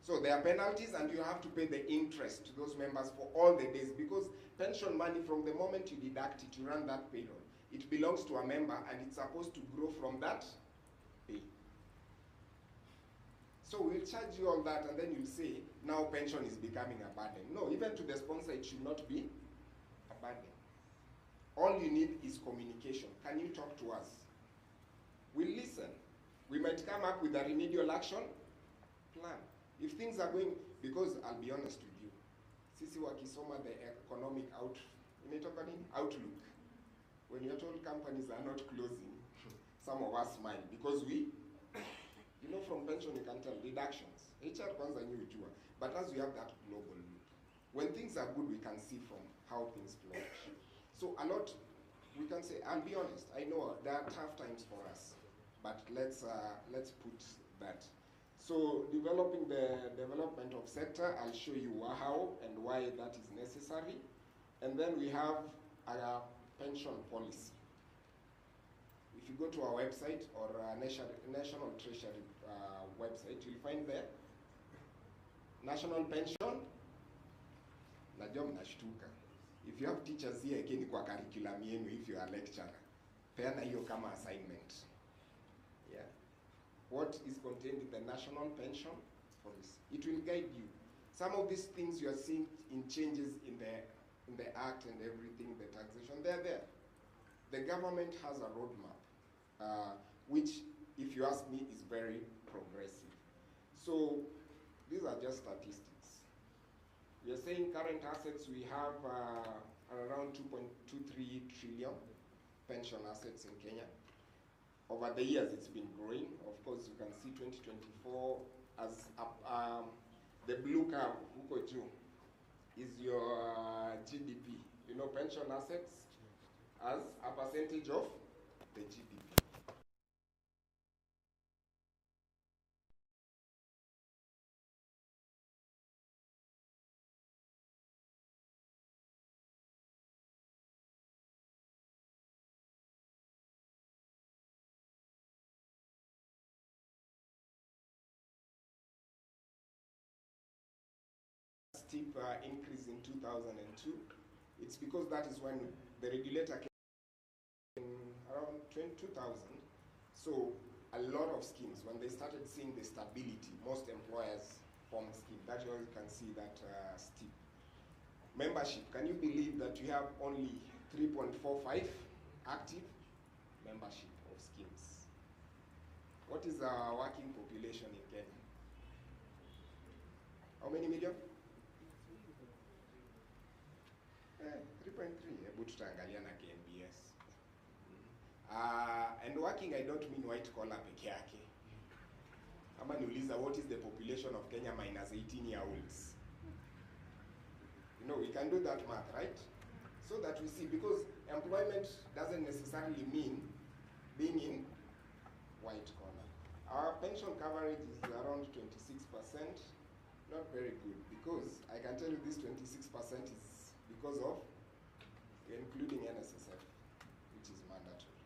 So there are penalties and you have to pay the interest to those members for all the days, because pension money, from the moment you deduct it, you run that payroll, it belongs to a member and it's supposed to grow from that pay. So we'll charge you all that and then you'll say, now pension is becoming a burden. No, even to the sponsor, it should not be a burden. All you need is communication. Can you talk to us? We'll listen. We might come up with a remedial action plan. If things are going, because I'll be honest with you, sisi wakisoma the economic outlook, when you're told companies are not closing, some of us smile, because we, you know, from pension you can tell, deductions. HR kwanza nyi ujua. But as we have that global look, when things are good, we can see from how things flourish. So a lot, we can say, I'll be honest, I know there are tough times for us, but let's put that. So developing the development of sector, I'll show you how and why that is necessary. And then we have our pension policy. If you go to our website or National Treasury website, you'll find there National Pension. Najua mnashtuka. If you have teachers here, again kwa curriculum yenu, if you are a lecturer, peana hiyo kama assignment. Yeah. What is contained in the National Pension Policy? It will guide you. Some of these things you are seeing in changes in the act and everything, the taxation, they're there. The government has a roadmap, which, if you ask me, is very progressive. So these are just statistics. We are saying current assets, we have around 2.23 trillion pension assets in Kenya. Over the years, it's been growing. Of course, you can see 2024 as the blue curve, huko juu, is your GDP. You know, pension assets as a percentage of the GDP. Steep increase in 2002. It's because that is when the regulator came in around 2000. So a lot of schemes, when they started seeing the stability, most employers formed schemes. That's why you can see that steep. Membership, can you believe that you have only 3.45 active membership of schemes? What is our working population in Kenya? How many million? 3.3, hebu tutaangalia na KNBS. And working, I don't mean white collar peke yake. Ama niuliza, what is the population of Kenya minus 18-year-olds? You know, we can do that math, right? So that we see, because employment doesn't necessarily mean being in white collar. Our pension coverage is around 26%. Not very good, because I can tell you this 26% is because of including NSSF, which is mandatory.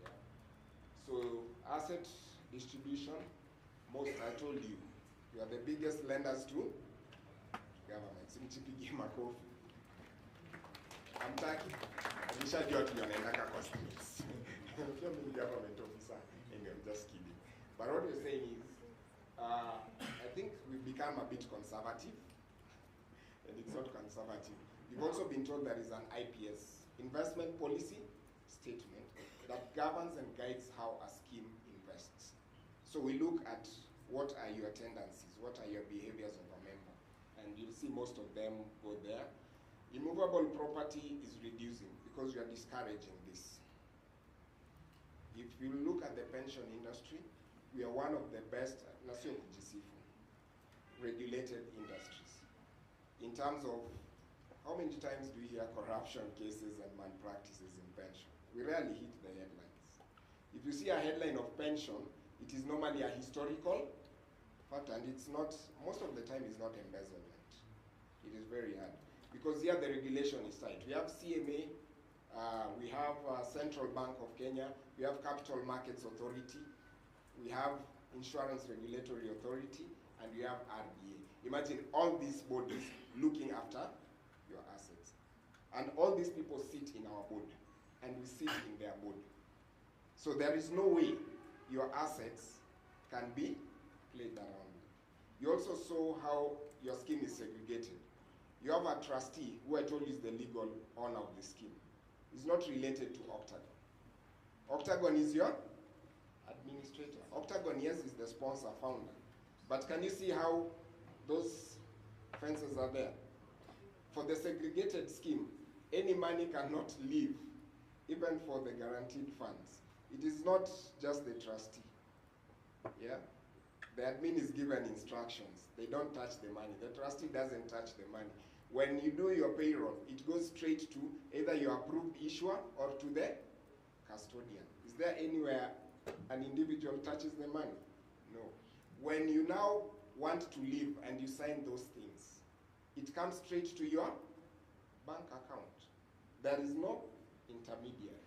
Yeah. So asset distribution, most, I told you, you are the biggest lenders to government. Simchipigi makofi. I'm talking. Nishajua tunaendaka kwa states. If you're a government officer, and I'm just kidding. But what you're saying is, I think we've become a bit conservative, and it's not conservative. We've also been told there is an IPS, investment policy statement, that governs and guides how a scheme invests. So we look at what are your tendencies, what are your behaviors of a member, and you'll see most of them go there. Immovable property is reducing because we are discouraging this. If you look at the pension industry, we are one of the best, regulated industries. In terms of, how many times do we hear corruption cases and malpractices in pension? We rarely hit the headlines. If you see a headline of pension, It is normally a historical fact, and it's not, most of the time it's not embezzlement. It is very hard. Because here the regulation is tight. We have CMA, we have Central Bank of Kenya, we have Capital Markets Authority, we have Insurance Regulatory Authority, and we have RBA. Imagine all these bodies looking after your assets. And all these people sit in our board, and we sit in their board. So there is no way your assets can be played around. You also saw how your scheme is segregated. You have a trustee, who I told you is the legal owner of the scheme. Is not related to Octagon. Octagon is your administrator. Octagon, yes, is the sponsor, founder. But can you see how those fences are there? For the segregated scheme, any money cannot leave, even for the guaranteed funds. It is not just the trustee. Yeah? The admin is given instructions. They don't touch the money. The trustee doesn't touch the money. When you do your payroll, it goes straight to either your approved issuer or to the custodian. Is there anywhere an individual touches the money? No. When you now want to leave and you sign those things, it comes straight to your bank account. There is no intermediary.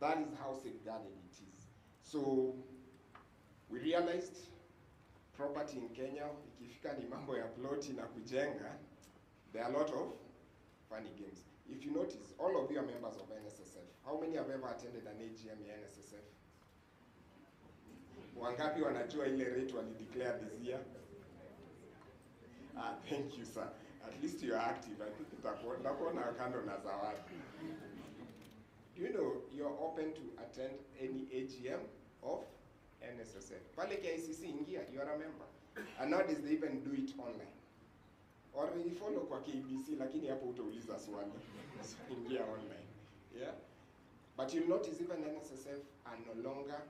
That is how safeguarded it is. So we realized property in Kenya, ikifika ni mambo ya ploti na kujenga, there are a lot of funny games. If you notice, all of you are members of NSSF. How many have ever attended an AGM ya NSSF? Wangapi wanajua ile rate wali declare this year? Thank you, sir. At least you are active. I think itakuwa kando na zawadi. Do you know you're open to attend any AGM of NSSF? Pale KICC ingia, you are a member. And nowadays they even do it online. Or you follow kwa KBC, lakini hapo utauliza swali. So ingia online. Yeah? But you'll notice even NSSF are no longer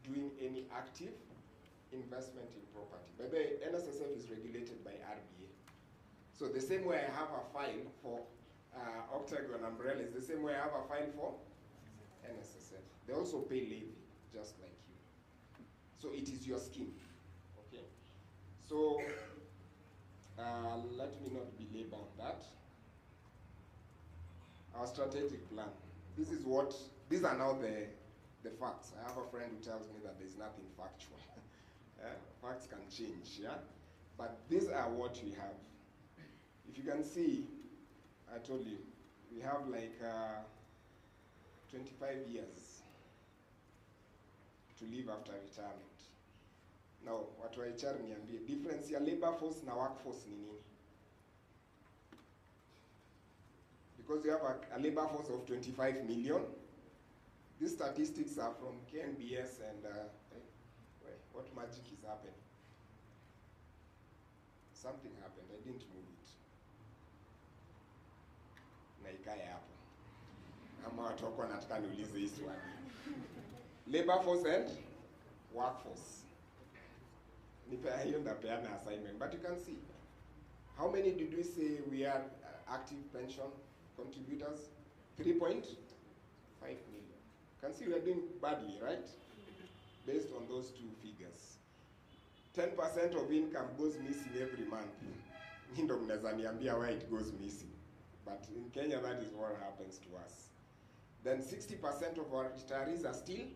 doing any active investment in property. But the NSSF is regulated by RBA. So the same way I have a file for Octagon umbrella is the same way I have a file for NSSF. They also pay levy, just like you. So it is your scheme. Okay. So let me not belabor on that. Our strategic plan. These are now the facts. I have a friend who tells me that there's nothing factual. Facts can change, yeah? But these are what we have. If you can see, I told you, we have like 25 years to live after retirement. Now, watu wa HR niambie, difference ya labor force na workforce ni nini? Because you have a labor force of 25 million. These statistics are from KNBS and what magic is happening? Something happened, I didn't move it. Na ikae hapo. Ama watu wako wanataka niulize hii swali. Labor force and workforce. Hiyo ndapeana assignment, but you can see. How many did we say we are active pension contributors? 3.5 million. You can see we are doing badly, right? Based on those two figures. 10% of income goes missing every month. Ndo mnaweza niambia why it goes missing. But in Kenya, that is what happens to us. Then 60% of our retirees are still,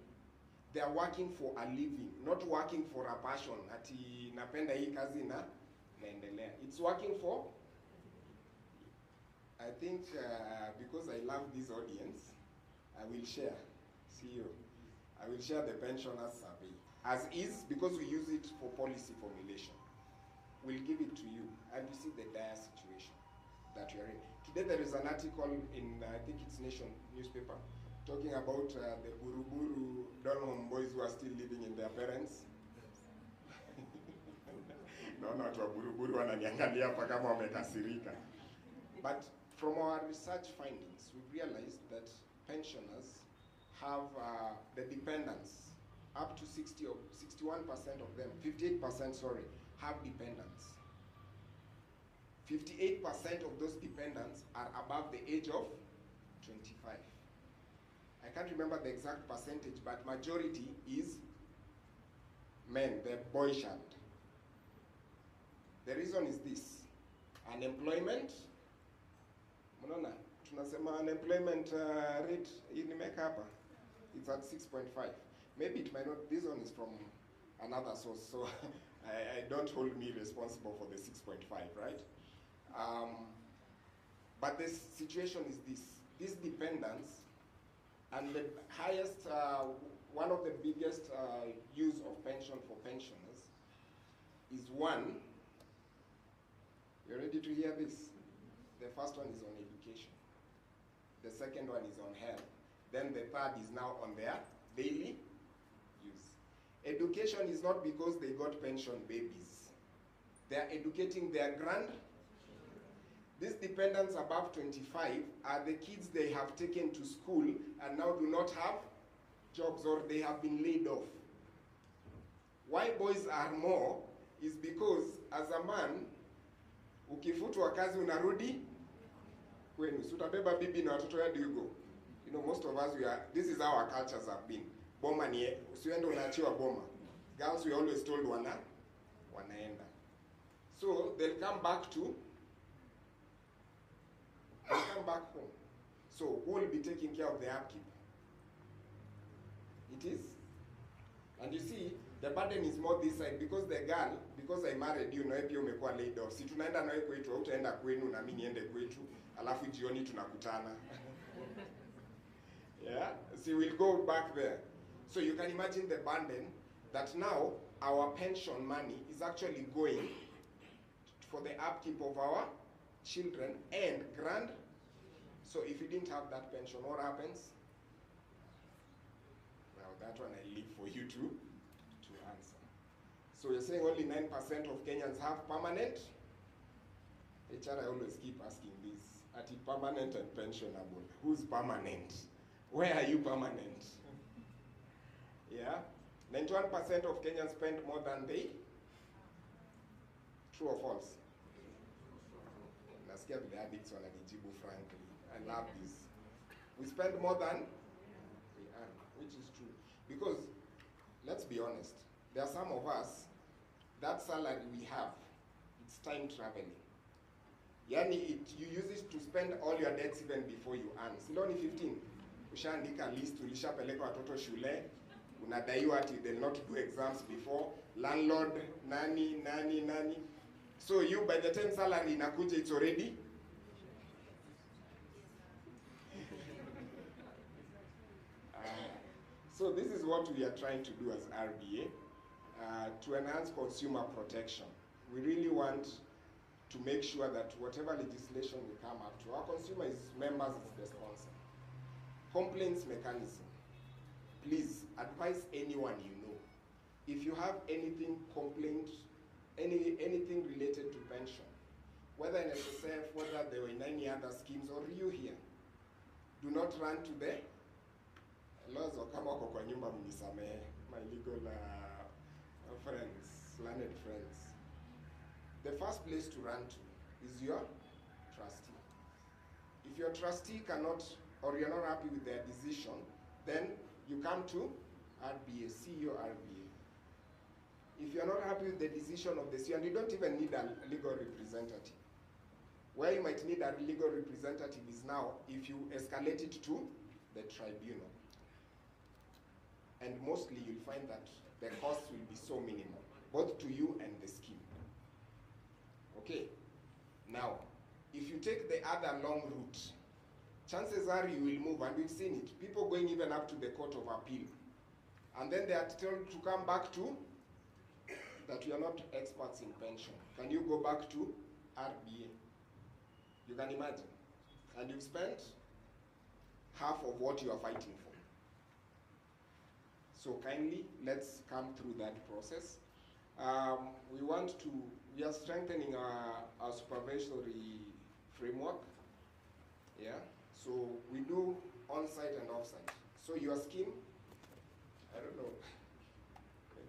they are working for a living, not working for a passion. Ati napenda hii kazi na naendelea. It's working for, I think because I love this audience, I will share, CEO, I will share the pensioners survey. As is, because we use it for policy formulation. We'll give it to you, and you see the dire situation that we are in. Today there is an article in, I think it's Nation newspaper, talking about the Buruburu Donholm boys who are still living in their parents. No, not wa Buruburu wananiangalia hapa kama wamekasirika. But from our research findings, we realized that pensioners have the dependents, up to 61% of them, 58%, sorry, have dependents. 58% of those dependents are above the age of 25. I can't remember the exact percentage, but majority is men, the boy child. The reason is this: unemployment. Mnaona tunasema unemployment rate inimeka hapa, it's at 6.5. Maybe it might not, this one is from another source, so I don't hold me responsible for the 6.5, right? But the situation is this dependence, and the highest, one of the biggest use of pension for pensioners is one. You ready to hear this? The first one is on education. The second one is on health. Then the third is now on their daily use. Education is not because they got pension babies. They are educating their These dependents above 25 are the kids they have taken to school and now do not have jobs, or they have been laid off. Why boys are more is because as a man, ukifutwa kazi unarudi kwenu. Si utabeba bibi na watoto, where do you go? You know, most of us, this is how our cultures have been. Boma ni, usiende unaachiwa boma. Girls, we always told wanaenda. So they'll come back home. So who will be taking care of the upkeep? It is. And you see, the burden is more this side, because the girl, because I married you, na pia umekuwa laid off. Si tunaenda nawe kwetu, au utaenda kwenu na mimi niende kwetu, alafu jioni tunakutana. Yeah, see, we'll go back there. So you can imagine the burden that now our pension money is actually going for the upkeep of our children and So if you didn't have that pension, what happens? Now that one I leave for you to answer. So you're saying only 9% of Kenyans have permanent? HR, I always keep asking this. At permanent and pensionable. Who's permanent? Where are you permanent? Yeah? 91% of Kenyans spend more than they? True or false? Nasikia vile addicts wananijibu frankly. I love this. We spend more than we earn, which is true. Because, let's be honest, there are some of us, that salary we have, it's time traveling. Yani, you use it to spend all your debts even before you earn. Siloni 15, ushaandika list, ulishapeleka watoto shule, unadaiwa ati they'll not do exams before, landlord, nani. So you, by the time salary inakuja, it's already. So this is what we are trying to do as RBA, to enhance consumer protection. We really want to make sure that whatever legislation we come up to, our consumer is members is the sponsor. Complaints mechanism. Please advise anyone you know. If you have anything anything related to pension, whether in SSF, whether they were in any other schemes, or you here, do not run to the laws or kama wako kwa nyumba mnisamehe, my legal friends, learned friends. The first place to run to is your trustee. If your trustee cannot, or you're not happy with their decision, then you come to RBA, see your RBA. If you're not happy with the decision of the CEO, and you don't even need a legal representative. Where you might need a legal representative is now if you escalate it to the tribunal. And mostly you'll find that the cost will be so minimal, both to you and the scheme. Okay, now, if you take the other long route, chances are you will move, and we've seen it, people going even up to the Court of Appeal. And then they are told to come back to that you are not experts in pension. Can you go back to RBA? You can imagine. And you've spent half of what you are fighting for. So kindly, let's come through that process. We are strengthening our supervisory framework. Yeah, so we do on-site and off-site. So your scheme, I don't know,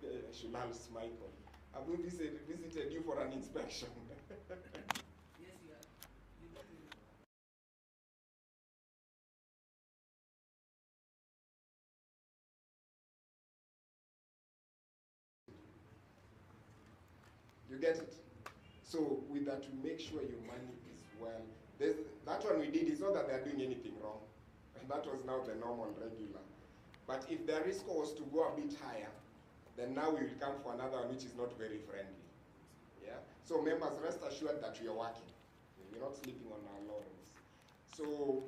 maybe I should ask Michael. Have we visited you for an inspection? Yes, you are. You get it? So with that, to make sure your money is well. That one we did, it's not that they're doing anything wrong. And that was now the normal regular. But if their risk was to go a bit higher, then now we will come for another one which is not very friendly. Yeah? So members, rest assured that we are working. We're not sleeping on our laurels. So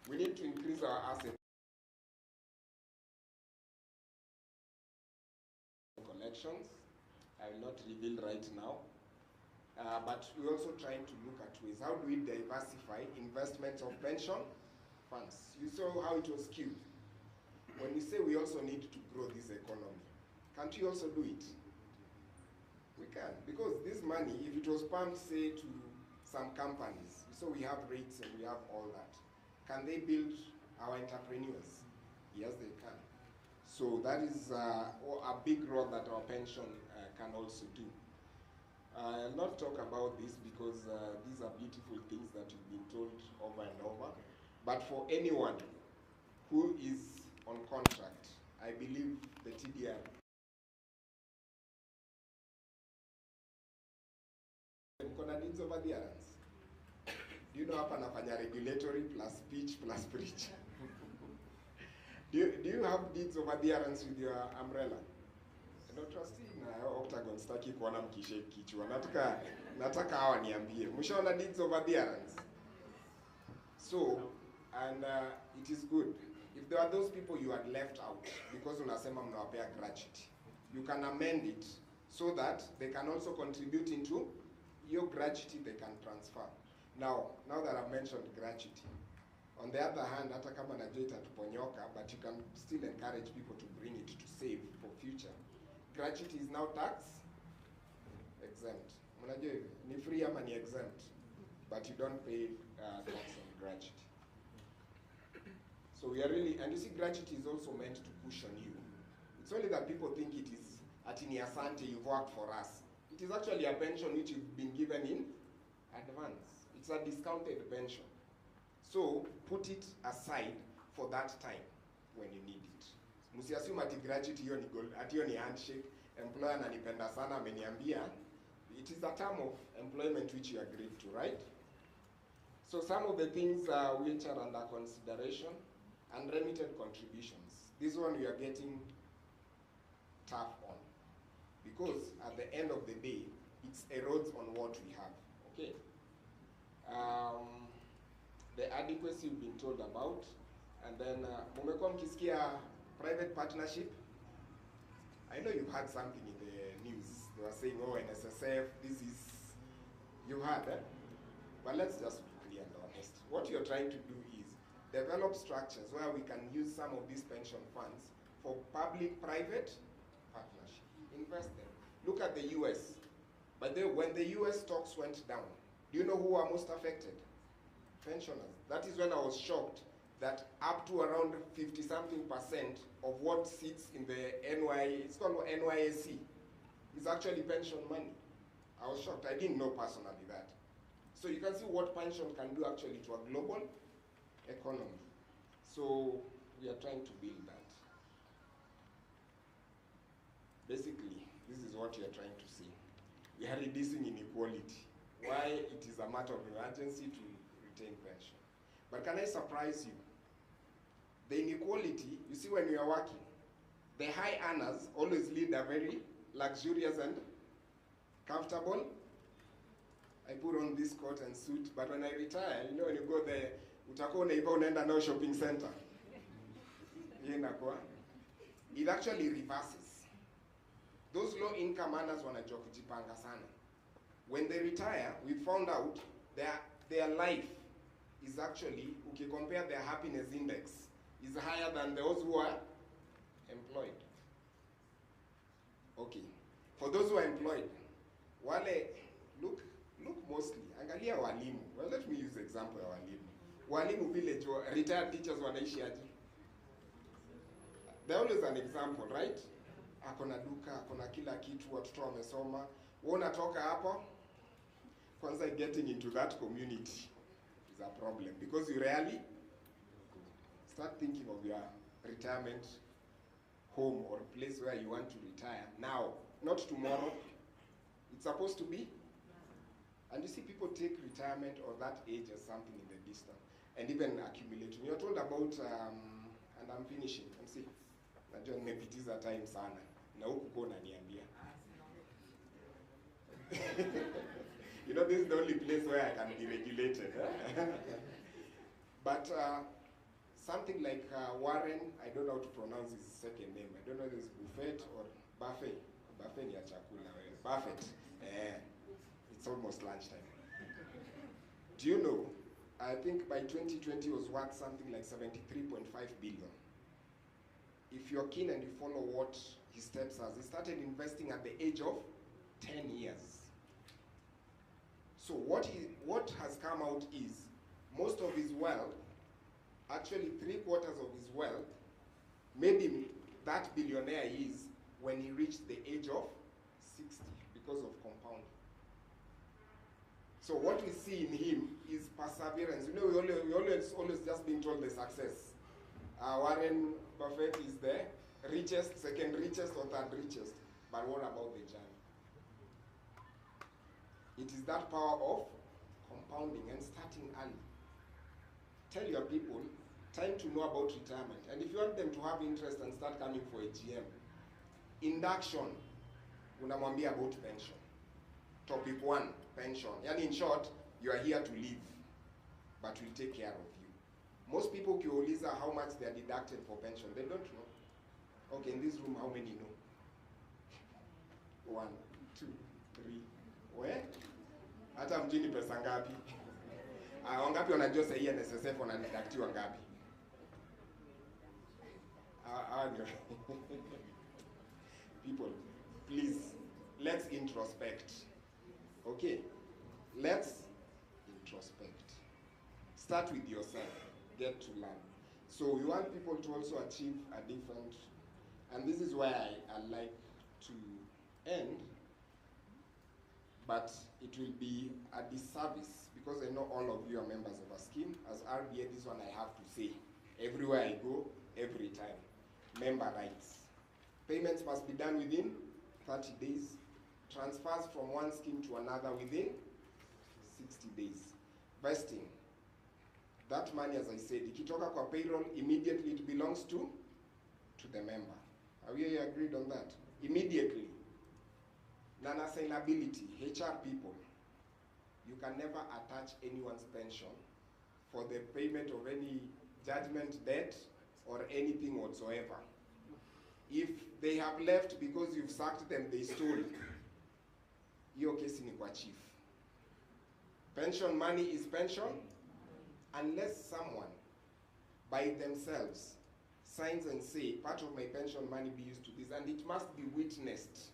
we need to increase our asset collections. I will not reveal right now. But we're also trying to look at ways. How do we diversify investments of pension funds? You saw how it was skewed. When we say we also need to grow this economy, can't we also do it? We can, because this money, if it was pumped, say, to some companies, so we have rates and we have all that, can they build our entrepreneurs? Yes, they can. So that is a big role that our pension can also do. I'll not talk about this because these are beautiful things that you've been told over and over. But for anyone who is on contract, I believe the TDR mkona needs over the errands. Do you know hapa nafanya regulatory plus speech plus preach? do you have deeds over the errands with your umbrella? No, trustee na Octagon staki kuona mkishake kichwa. Nataka hawa niambie. Mshaona deeds over the errands? So, and it is good. If there are those people you had left out because unasema mnawapea gratuity, you can amend it so that they can also contribute into your gratuity they can transfer. Now that I've mentioned gratuity, on the other hand, hata kama najua itatuponyoka, but you can still encourage people to bring it to save for future. Gratuity is now tax exempt. Mnajua hivi, ni free ama ni exempt, but you don't pay tax on gratuity. So we are really, and you see gratuity is also meant to cushion you. It's only that people think it is at ini asante, you've worked for us. It is actually a pension which you've been given in advance. It's a discounted pension. So put it aside for that time when you need it. Msiassume ati gratuity hiyo ni gold, ati hiyo ni handshake, employer ananipenda sana ameniambia. It is a term of employment which you agreed to, right? So some of the things which are under consideration, unremitted contributions. This one we are getting tough on, because at the end of the day, it erodes on what we have, okay? The adequacy we've been told about, and then mumekuwa mkisikia private partnership. I know you've heard something in the news. They were saying, oh, NSSF, this is, you heard that? But let's just be clear and honest. What you're trying to do is develop structures where we can use some of these pension funds for public-private partnership. Invest them. Look at the US. But when the US stocks went down, do you know who are most affected? Pensioners. That is when I was shocked that up to around 50-something% of what sits in the it's called NYSC, is actually pension money. I was shocked. I didn't know personally that. So you can see what pension can do actually to a global economy. So we are trying to build that. Basically, this is what we are trying to see. We are reducing inequality. Why it is a matter of emergency to retain pension. But can I surprise you? The inequality, you see when we are working, the high earners always lead a very luxurious and comfortable. I put on this coat and suit, but when I retire, you know, when you go there, utakuwa unaiba unaenda now shopping center. It actually reverses. Those low income earners wanajua kujipanga sana. When they retire, we found out their life is actually, if you compare their happiness index, is higher than those who are employed. Okay. For those who are employed, wale, look mostly, angalia walimu. Well, let me use the example ya walimu. Walimu village, retired teachers wanaishi aje. They're always an example, right? Akona duka, akona kila kitu, watoto wamesoma. Wewe unatoka hapo, kwanza getting into that community is a problem, because you rarely start thinking of your retirement home or place where you want to retire now, not tomorrow, It's supposed to be. And you see people take retirement or that age as something in the distance and even accumulating. You're told about, and I'm finishing, and see, najua nimepitiza time sana, na huku kwa unaniambia. You know, this is the only place where I can be regulated. But something like Warren, I don't know how to pronounce his second name. I don't know if it's Buffett or Buffett. Buffett ni ya chakula. Buffett. It's almost lunchtime. Do you know, I think by 2020 it was worth something like 73.5 billion. If you're keen and you follow what his steps are, he started investing at the age of 10 years. So what has come out is most of his wealth, actually 3/4 of his wealth, maybe that billionaire is when he reached the age of 60 because of compounding. So what we see in him is perseverance. You know, we always just been told the success. Warren Buffett is the richest, second richest, or third richest. But what about the journey? It is that power of compounding and starting early. Tell your people, time to know about retirement. And if you want them to have interest and start coming for a GM, induction, unamwambia about pension. Topic 1, pension. And in short, you are here to live, but we'll take care of you. Most people kiuliza how much they are deducted for pension, they don't know. Okay, in this room, how many know? 1, 2, 3. Where? Hata mjini pesa ngapi? Wangapi wanajua sasa hii NSSF wanadidaktiwa ngapi? People, please, let's introspect. Okay? Let's introspect. Start with yourself. Get to learn. So we want people to also achieve a different, and this is why I like to end, but it will be a disservice because I know all of you are members of a scheme. As RBA, this one I have to say. Everywhere I go, every time. Member rights. Payments must be done within 30 days. Transfers from one scheme to another within 60 days. Vesting. That money, as I said, ikitoka kwa payroll, immediately it belongs to the member. Are we agreed on that? Immediately. Non-assailability, HR people. You can never attach anyone's pension for the payment of any judgment debt or anything whatsoever. If they have left because you've sacked them, they stole. Hiyo kesi ni kwa chief. Pension money is pension unless someone by themselves signs and say part of my pension money be used to this, and it must be witnessed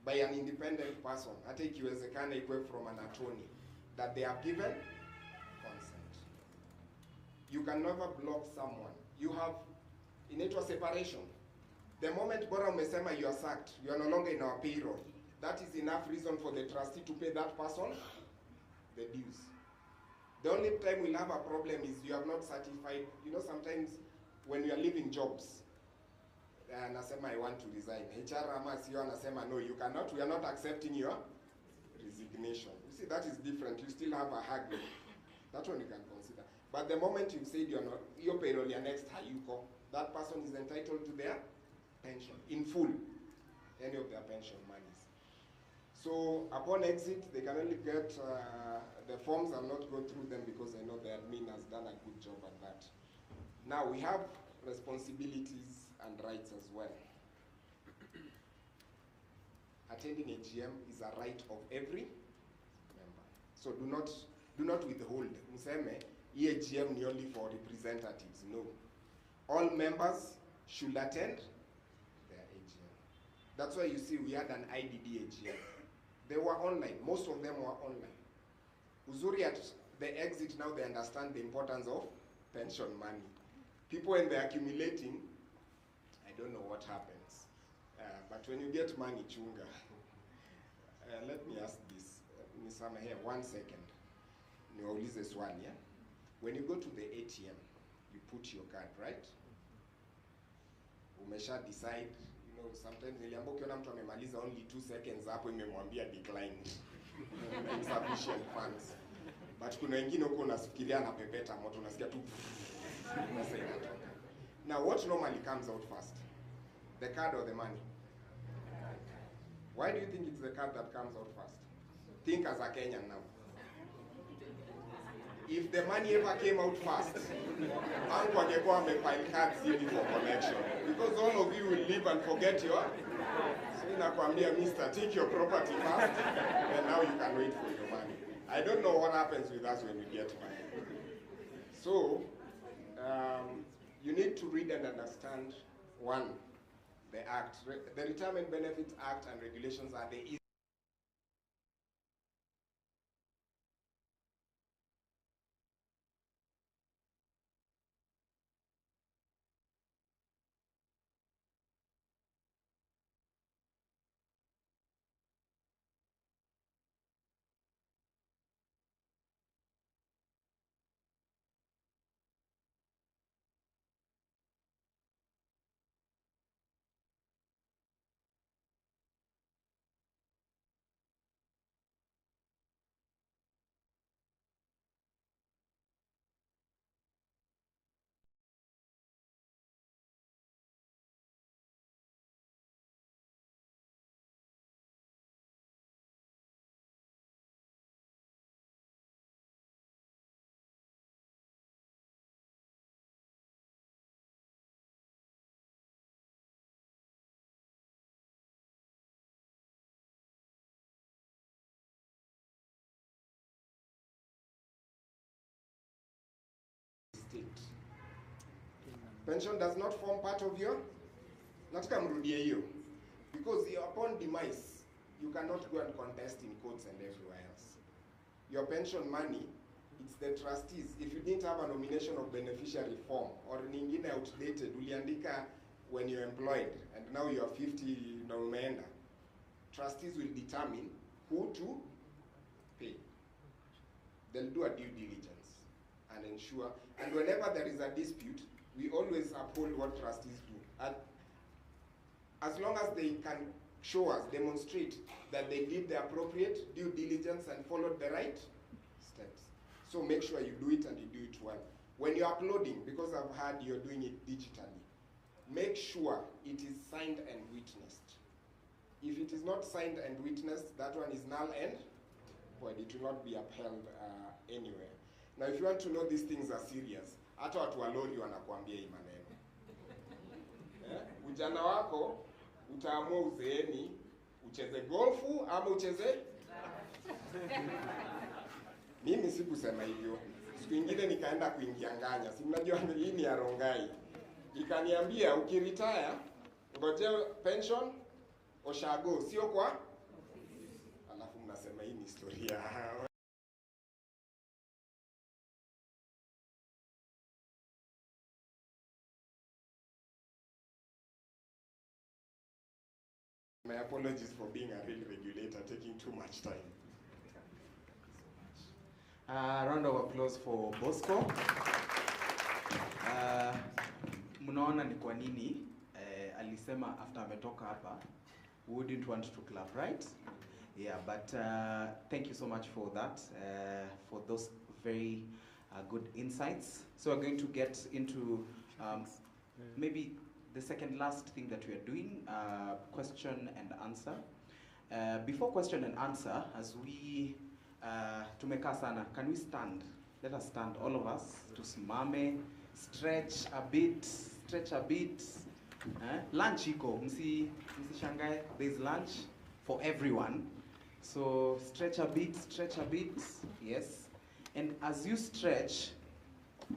by an independent person. Hata ikiwezekana ikwe from an attorney that they have given consent. You can never block someone. You have inaitwa separation. The moment bora umesema you are sacked, you are no longer in our payroll. That is enough reason for the trustee to pay that person the dues. The only time we'll have a problem is you have not certified. You know, sometimes when you are leaving jobs, anasema I want to resign. HR ama CEO anasema no, you cannot. We are not accepting your resignation. You see, that is different. You still have a haggle. That one you can consider. But the moment you've said you're not, your payroll, your next hayuko, that person is entitled to their pension in full, any of their pension monies. So upon exit, they can only get the forms. I'll not go through them because I know the admin has done a good job at that. Now we have responsibilities and rights as well. Attending a GM is a right of every member. So do not withhold. Mseme, GM ni only for representatives. No. All members should attend their AGM. That's why you see we had an IDD AGM. They were online. Most of them were online. Uzuri at the exit now, they understand the importance of pension money. People, when they're accumulating, I don't know what happens. But when you get money, chunga. Let me ask this. Nisama here, 1 second. Niwaulize swali, yeah? When you go to the ATM, you put your card, right? Umesha decide, No, sometimes niliambiwa ukiona mtu amemaliza only 2 seconds hapo imemwambia decline. Insufficient funds. But kuna wengine huko unafikiria na pepeta moto unasikia tu pesa inatoka. Now what normally comes out first? The card or the money? Why do you think it's the card that comes out first? Think as a Kenyan now. If the money ever came out first, Uncle angekuwa amefile cards hivi for collection. Because all of you will leave and forget your. So inakwambia, Mister, take your property first, and now you can wait for your money. I don't know what happens with us when we get money. So, you need to read and understand, one, the Act. The Retirement Benefits Act and regulations are the state. Pension does not form part of your, nataka mrudie hiyo, because upon demise, you cannot go and contest in courts and everywhere else. Your pension money, it's the trustees. If you didn't have a nomination of beneficiary form, or nyingine outdated, uliandika when you're employed, and now you're 50 na umeenda, trustees will determine who to pay. They'll do a due diligence and ensure, and whenever there is a dispute, we always uphold what trustees do. And as long as they can show us, demonstrate that they did the appropriate due diligence and followed the right steps. So make sure you do it and you do it well. When you're uploading, because I've heard you're doing it digitally, make sure it is signed and witnessed. If it is not signed and witnessed, that one is null and void. It will not be upheld anywhere. Now, if you want to know these things are serious, hata watu wa lori wanakuambia hii maneno. Ujana wako utaamua uzeeni ucheze golfu ama ucheze. Mimi sikusema hivyo. Siku ingine nikaenda kuingia Nganya. Si mnajua hii ni ya Rongai. Ikaniambia ukiretire ngoje pension oshago sio kwa. Alafu mnasema hii ni historia. My apologies for being a real regulator, taking too much time. Round of applause for Bosco. Mnaona ni kwa nini alisema after ametoka hapa wouldn't want to clap, right? Yeah, but thank you so much for that, for those very good insights. So we're going to get into maybe the second last thing that we are doing, question and answer. Before question and answer, as we tumekaa sana, can we stand? Let us stand, all of us, tusimame, stretch a bit, Lunch iko, msishangae, there's lunch for everyone. So stretch a bit, yes. And as you stretch,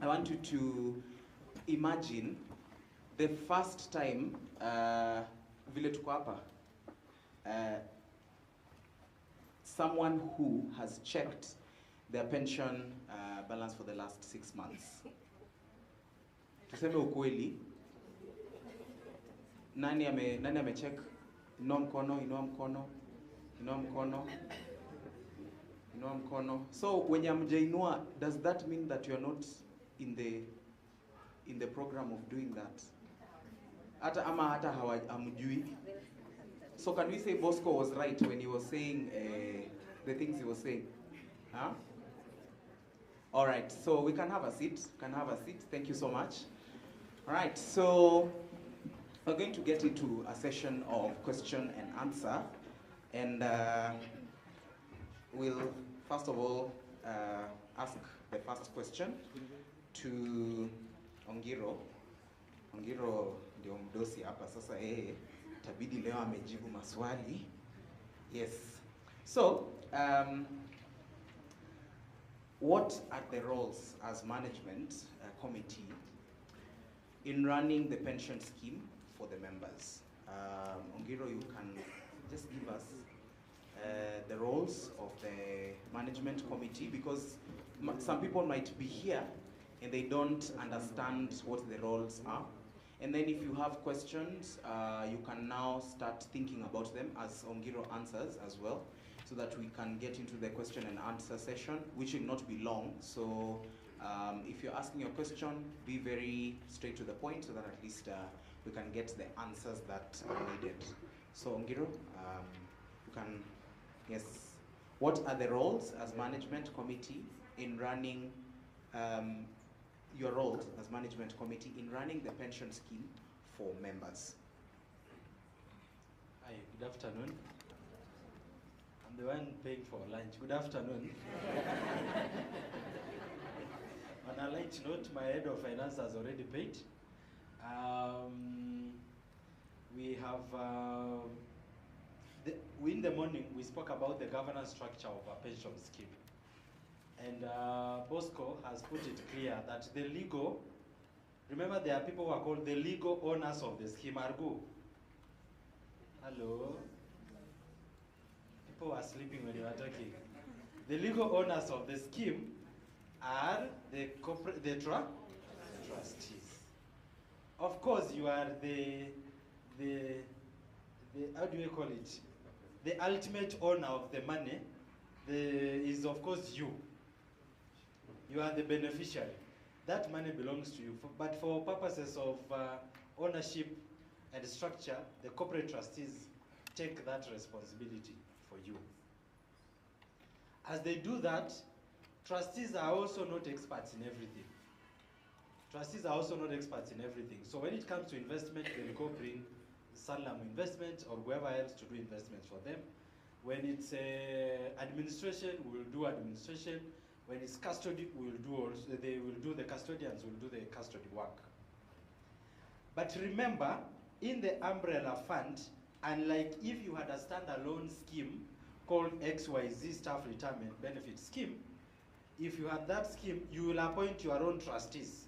I want you to imagine the first time vile tuko hapa, someone who has checked their pension balance for the last 6 months. Tuseme ukweli, nani amecheck? Inua mkono. So when hamjainua, does that mean that you are not in the program of doing that? hata hamjui. So can we say Bosco was right when he was saying the things he was saying? Huh? All right, so we can have a seat. Can have a seat. Thank you so much. All right, so we're going to get into a session of question and answer, and we'll first of all ask the first question to Ongiro. Ongiro ndio mdosi hapa sasa, tabidi leo amejibu maswali. Yes. So, what are the roles as management committee in running the pension scheme for the members? Ongiro, you can just give us the roles of the management committee, because some people might be here and they don't understand what the roles are. And then if you have questions, you can now start thinking about them as Ongiro answers as well, so that we can get into the question and answer session, which will not be long. So if you're asking your question, be very straight to the point, so that at least we can get the answers that are needed. So Ongiro, you can, yes. What are the roles as management committee in running, your role as management committee in running the pension scheme for members? Hi, good afternoon. I'm the one paying for lunch. Good afternoon. On a light note, my head of finance has already paid. We have, in the morning, we spoke about the governance structure of a pension scheme. And Bosco has put it clear that the legal, remember there are people who are called the legal owners of the scheme. Argo. Hello? People are sleeping when you are talking. The legal owners of the scheme are the trustees. Of course, you are the how do you call it? The ultimate owner of the money is of course you. You are the beneficiary. That money belongs to you. But for purposes of ownership and structure, the corporate trustees take that responsibility for you. As they do that, trustees are also not experts in everything. Trustees are also not experts in everything. So when it comes to investment, they'll go bring Sanlam Investment or whoever else to do investments for them. When it's administration, we'll do administration. When it's custody, they will do the custodians will do the custody work. But remember, in the umbrella fund, unlike if you had a standalone scheme called XYZ Staff Retirement Benefit Scheme, if you have that scheme, you will appoint your own trustees.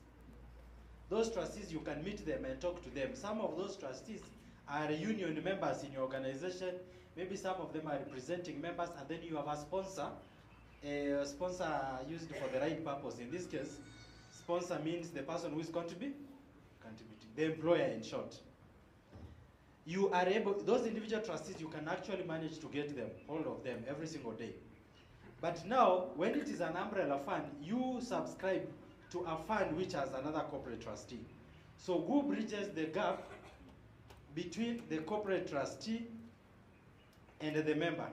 Those trustees, you can meet them and talk to them. Some of those trustees are union members in your organization. Maybe some of them are representing members, and then you have a sponsor used for the right purpose. In this case, sponsor means the person who is contributing, the employer in short. You are able, those individual trustees, you can actually manage to get them, hold of them every single day. But now, when it is an umbrella fund, you subscribe to a fund which has another corporate trustee. So who bridges the gap between the corporate trustee and the member?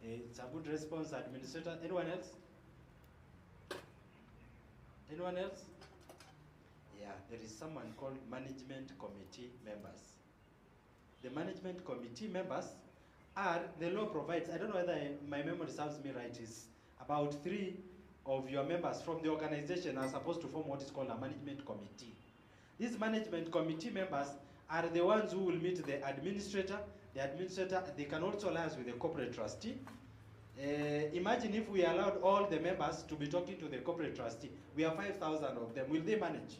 It's a good response, administrator. Anyone else? Anyone else? Yeah, there is someone called management committee members. The management committee members are, the law provides, I don't know whether my memory serves me right, is about 3 of your members from the organization are supposed to form what is called a management committee. These management committee members are the ones who will meet the administrator. The administrator, they can also liaise with the corporate trustee. Imagine if we allowed all the members to be talking to the corporate trustee. We have 5,000 of them. Will they manage?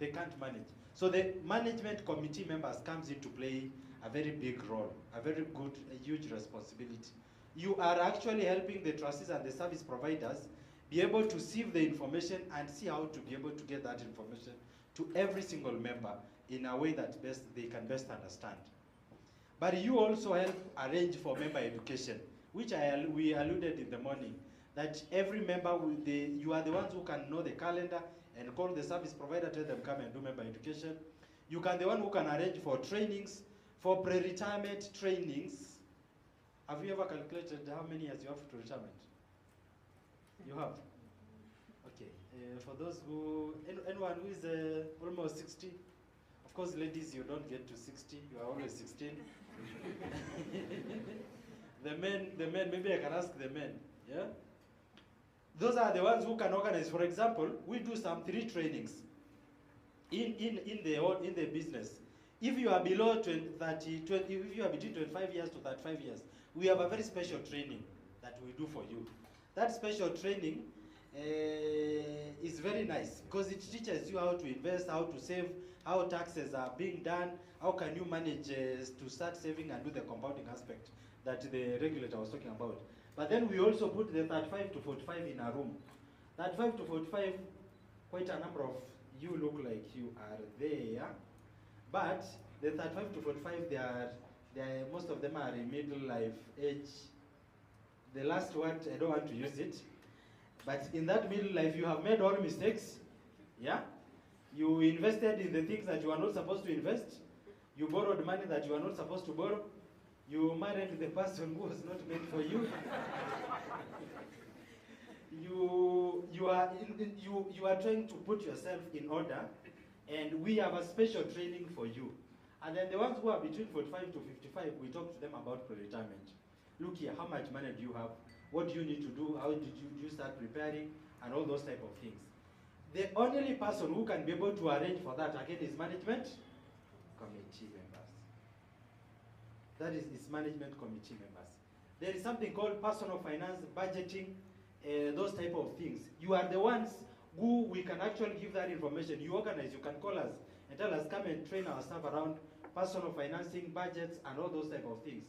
They can't manage. So the management committee members comes into play a very big role, a very good, a huge responsibility. You are actually helping the trustees and the service providers be able to sieve the information and see how to be able to get that information to every single member in a way that they can best understand. But you also help arrange for member education, which we alluded in the morning, that every member, you are the ones who can know the calendar, and call the service provider, tell them come and do member education. You can the one who can arrange for trainings, for pre-retirement trainings. Have you ever calculated how many years you have to retirement? You have? Okay. For those who, anyone who is almost 60, of course ladies you don't get to 60, you are always 16. The men, maybe I can ask the men, yeah? Those are the ones who can organize. For example, we do some 3 trainings in the business. If you are below 20, if you are between 25 years to 35 years, we have a very special training that we do for you. That special training is very nice because it teaches you how to invest, how to save, how taxes are being done, how can you manage to start saving and do the compounding aspect that the regulator was talking about. But then we also put the 35 to 45 in a room. 35 to 45, quite a number of you look like you are there. But the 35 to 45, most of them are in middle life age. The last word, I don't want to use it. But in that middle life, you have made all mistakes. Yeah? You invested in the things that you are not supposed to invest. You borrowed money that you are not supposed to borrow. You married the person who was not meant for you. You are trying to put yourself in order, and we have a special training for you. And then the ones who are between 45 to 55, we talk to them about pre-retirement. Look here, how much money do you have? What do you need to do? How did you start preparing? And all those type of things. The only person who can be able to arrange for that, again, is management committee members. That is management committee members. There is something called personal finance, budgeting, those type of things. You are the ones who we can actually give that information. You organize, you can call us and tell us, come and train our staff around personal financing, budgets, and all those type of things.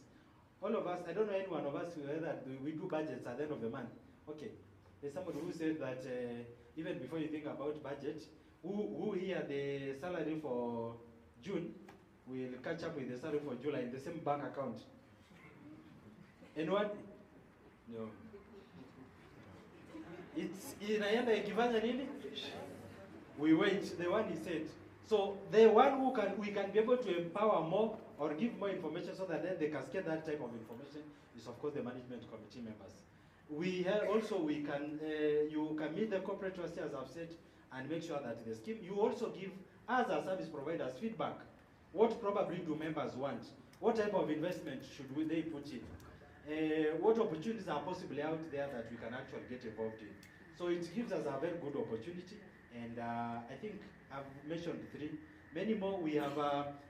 All of us, I don't know any one of us whether we do budgets at the end of the month. Okay, there's somebody who said that even before you think about budget, who here the salary for June will catch up with the salary for July in the same bank account? Anyone? No. It's inaenda ikifanya nini? We wait. The one he said. So the one who we can be able to empower more or give more information so that then they cascade that type of information is of course the management committee members. We can you can meet the corporate trustee, as I've said, and make sure that the scheme. You also give us as service providers feedback. What probably do members want? What type of investment should they put in? What opportunities are possibly out there that we can actually get involved in? So it gives us a very good opportunity, and I think I've mentioned 3. Many more. We have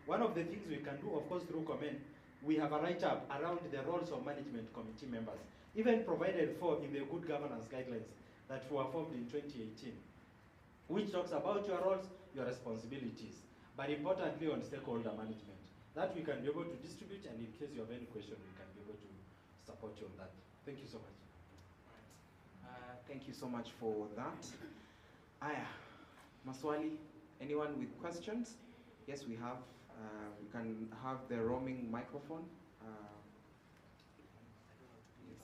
one of the things we can do, of course, through comment, we have a write-up around the roles of management committee members, even provided for in the good governance guidelines that were formed in 2018, which talks about your roles, your responsibilities, but importantly on stakeholder management. That we can be able to distribute, and in case you have any question, we can be able to support you on that. Thank you so much. Thank you so much for that. Aya, maswali, anyone with questions? Yes, we have. We can have the roaming microphone. Yes.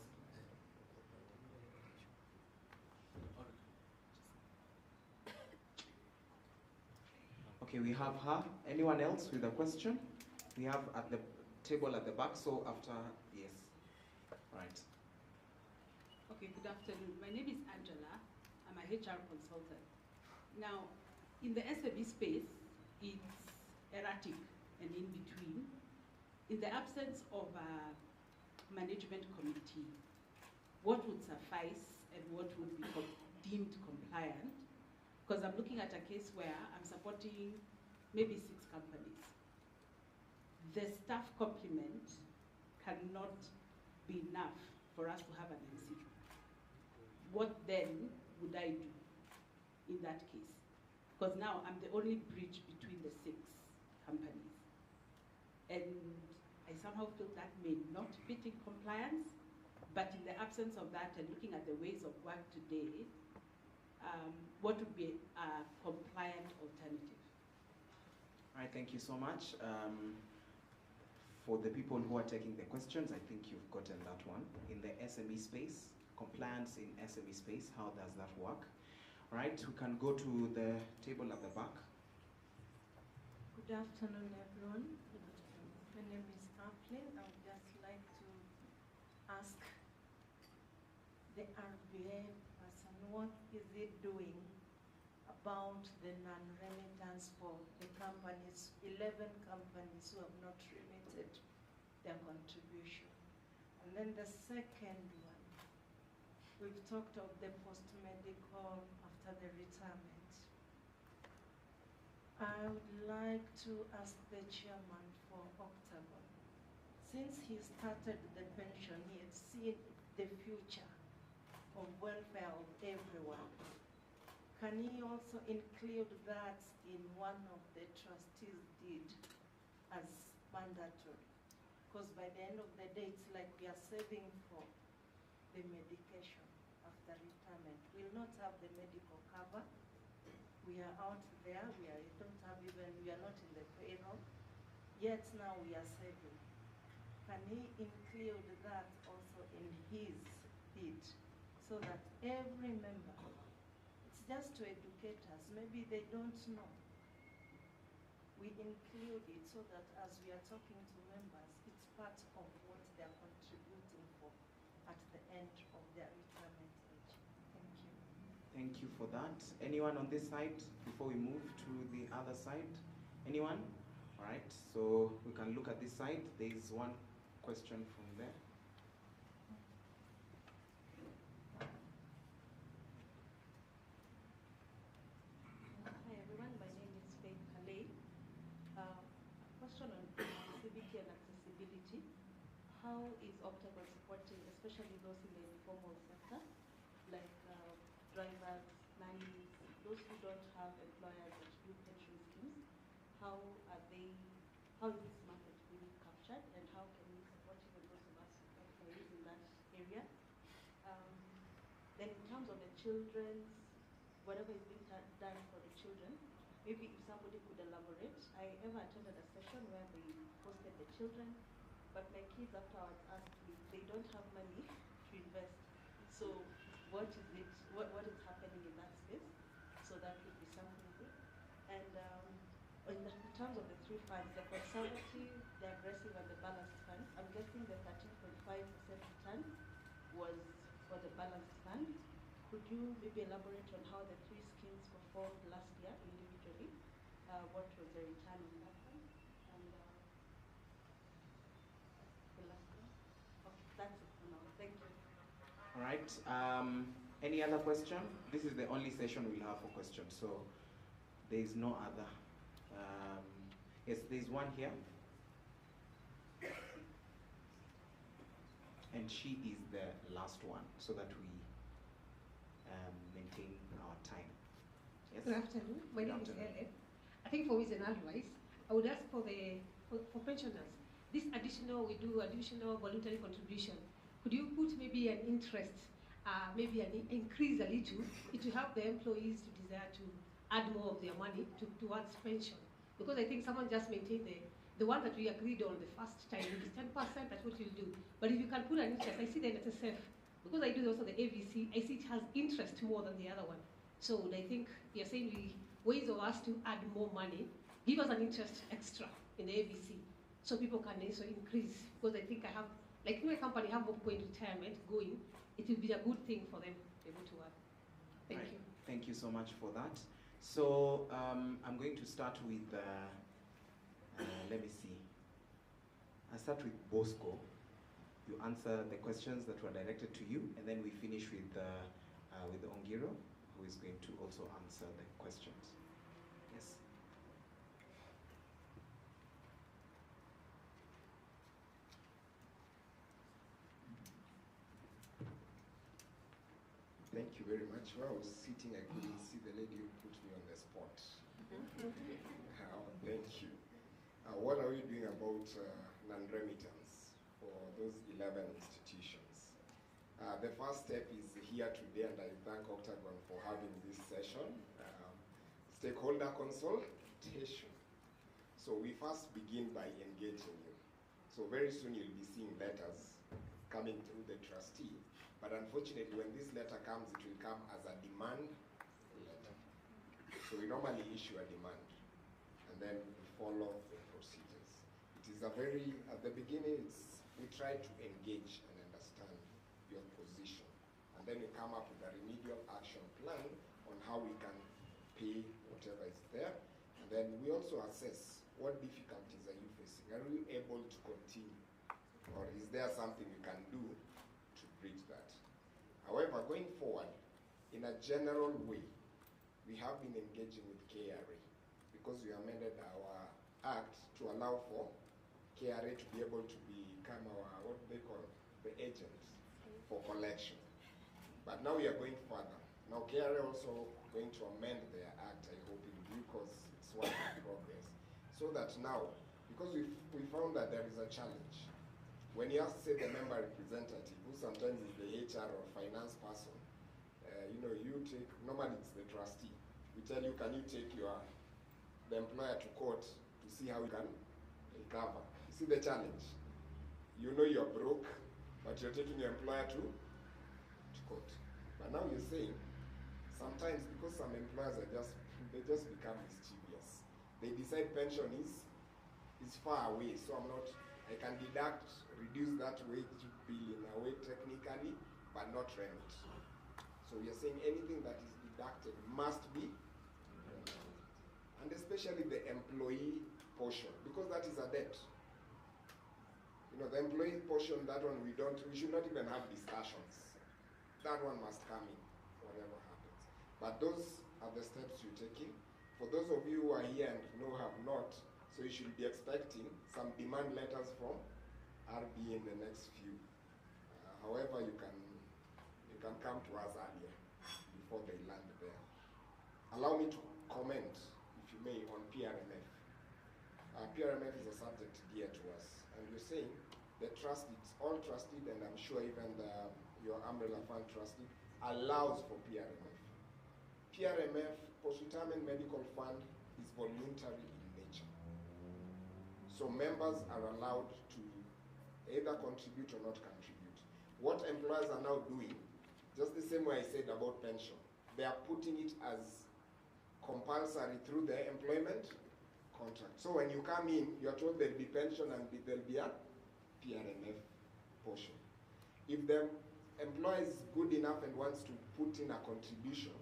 Okay, we have her. Anyone else with a question? We have at the table at the back, so after, yes. Right. Okay, good afternoon. My name is Angela. I'm a HR consultant. Now, in the SME space, it's erratic and in between. In the absence of a management committee, what would suffice and what would be deemed compliant? Because I'm looking at a case where I'm supporting maybe 6 companies. The staff complement cannot be enough for us to have an MC. What then would I do in that case? Because now I'm the only bridge between the 6 companies. And I somehow feel that may not fit in compliance, but in the absence of that and looking at the ways of work today, what would be a compliant alternative? All right, thank you so much. For the people who are taking the questions, I think you've gotten that one. In the SME space, compliance in SME space, how does that work? All right, we can go to the table at the back. Good afternoon, everyone. My name is Applin. I would just like to ask the RBA person, what is it doing about the non-remittance for the companies, 11 companies who have not remitted their contribution? And then the second one, we've talked of the post-medical after the retirement. I would like to ask the chairman for Octagon. Since he started the pension, he had seen the future of welfare of everyone. Can he also include that in one of the trustees' deed as mandatory? Because by the end of the day, it's like we are saving for the medication after retirement. We'll not have the medical cover. We are out there, we are not in the payroll, yet now we are saving. Can he include that also in his bid so that every member, it's just to educate us, maybe they don't know. We include it so that as we are talking to members, it's part of what they are contributing for at the end of their retirement age. Thank you. Thank you for that. Anyone on this side before we move to the other side? Anyone? All right, so we can look at this side. There is one question from there. Hi everyone, my name is Faith Kalei. A question on inclusivity and accessibility. How is Octagon supporting, especially those in the informal sector, like drivers, nannies, those who don't have employers that do pension schemes? How is this market being captured, and how can we support even those of us employees in that area? Then in terms of the children's, whatever is being done for the children, maybe if somebody could elaborate. I ever attended a session where they hosted the children, but my kids afterwards asked me, they don't have money to invest. So what is happening in that space? So that would be something good. And in terms of the three funds, the conservative, the aggressive, and the balanced fund, I'm guessing the 13.5% return was for the balanced fund. Could you maybe elaborate on how the three schemes performed last year individually? What was the return on that one? And the last one? Okay, that's it for now. Thank you. All right. Any other question? This is the only session we'll have for questions, so there is no other. Yes, there is one here. And she is the last one, so that we maintain our time. Yes? Good afternoon. My name is Helen. I think for me it's an advice. I would ask for pensioners, this additional voluntary contribution, could you put maybe an interest, maybe an increase a little, to help the employees to desire to add more of their money towards pension? Because I think someone just maintained the one that we agreed on the first time, it is 10%, that's what you'll do. But if you can put an interest, I see the NSSF, because I do also the AVC, I see it has interest more than the other one. So I think you're saying ways of us to add more money, give us an interest extra in the AVC, so people can also increase. Because I think I have, like my company have more people in retirement going, it will be a good thing for them to be able to add. Thank you. Thank you so much for that. So I'm going to start with, let me see. I'll start with Bosco. You answer the questions that were directed to you, and then we finish with Ongiro, who is going to also answer the questions. Yes. Thank you very much. When I was sitting, I couldn't see the lady who put me on the spot. Thank you. What are we doing about non-remittance for those 11 institutions? The first step is here today, and I thank Octagon for having this session. Stakeholder consultation. So we first begin by engaging you. So very soon you'll be seeing letters coming through the trustee. But unfortunately, when this letter comes, it will come as a demand So we normally issue a demand, and then we follow the procedures. It is a very, at the beginning, we try to engage and understand your position, and then we come up with a remedial action plan on how we can pay whatever is there, and then we also assess what difficulties are you facing. Are you able to continue, or is there something we can do to bridge that? However, going forward, in a general way, we have been engaging with KRA because we amended our act to allow for KRA to be able to become our, what they call, the agent for collection. But now we are going further. Now KRA also going to amend their act, I hope in due course, it's work in progress. So that now, because we found that there is a challenge. When you have to say the member representative, who sometimes is the HR or finance person, you take, normally it's the trustee. We tell you, can you take the employer to court to see how you can recover? You see the challenge? You know you're broke, but you're taking your employer to court. But now you're saying, sometimes because some employers they just become mischievous. They decide pension is far away, so I can reduce that wage bill in a way technically, but not remit. So we are saying anything that is deducted must be, and especially the employee portion, because that is a debt. The employee portion, that one we should not even have discussions. That one must come in, whatever happens. But those are the steps you're taking. For those of you who are here and have not, so you should be expecting some demand letters from RB in the next few. However, you can come to us earlier before they land there. Allow me to comment, if you may, on PRMF. PRMF is a subject dear to us, and we're saying the trust, it's all trusted, and I'm sure even your umbrella fund trustee allows for PRMF. PRMF, post-retirement medical fund, is voluntary in nature. So members are allowed to either contribute or not contribute. What employers are now doing, just the same way I said about pension, they are putting it as compulsory through their employment contract. So when you come in, you're told there'll be pension and there'll be a PRMF portion. If the employer is good enough and wants to put in a contribution,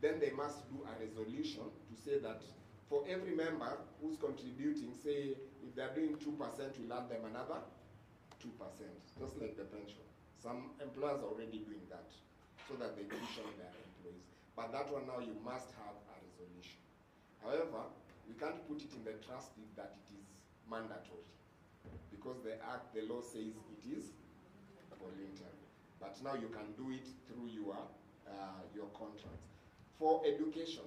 then they must do a resolution to say that for every member who's contributing, say if they're doing 2%, we'll add them another 2%, just like the pension. Some employers are already doing that so that they cushion their employees. But that one now you must have a resolution. However, we can't put it in the trust deed that it is mandatory because the law says it is voluntary. But now you can do it through your contracts. For education,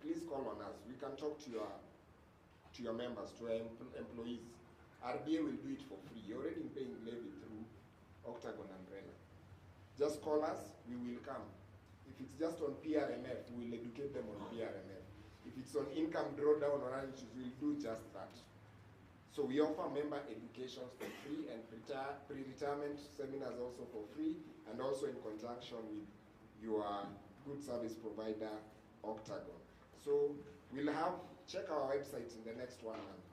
please call on us. We can talk to your members, to our employees. RBA will do it for free. You're already paying levy through Octagon umbrella. Just call us, we will come. If it's just on PRMF, we will educate them on PRMF. If it's on income drawdown or other issues, we'll do just that. So we offer member educations for free and pre-retirement seminars also for free, and also in conjunction with your good service provider, Octagon. So we'll check our website in the next 1 month.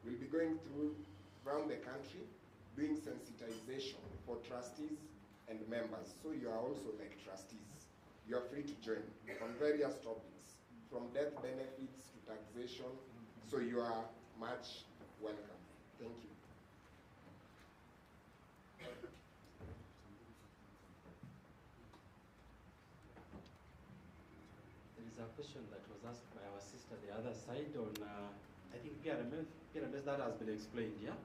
We'll be going around the country, doing sensitization for trustees and members. So you are also like trustees. You are free to join on various topics, from death benefits to taxation. So you are much welcome. Thank you. There is a question that was asked by our sister the other side on, I think PRMS that has been explained, yeah?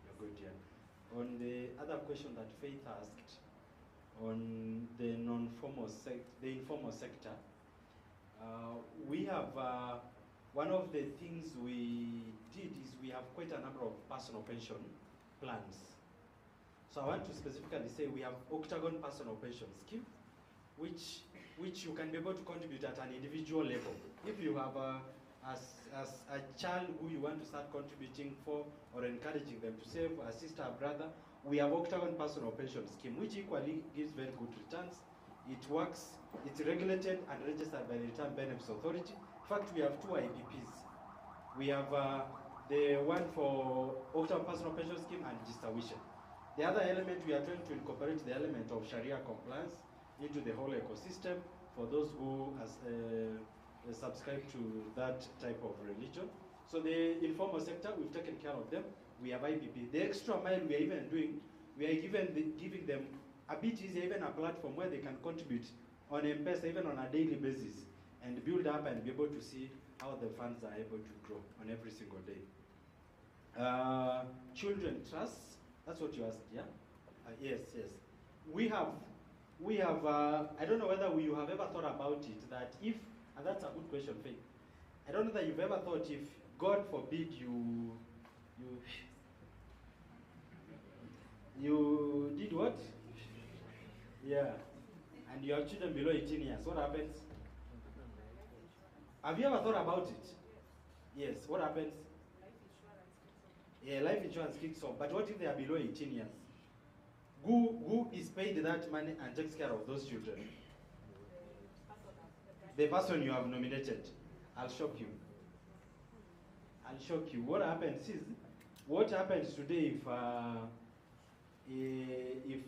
You're good, yeah. On the other question that Faith asked on the informal sector, we have, one of the things we did is we have quite a number of personal pension plans. So I want to specifically say we have Octagon personal pension scheme, which you can be able to contribute at an individual level. If you have as a child who you want to start contributing for or encouraging them to save, assist a brother, we have Octagon personal pension scheme, which equally gives very good returns. It works, it's regulated and registered by the Retirement Benefits Authority In fact, we have two IPPs. We have the one for Octagon Personal Pension Scheme and distribution. The other element, we are trying to incorporate the element of Sharia compliance into the whole ecosystem for those who subscribe to that type of religion. So the informal sector, we've taken care of them. We have IPP. The extra mile we are even doing, we are giving them a bit easier, even a platform where they can contribute on M-Pesa, even on a daily basis, and build up and be able to see how the funds are able to grow on every single day. Children trusts, that's what you asked, yeah? Yes. We have, I don't know whether you have ever thought about it, that if, and that's a good question, Faith. I don't know that you've ever thought if, God forbid, you did what? Yeah. And you have children below 18 years, what happens? Have you ever thought about it? Yes, what happens? Yeah, life insurance kicks off. But what if they are below 18 years? Who is paid that money and takes care of those children? The person you have nominated. I'll shock you. What happens is, what happens today if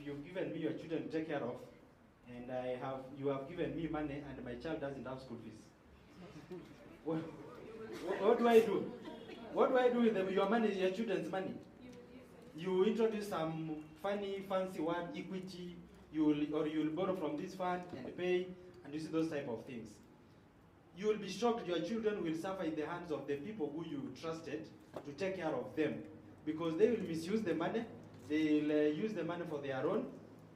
you've given me your children to take care of, and you have given me money and my child doesn't have school fees? What do I do? What do I do with your money, your children's money? You introduce some funny, fancy word, equity, you'll borrow from this fund and pay, and you see those type of things. You will be shocked your children will suffer in the hands of the people who you trusted to take care of them, because they will misuse the money, they'll use the money for their own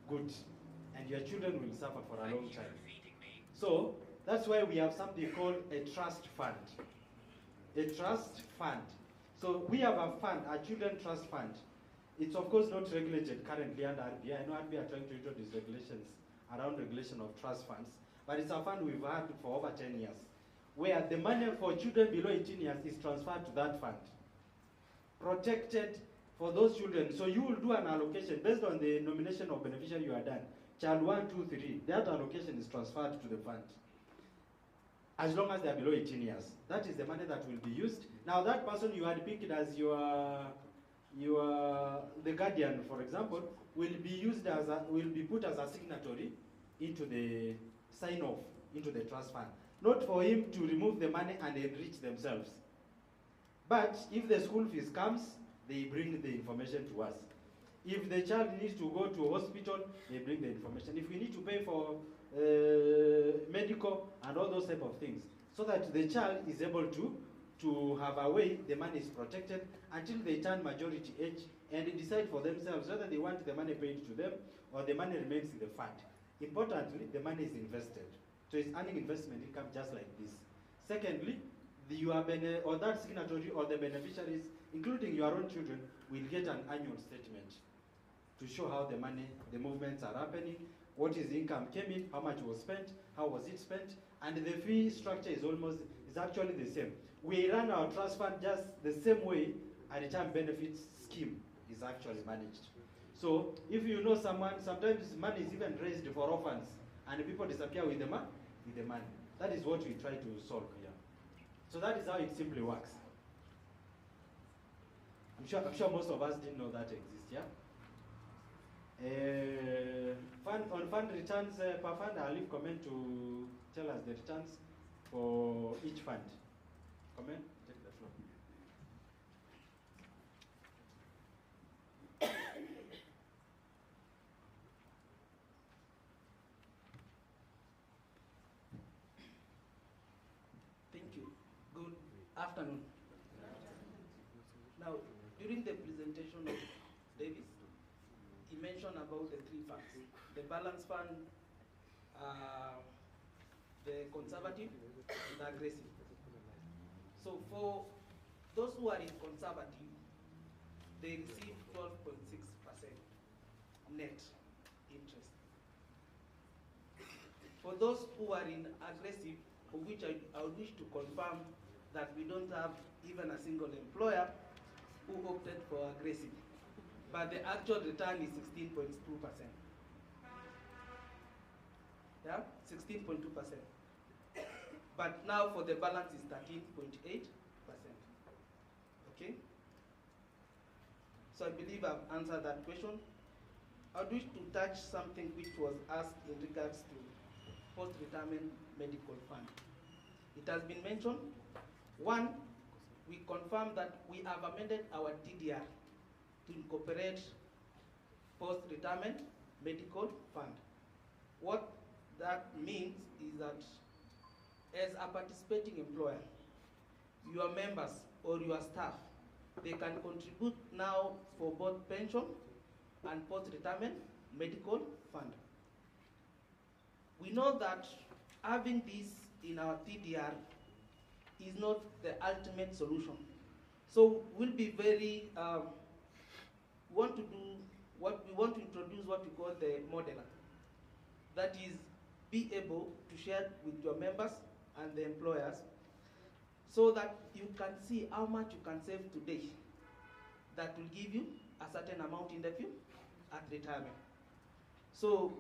good, and your children will suffer for a long time. So that's why we have something called a trust fund. A trust fund. So we have a fund, a children trust fund. It's of course not regulated currently under RBI. I know RBI are trying to introduce regulations around regulation of trust funds, but it's a fund we've had for over 10 years, where the money for children below 18 years is transferred to that fund, protected for those children. So you will do an allocation based on the nomination of beneficiary you are done. Child 1, 2, 3, that allocation is transferred to the fund, as long as they are below 18 years. That is the money that will be used. Now that person you had picked as the guardian, for example, will be put as a signatory into the sign-off into the trust fund. Not for him to remove the money and enrich themselves. But if the school fees comes, they bring the information to us. If the child needs to go to a hospital, they bring the information. If we need to pay for medical and all those type of things, so that the child is able to have a way, the money is protected until they turn majority age and they decide for themselves whether they want the money paid to them or the money remains in the fund. Importantly, the money is invested. So it's earning investment income just like this. Secondly, that signatory or the beneficiaries, including your own children, will get an annual statement to show how the money, the movements are happening, what is the income came in, how much was spent, how was it spent, and the fee structure is actually the same. We run our trust fund just the same way a retirement benefits scheme is actually managed. So if you know someone, sometimes money is even raised for orphans and people disappear with the money. That is what we try to solve here. So that is how it simply works. I'm sure most of us didn't know that exists, yeah? On fund returns per fund, I'll leave comment to tell us the returns for each fund. Comment? Take the floor. Thank you. Good afternoon. Now, during the presentation of Davis, he mentioned about the three funds: the balance fund, the conservative, and the aggressive. So for those who are in conservative, they receive 12.6% net interest. For those who are in aggressive, for which I would wish to confirm that we don't have even a single employer who opted for aggressive, but the actual return is 16.2%. Yeah, 16.2%. But now for the balance is 13.8%. Okay? So I believe I've answered that question. I wish to touch something which was asked in regards to post-retirement medical fund. It has been mentioned. One, we confirm that we have amended our TDR to incorporate post-retirement medical fund. What that means is that as a participating employer, your members or your staff, they can contribute now for both pension and post-retirement medical fund. We know that having this in our TDR is not the ultimate solution. So we'll be very, we want to introduce what we call the modeler. That is, be able to share with your members and the employers so that you can see how much you can save today that will give you a certain amount in the future at retirement. So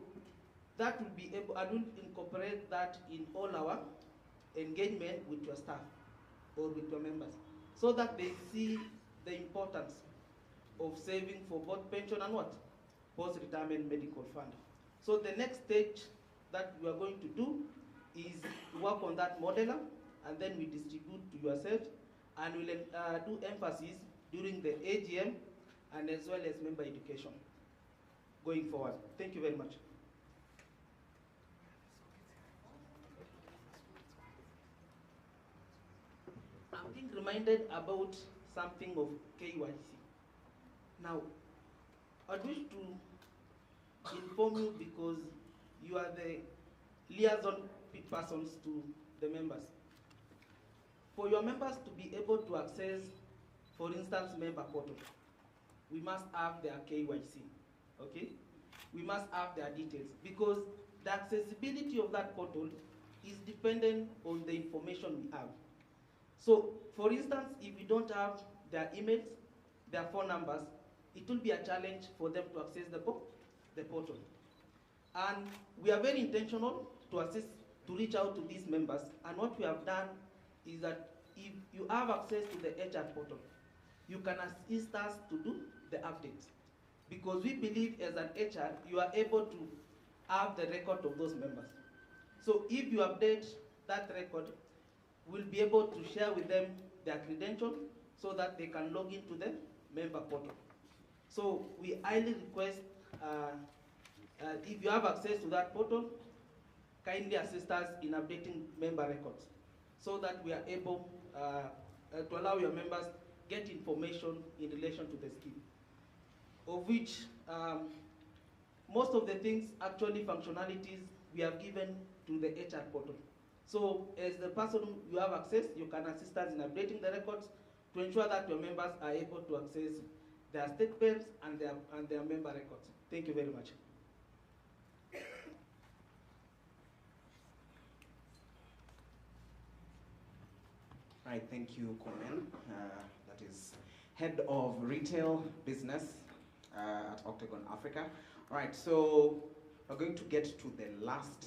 that will be able, I will incorporate that in all our engagement with your staff or with your members so that they see the importance of saving for both pension and what? Post-retirement medical fund. So the next stage that we are going to do is work on that modeler, and then we distribute to yourselves, and we'll do emphasis during the AGM and as well as member education going forward. Thank you very much. I'm being reminded about something of KYC. Now, I wish to inform you because you are the liaison persons to the members. For your members to be able to access, for instance, member portal, we must have their KYC, okay? We must have their details because the accessibility of that portal is dependent on the information we have. So, for instance, if we don't have their emails, their phone numbers, it will be a challenge for them to access the portal. And we are very intentional to reach out to these members, and what we have done is that if you have access to the HR portal, you can assist us to do the updates. Because we believe as an HR, you are able to have the record of those members. So if you update that record, we'll be able to share with them their credentials so that they can log into the member portal. So we highly request, if you have access to that portal, kindly assist us in updating member records so that we are able to allow your members get information in relation to the scheme, of which most of the things, actually functionalities, we have given to the HR portal. So as the person you have access, you can assist us in updating the records to ensure that your members are able to access their statements and their member records. Thank you very much. Right, thank you, Komen. That is Head of Retail Business at Octagon Africa. All right, so we're going to get to the last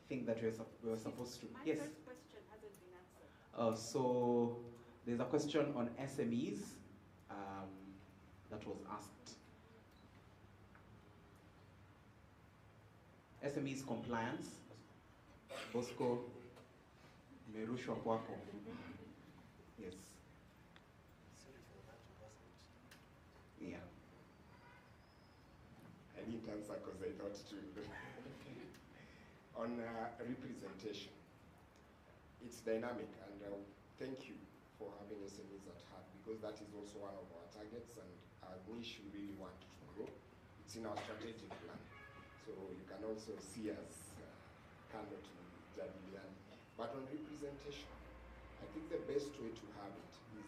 thing that we were supposed to. Yes. My first question hasn't been answered. So there's a question on SMEs that was asked. SMEs compliance. Bosco, merushwa kwako. Yes. Yeah. I didn't answer because I thought to. On representation, it's dynamic, and thank you for having SMEs at heart because that is also one of our targets and our niche we really want to grow. It's in our strategic plan. So you can also see us cannot Jadilian. But on representation, I think the best way to have it is,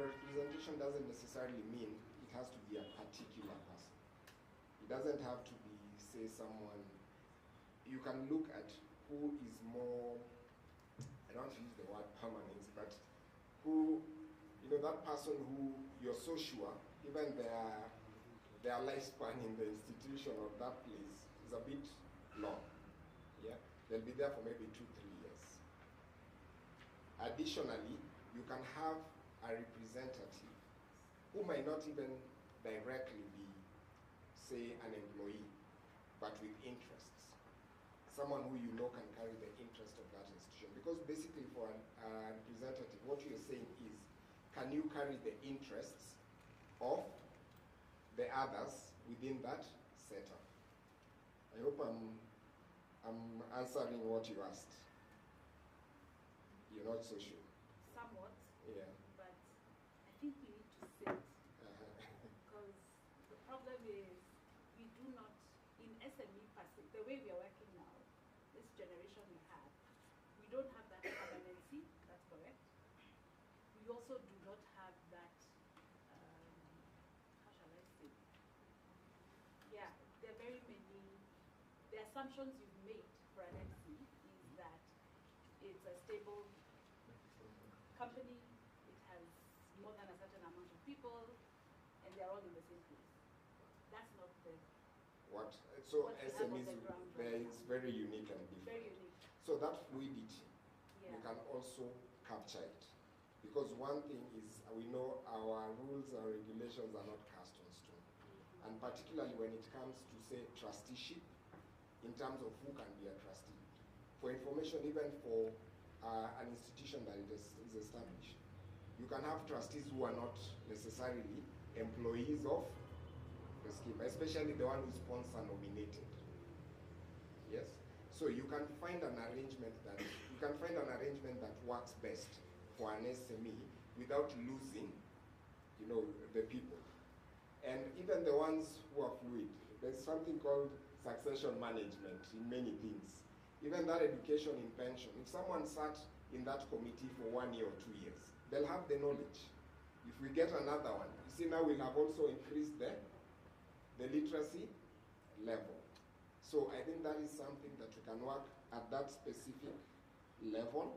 representation doesn't necessarily mean it has to be a particular person. It doesn't have to be, say, someone. You can look at who is more, I don't want to use the word permanence, but who, that person who you're so sure, even their lifespan in the institution or that place is a bit long. Yeah. They'll be there for maybe 2-3 years. Additionally, you can have a representative who might not even directly be, say, an employee, but with interests. Someone who you know can carry the interest of that institution. Because basically for a representative, what you're saying is, can you carry the interests of the others within that setup? I hope I'm answering what you asked. You're not so sure. Somewhat. Yeah. But I think we need to sit. Because the problem is we do not, in SME passive, the way we are working now, this generation we have, we don't have that permanency, that's correct. We also do not have that, how shall I say? Yeah, there are very many, the assumptions you've made for an MC is that it's a stable company, it has more than a certain amount of people, and they're all in the same place. That's not the... So what we have on SMEs, the ground it's very unique and different. Very unique. So that fluidity, Yeah. you can also capture it. Because one thing is, we know our rules and regulations are not cast on stone. And particularly when it comes to, say, trusteeship, in terms of who can be a trustee. For information, even for an institution that is established, you can have trustees who are not necessarily employees of the scheme, especially the one who sponsor nominated. Yes? So you can find an arrangement that works best for an SME without losing, the people. And even the ones who are fluid, there's something called succession management in many things. Even that education in pension, if someone sat in that committee for 1 year or 2 years, they'll have the knowledge. If we get another one, you see now we'll have also increased the literacy level. So I think that is something that we can work at that specific level,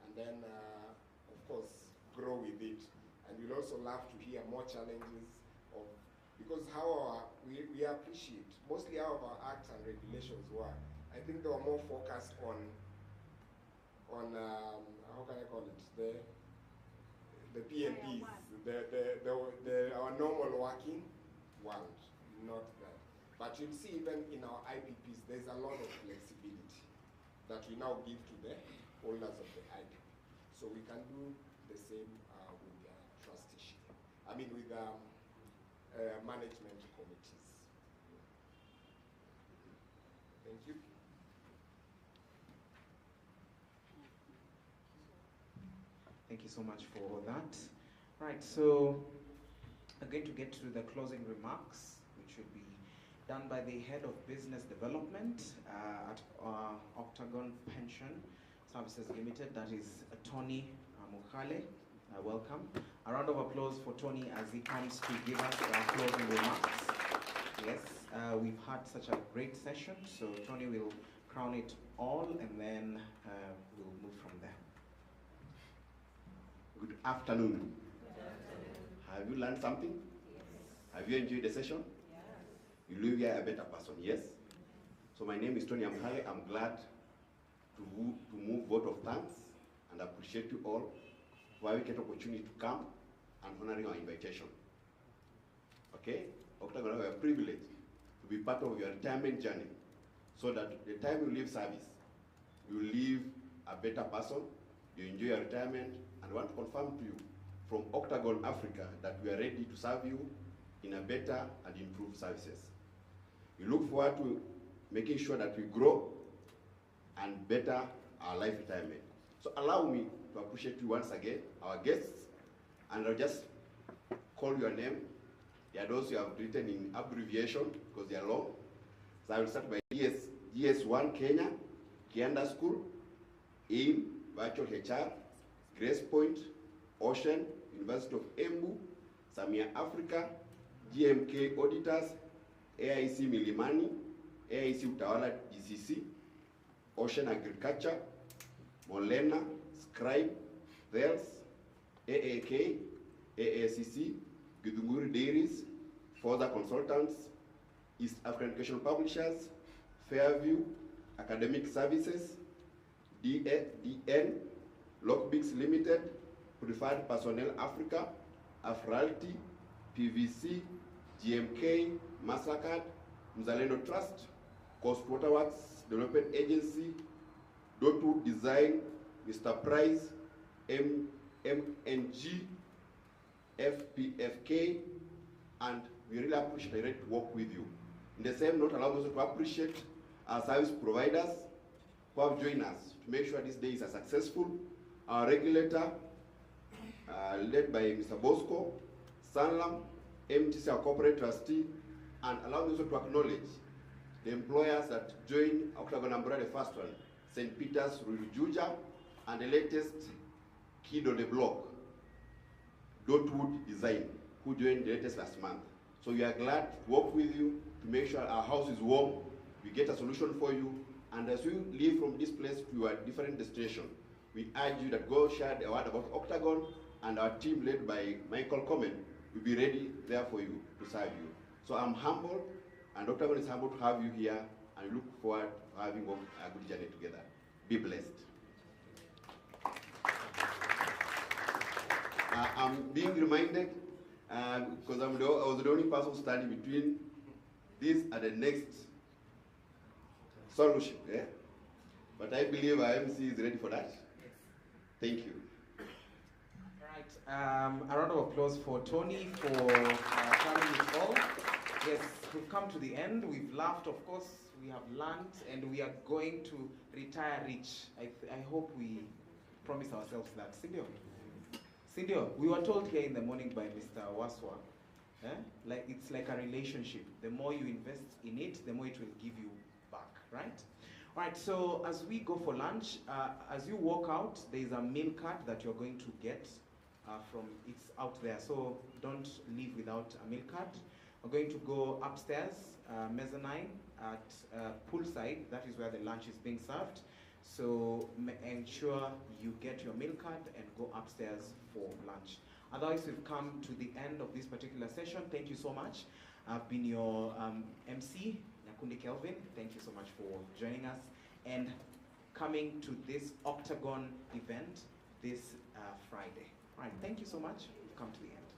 and then, of course, grow with it. And we'll also love to hear more challenges of, because we appreciate, mostly how our acts and regulations were. I think they were more focused on how can I call it, the PMPs, our normal working world, not that. But you'll see even in our IPPs, there's a lot of flexibility that we now give to the holders of the IPP. So we can do the same with trusteeship. I mean with management committees. Thank you. Thank you so much for that. Right, so I'm going to get to the closing remarks, which will be done by the Head of Business Development at Octagon Pension Services Limited, that is Tony Mukhale. Welcome. A round of applause for Tony as he comes to give us our closing remarks. Yes, we've had such a great session, so Tony will crown it all and then we'll move from there. Good afternoon. Have you learned something? Yes. Have you enjoyed the session? Yes. You leave here a better person, yes? So my name is Tony Amhale. I'm glad to move vote of thanks and appreciate you all for we get opportunity to come and honoring our invitation. Okay? Octagon, we are privileged to be part of your retirement journey so that the time you leave service, you leave a better person, you enjoy your retirement, and I want to confirm to you from Octagon Africa that we are ready to serve you in a better and improved services. We look forward to making sure that we grow and better our life retirement. So allow me to appreciate you once again, our guests, and I'll just call your name. There are those you have written in abbreviation because they are long. So I will start by GS1 Kenya, Kianda School, AIM, Virtual HR, Grace Point, Ocean, University of Embu, Samia Africa, GMK Auditors, AIC Milimani, AIC Utawala GCC, Ocean Agriculture, Molena, Scribe, Thales, AAK, AACC, Githunguri Dairies, Forza Consultants, East African Educational Publishers, Fairview, Academic Services, DN, Lockbix Limited, Preferred Personnel Africa, Afralty, PVC, GMK, Mastercard, Mzalendo Trust, Coast Waterworks Development Agency, Dotwood Design, Mr. Price, MNG, FPFK, and we really appreciate to work with you. In the same note, allow us to appreciate our service providers who have joined us to make sure this day is a successful. Our regulator, led by Mr. Bosco, Sanlam, MTC, our corporate trustee, and allow me also to acknowledge the employers that joined Octagon umbrella, the first one, St. Peter's, Juja, and the latest kid on the block, Dotwood Design, who joined the latest last month. So we are glad to work with you to make sure our house is warm, we get a solution for you, and as you leave from this place to your different destination, we urge you that go share the word about Octagon, and our team led by Michael Comen will be ready there for you to serve you. So I'm humbled, and Octagon is humbled to have you here, and we look forward to having a good journey together. Be blessed. I'm being reminded, because I was the only person standing between this and the next solution. Yeah? But I believe our MC is ready for that. Thank you. All right, a round of applause for Tony for carrying it all. Yes, we've come to the end. We've laughed, of course. We have learned, and we are going to retire rich. I hope we promise ourselves that. Cindy, we were told here in the morning by Mr. Waswa, like it's like a relationship. The more you invest in it, the more it will give you back, right? All right, so as we go for lunch, as you walk out, there is a meal card that you're going to get it's out there. So don't leave without a meal card. We're going to go upstairs, mezzanine at poolside. That is where the lunch is being served. So ensure you get your meal card and go upstairs for lunch. Otherwise, we've come to the end of this particular session. Thank you so much. I've been your MC, Nyakundi Kelvin. Thank you so much for joining us and coming to this Octagon event this Friday. All right, thank you so much. We've come to the end.